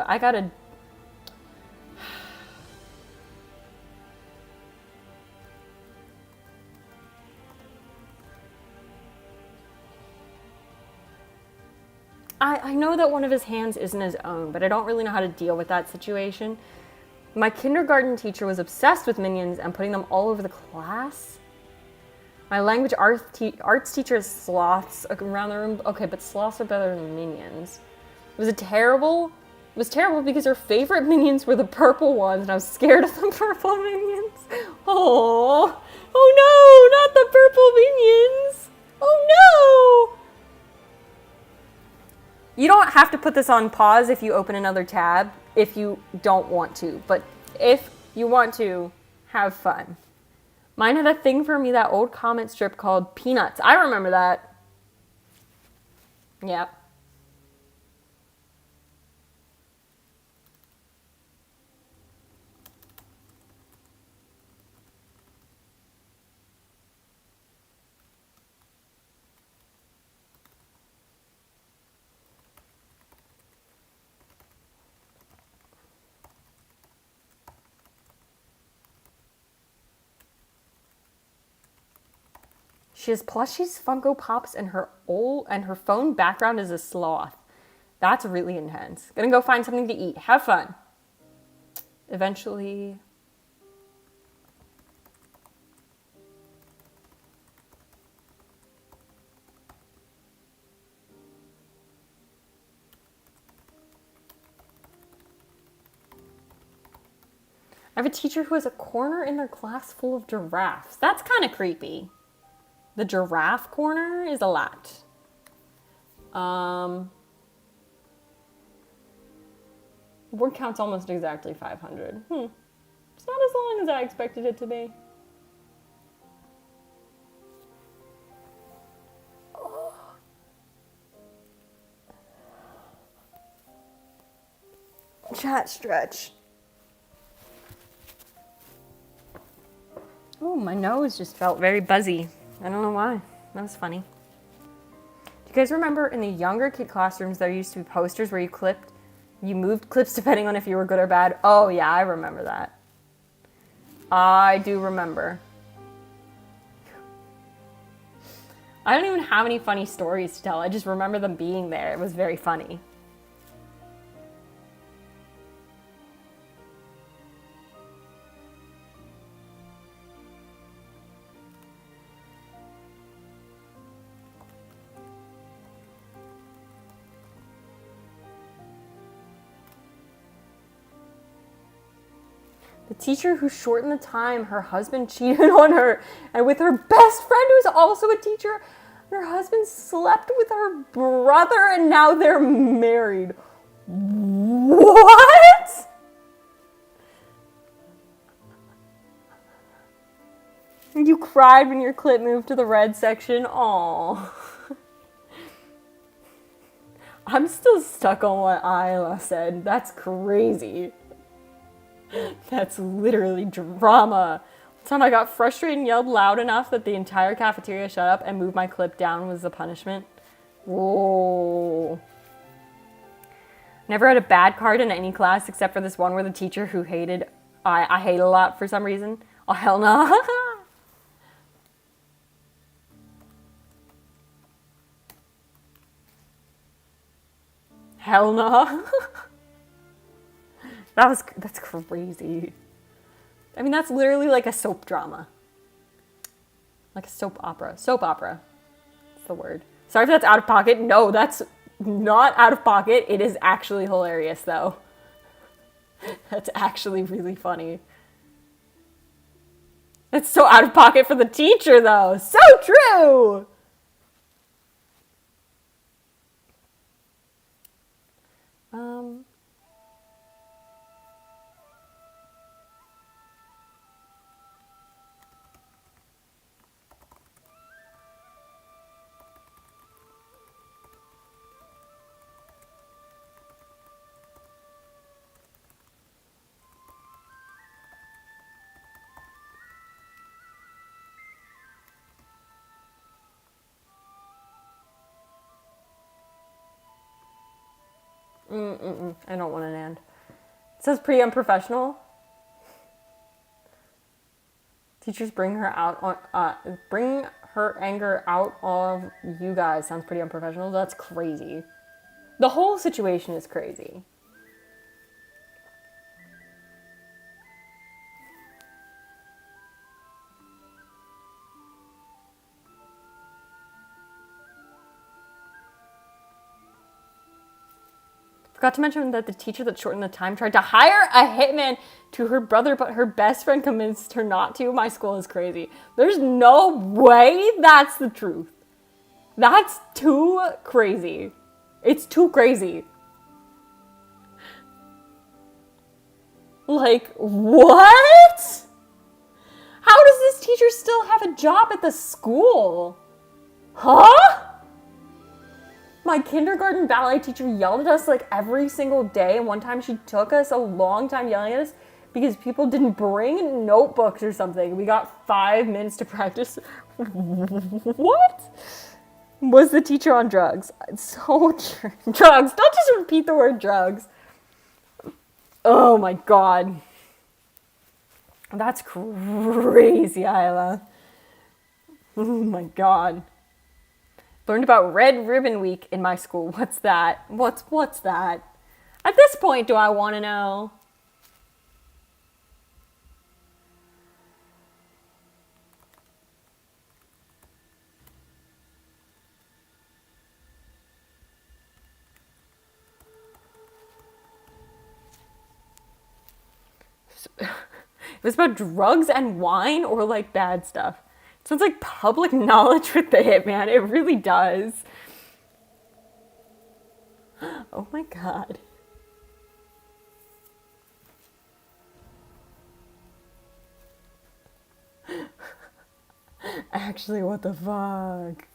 A: I gotta... I know that one of his hands isn't his own, but I don't really know how to deal with that situation. My kindergarten teacher was obsessed with Minions and putting them all over the class. My language arts teacher has sloths around the room. Okay, but sloths are better than Minions. Was it terrible? It was terrible because her favorite Minions were the purple ones, and I was scared of the purple Minions. Oh no, not the purple Minions. Oh no! You don't have to put this on pause if you open another tab if you don't want to, but if you want to, have fun. Mine had a thing for me, that old comment strip called Peanuts. I remember that. Yep. She has plushies, Funko Pops, and her phone background is a sloth. That's really intense. Gonna go find something to eat. Have fun. Eventually. I have a teacher who has a corner in their class full of giraffes. That's kind of creepy. The giraffe corner is a lot. Word count's almost exactly 500. It's not as long as I expected it to be. Chat stretch. Oh, my nose just felt very buzzy. I don't know why. That was funny. Do you guys remember in the younger kid classrooms there used to be posters where you moved clips depending on if you were good or bad? Oh yeah, I remember that. I do remember. I don't even have any funny stories to tell. I just remember them being there. It was very funny. The teacher who shortened the time her husband cheated on her, and with her best friend who's also a teacher, her husband slept with her brother and now they're married. What? You cried when your clip moved to the red section? Aww. I'm still stuck on what Isla said. That's crazy. That's literally drama. The time I got frustrated and yelled loud enough that the entire cafeteria shut up and moved my clip down was the punishment. Whoa. Never had a bad card in any class except for this one where the teacher who hated, I hate a lot for some reason. Oh, hell no. Hell no. That's crazy. I mean, that's literally like a soap drama. Like a soap opera. Soap opera. That's the word. Sorry if that's out of pocket. No, that's not out of pocket. It is actually hilarious, though. That's actually really funny. It's so out of pocket for the teacher, though. So true! I don't want an and. It says pretty unprofessional. Teachers bring her anger out of you guys. Sounds pretty unprofessional. That's crazy. The whole situation is crazy. Forgot to mention that the teacher that shortened the time tried to hire a hitman to her brother, but her best friend convinced her not to. My school is crazy. There's no way that's the truth. That's too crazy. It's too crazy. Like, what? How does this teacher still have a job at the school? Huh? My kindergarten ballet teacher yelled at us like every single day. And one time she took us a long time yelling at us because people didn't bring notebooks or something. We got 5 minutes to practice. What? Was the teacher on drugs? So drugs. Don't just repeat the word drugs. Oh my God. That's crazy, Isla. Oh my God. Learned about Red Ribbon Week in my school. What's that? What's that? At this point, do I want to know? It was about drugs and wine or like bad stuff. It sounds like public knowledge with the hitman. It really does. Oh my God. Actually, what the fuck?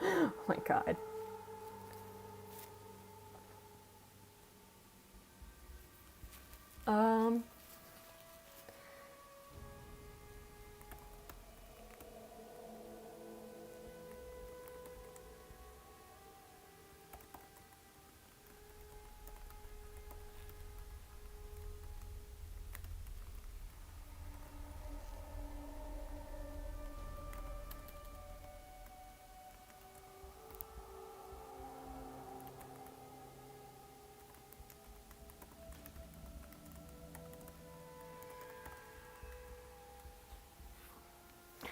A: Oh my God.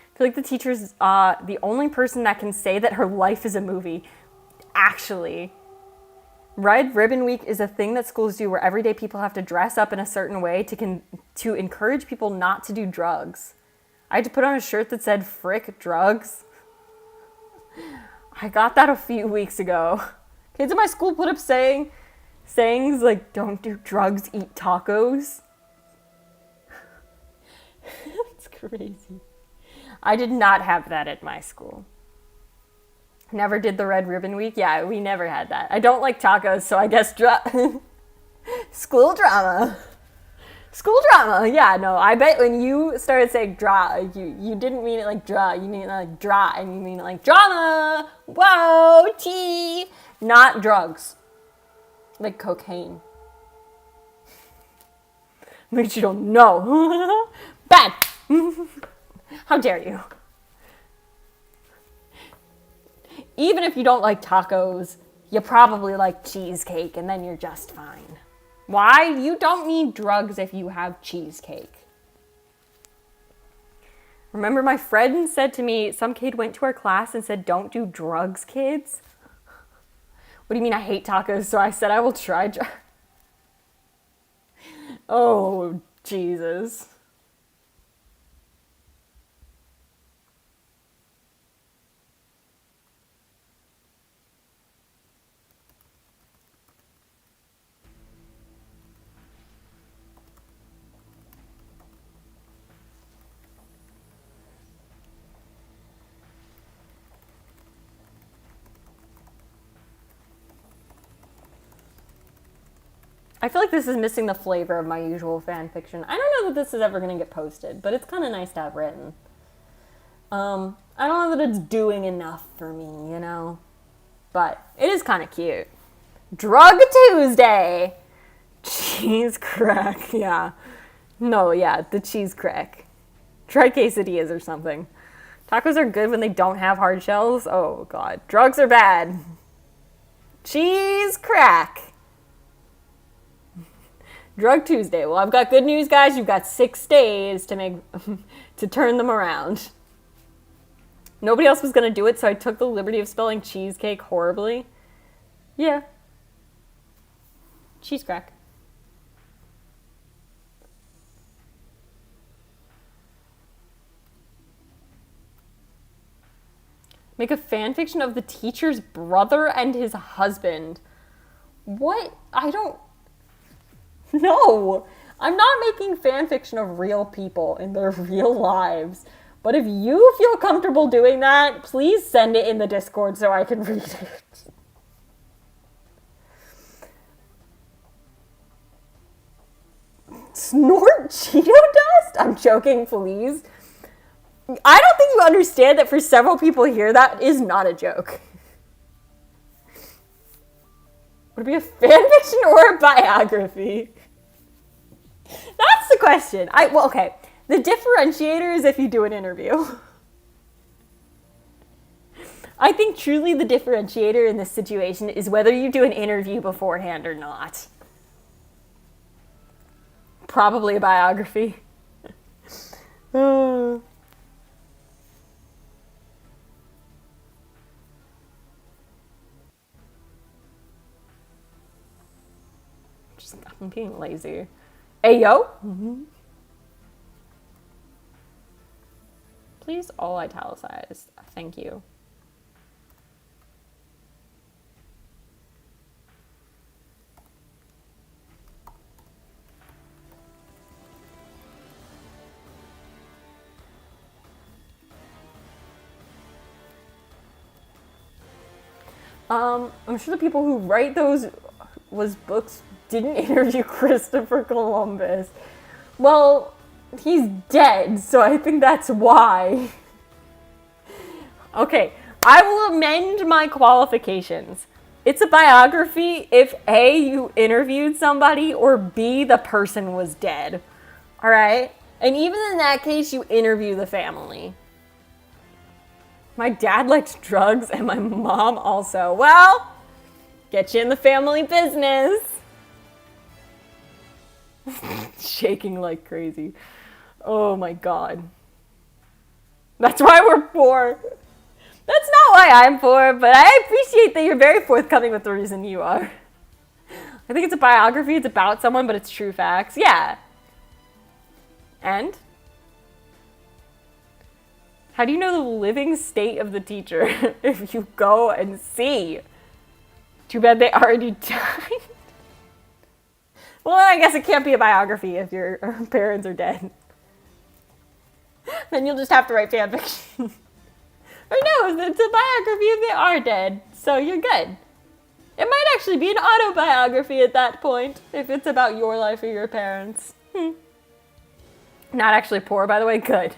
A: I feel like the teacher's the only person that can say that her life is a movie. Actually. Red Ribbon Week is a thing that schools do where everyday people have to dress up in a certain way to encourage people not to do drugs. I had to put on a shirt that said "Frick drugs." I got that a few weeks ago. Kids in my school put up sayings like "Don't do drugs, eat tacos." That's crazy. I did not have that at my school. Never did the Red Ribbon Week. Yeah, we never had that. I don't like tacos, so I guess school drama. School drama. Yeah, no, I bet when you started saying you didn't mean it like draw. You mean it like dra, and you mean it like drama. Whoa, tea. Not drugs. Like cocaine. Which you don't know. Bad. How dare you? Even if you don't like tacos, you probably like cheesecake, and then you're just fine. Why? You don't need drugs if you have cheesecake. Remember my friend said to me, some kid went to our class and said, don't do drugs, kids. What do you mean I hate tacos? So I said I will try drugs. Oh, Jesus. I feel like this is missing the flavor of my usual fan fiction. I don't know that this is ever going to get posted, but it's kind of nice to have written. I don't know that it's doing enough for me, you know? But it is kind of cute. Drug Tuesday! Cheese crack, yeah. No, yeah, the cheese crack. Try quesadillas or something. Tacos are good when they don't have hard shells. Oh, God. Drugs are bad. Cheese crack. Drug Tuesday. Well, I've got good news, guys. You've got 6 days to turn them around. Nobody else was going to do it, so I took the liberty of spelling cheesecake horribly. Yeah. Cheese crack. Make a fan fiction of the teacher's brother and his husband. What? I don't... No, I'm not making fan fiction of real people in their real lives. But if you feel comfortable doing that, please send it in the Discord so I can read it. Snort Cheeto dust? I'm joking, please. I don't think you understand that for several people here, that is not a joke. Would it be a fan fiction or a biography? That's the question. Well, okay. The differentiator is if you do an interview. I think truly the differentiator in this situation is whether you do an interview beforehand or not. Probably a biography. I'm being lazy. Ayo? Mm-hmm. Please all italicized. Thank you. I'm sure the people who write those books didn't interview Christopher Columbus. Well, he's dead, so I think that's why. Okay, I will amend my qualifications. It's a biography if A, you interviewed somebody, or B, the person was dead. Alright? And even in that case, you interview the family. My dad likes drugs, and my mom also. Well, get you in the family business. Shaking like crazy. Oh my God. That's why we're poor. That's not why I'm poor, but I appreciate that you're very forthcoming with the reason you are. I think it's a biography, it's about someone, but it's true facts. Yeah. And? How do you know the living state of the teacher if you go and see? Too bad they already died. Well, I guess it can't be a biography if your parents are dead. Then you'll just have to write fanfiction. Or no, it's a biography if they are dead, so you're good. It might actually be an autobiography at that point, if it's about your life or your parents. Not actually poor, by the way, good.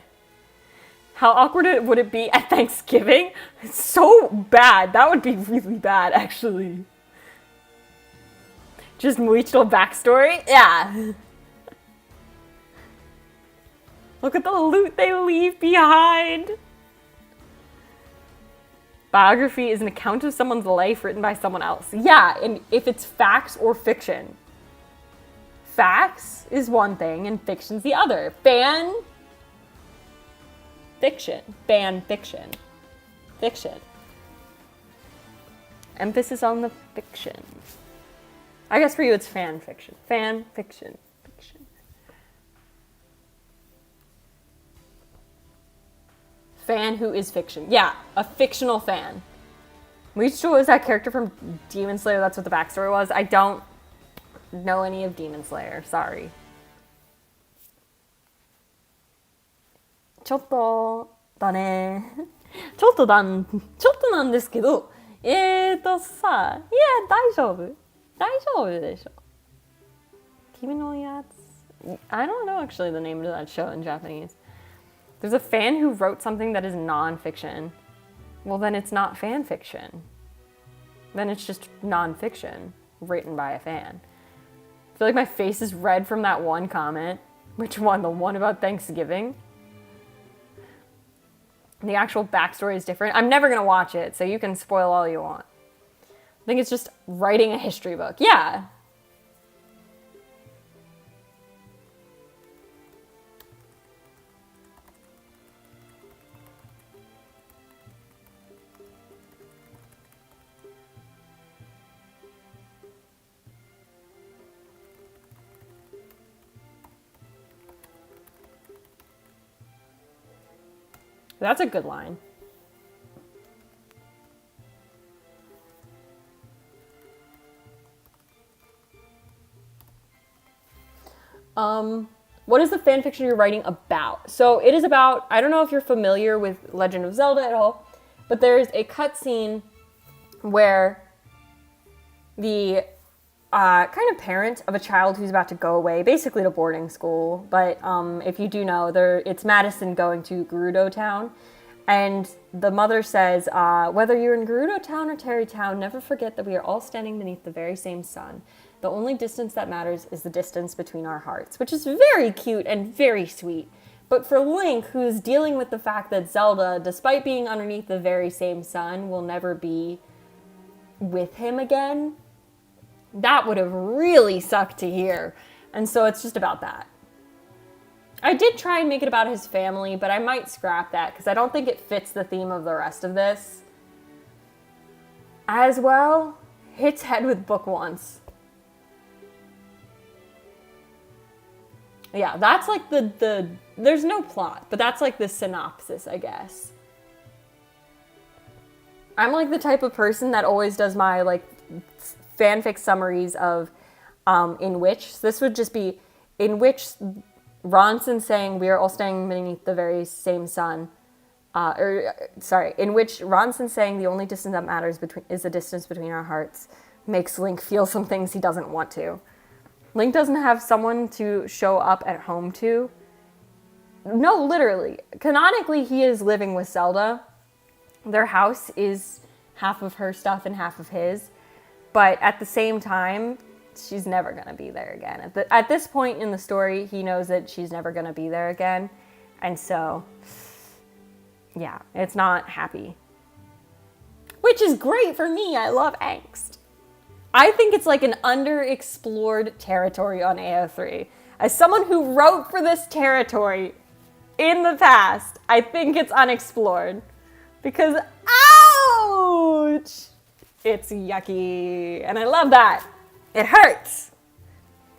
A: How awkward would it be at Thanksgiving? It's so bad. That would be really bad, actually. Just mutual backstory? Yeah. Look at the loot they leave behind. Biography is an account of someone's life written by someone else. Yeah, and if it's facts or fiction. Facts is one thing and fiction's the other. Fan fiction. Fiction. Emphasis on the fiction. I guess for you it's fan fiction. Fan fiction. Fan who is fiction. Yeah, a fictional fan. Michiru is that character from Demon Slayer. That's what the backstory was. I don't know any of Demon Slayer. Sorry. ちょっとなんですけど、いや、大丈夫でしょ。君のやつ。I don't know actually the name of that show in Japanese. There's a fan who wrote something that is non-fiction. Well, then it's not fan fiction. Then it's just non-fiction written by a fan. I feel like my face is red from that one comment. Which one? The one about Thanksgiving? The actual backstory is different. I'm never going to watch it, so you can spoil all you want. I think it's just writing a history book. Yeah. That's a good line. What is the fan fiction you're writing about? So it is about, I don't know if you're familiar with Legend of Zelda at all, but there's a cutscene where the kind of parent of a child who's about to go away, basically to boarding school, but if you do know, it's Madison going to Gerudo Town, and the mother says, whether you're in Gerudo Town or Terry Town, never forget that we are all standing beneath the very same sun. The only distance that matters is the distance between our hearts, which is very cute and very sweet. But for Link, who's dealing with the fact that Zelda, despite being underneath the very same sun, will never be with him again, that would have really sucked to hear. And so it's just about that. I did try and make it about his family, but I might scrap that because I don't think it fits the theme of the rest of this. As well, hits head with book once. Yeah, that's like the there's no plot, but that's like the synopsis, I guess. I'm like the type of person that always does my like fanfic summaries of in which, this would just be in which Ronson saying we are all standing beneath the very same sun, in which Ronson saying the only distance that matters is the distance between our hearts makes Link feel some things he doesn't want to. Link doesn't have someone to show up at home to. No, literally. Canonically, he is living with Zelda. Their house is half of her stuff and half of his. But at the same time, she's never going to be there again. At this point in the story, he knows that she's never going to be there again. And so, yeah, it's not happy. Which is great for me. I love angst. I think it's like an underexplored territory on AO3. As someone who wrote for this territory in the past, I think it's unexplored. Because, ouch! It's yucky. And I love that. It hurts.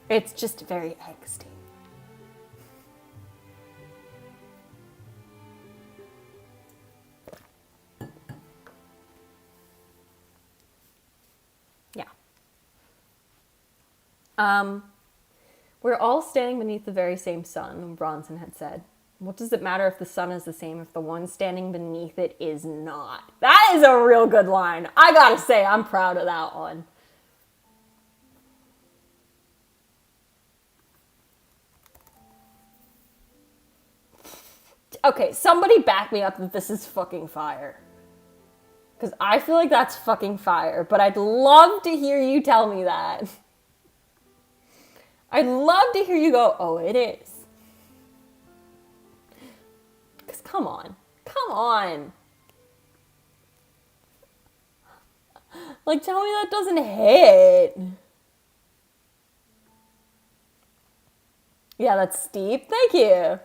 A: It's just very angsty. Yeah. We're all standing beneath the very same sun, Bronson had said. What does it matter if the sun is the same if the one standing beneath it is not? That is a real good line. I gotta say, I'm proud of that one. Okay, somebody back me up that this is fucking fire. Because I feel like that's fucking fire, but I'd love to hear you tell me that. I'd love to hear you go, oh, it is. Because come on. Come on. Like, tell me that doesn't hit. Yeah, that's steep. Thank you.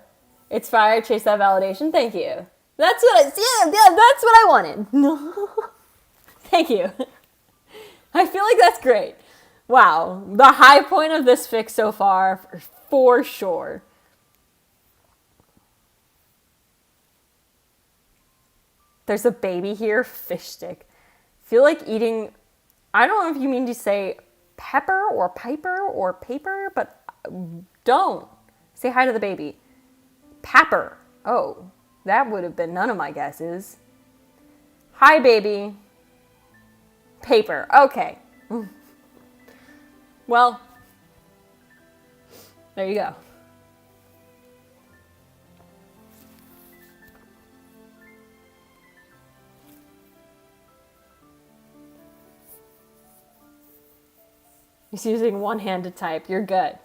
A: It's fire. Chase that validation. Thank you. That's what that's what I wanted. No. Thank you. I feel like that's great. Wow. The high point of this fic so far, for sure. There's a baby here. Fish stick. Feel like eating, I don't know if you mean to say pepper or piper or paper, but don't. Say hi to the baby. Papper. Oh, that would have been none of my guesses. Hi, baby. Paper. Okay. Well, there you go. He's using one hand to type. You're good.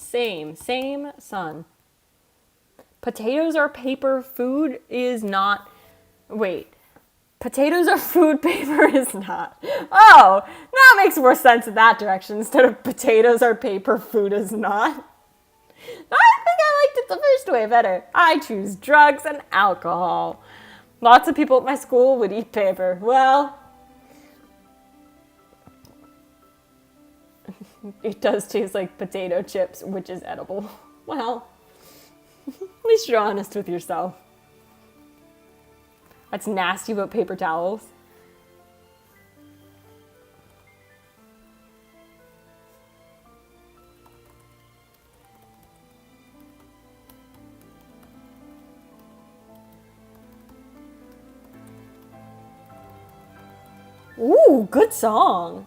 A: Same, son. Potatoes are paper, food is not. Wait. Potatoes are food, paper is not. Oh, that makes more sense in that direction instead of potatoes are paper, food is not. I think I liked it the first way better. I choose drugs and alcohol. Lots of people at my school would eat paper. Well, it does taste like potato chips, which is edible. Well, at least you're honest with yourself. That's nasty about paper towels. Ooh, good song.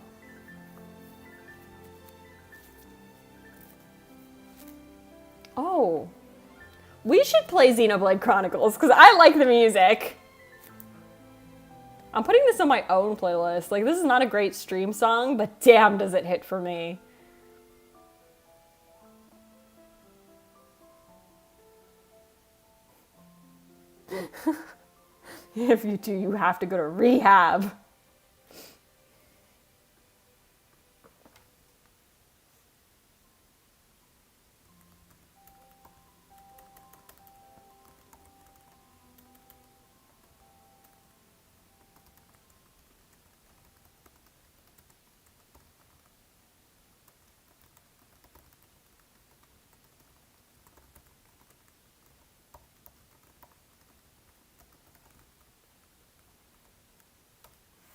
A: Oh. We should play Xenoblade Chronicles, because I like the music. I'm putting this on my own playlist. Like, this is not a great stream song, but damn does it hit for me. If you do, you have to go to rehab.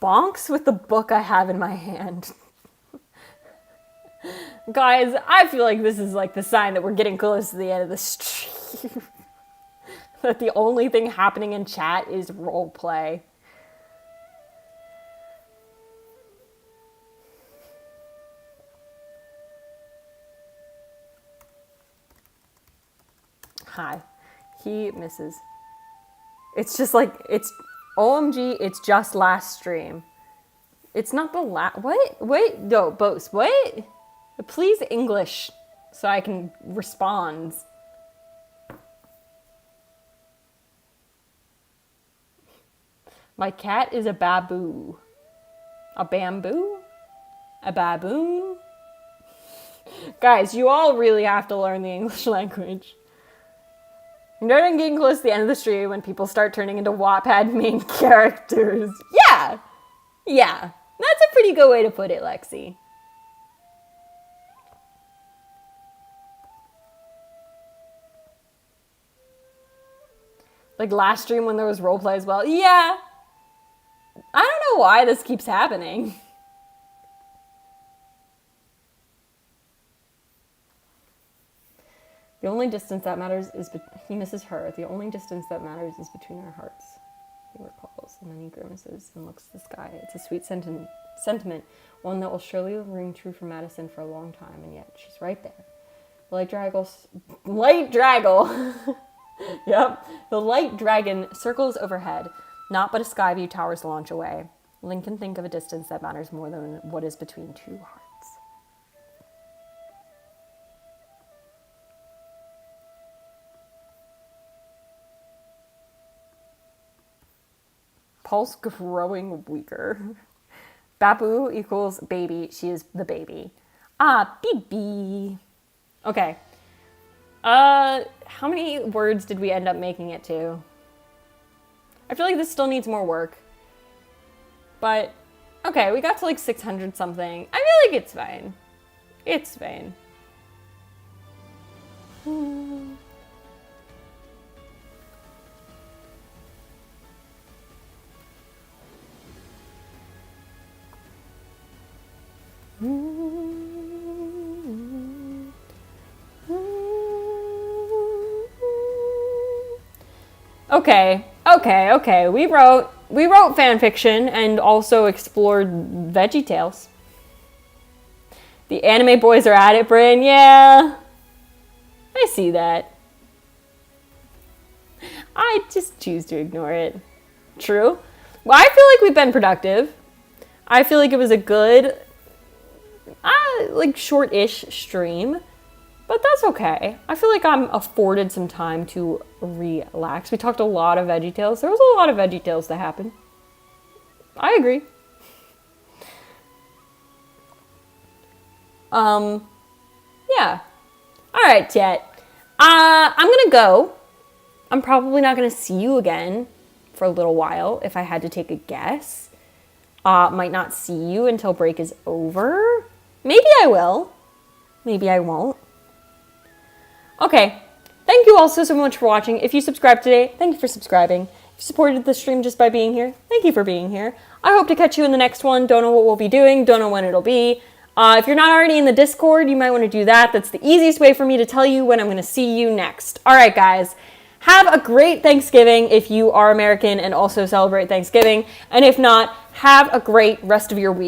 A: Bonks with the book I have in my hand. Guys, I feel like this is like the sign that we're getting close to the end of the stream. That the only thing happening in chat is roleplay. Hi. He misses. It's just like, it's OMG, it's just last stream. It's not the last, what? Wait, no, Bose, what? Please English so I can respond. My cat is a baboo. A bamboo? A baboon? Guys, you all really have to learn the English language. You're getting close to the end of the stream when people start turning into Wattpad main characters. Yeah. Yeah. That's a pretty good way to put it, Lexi. Like last stream when there was roleplay as well. Yeah. I don't know why this keeps happening. The only distance that matters is he misses her. The only distance that matters is between our hearts. He recalls, and then he grimaces and looks at the sky. It's a sweet sentiment, one that will surely ring true for Madison for a long time, and yet she's right there. The light draggle. Yep. The light dragon circles overhead. Not but a sky view towers launch away. Link can think of a distance that matters more than what is between two hearts. Pulse growing weaker. Babu equals baby. She is the baby. Ah, baby. Okay. How many words did we end up making it to? I feel like this still needs more work. But, okay, we got to like 600 something. I feel like it's fine. It's fine. Okay. We wrote fan fiction and also explored Veggie Tales. The anime boys are at it, Bryn. Yeah. I see that. I just choose to ignore it. True. Well, I feel like we've been productive. I feel like it was a good, like short-ish stream. But that's okay. I feel like I'm afforded some time to relax. We talked a lot of Veggie Tales. There was a lot of Veggie Tales that happened. I agree. Yeah. All right, Jet. I'm gonna go. I'm probably not gonna see you again for a little while, if I had to take a guess. Might not see you until break is over. Maybe I will. Maybe I won't. Okay, thank you all so much for watching. If you subscribed today, thank you for subscribing. If you supported the stream just by being here, thank you for being here. I hope to catch you in the next one. Don't know what we'll be doing, don't know when it'll be. If you're not already in the Discord, you might want to do that. That's the easiest way for me to tell you when I'm going to see you next. All right, guys, have a great Thanksgiving if you are American and also celebrate Thanksgiving. And if not, have a great rest of your week.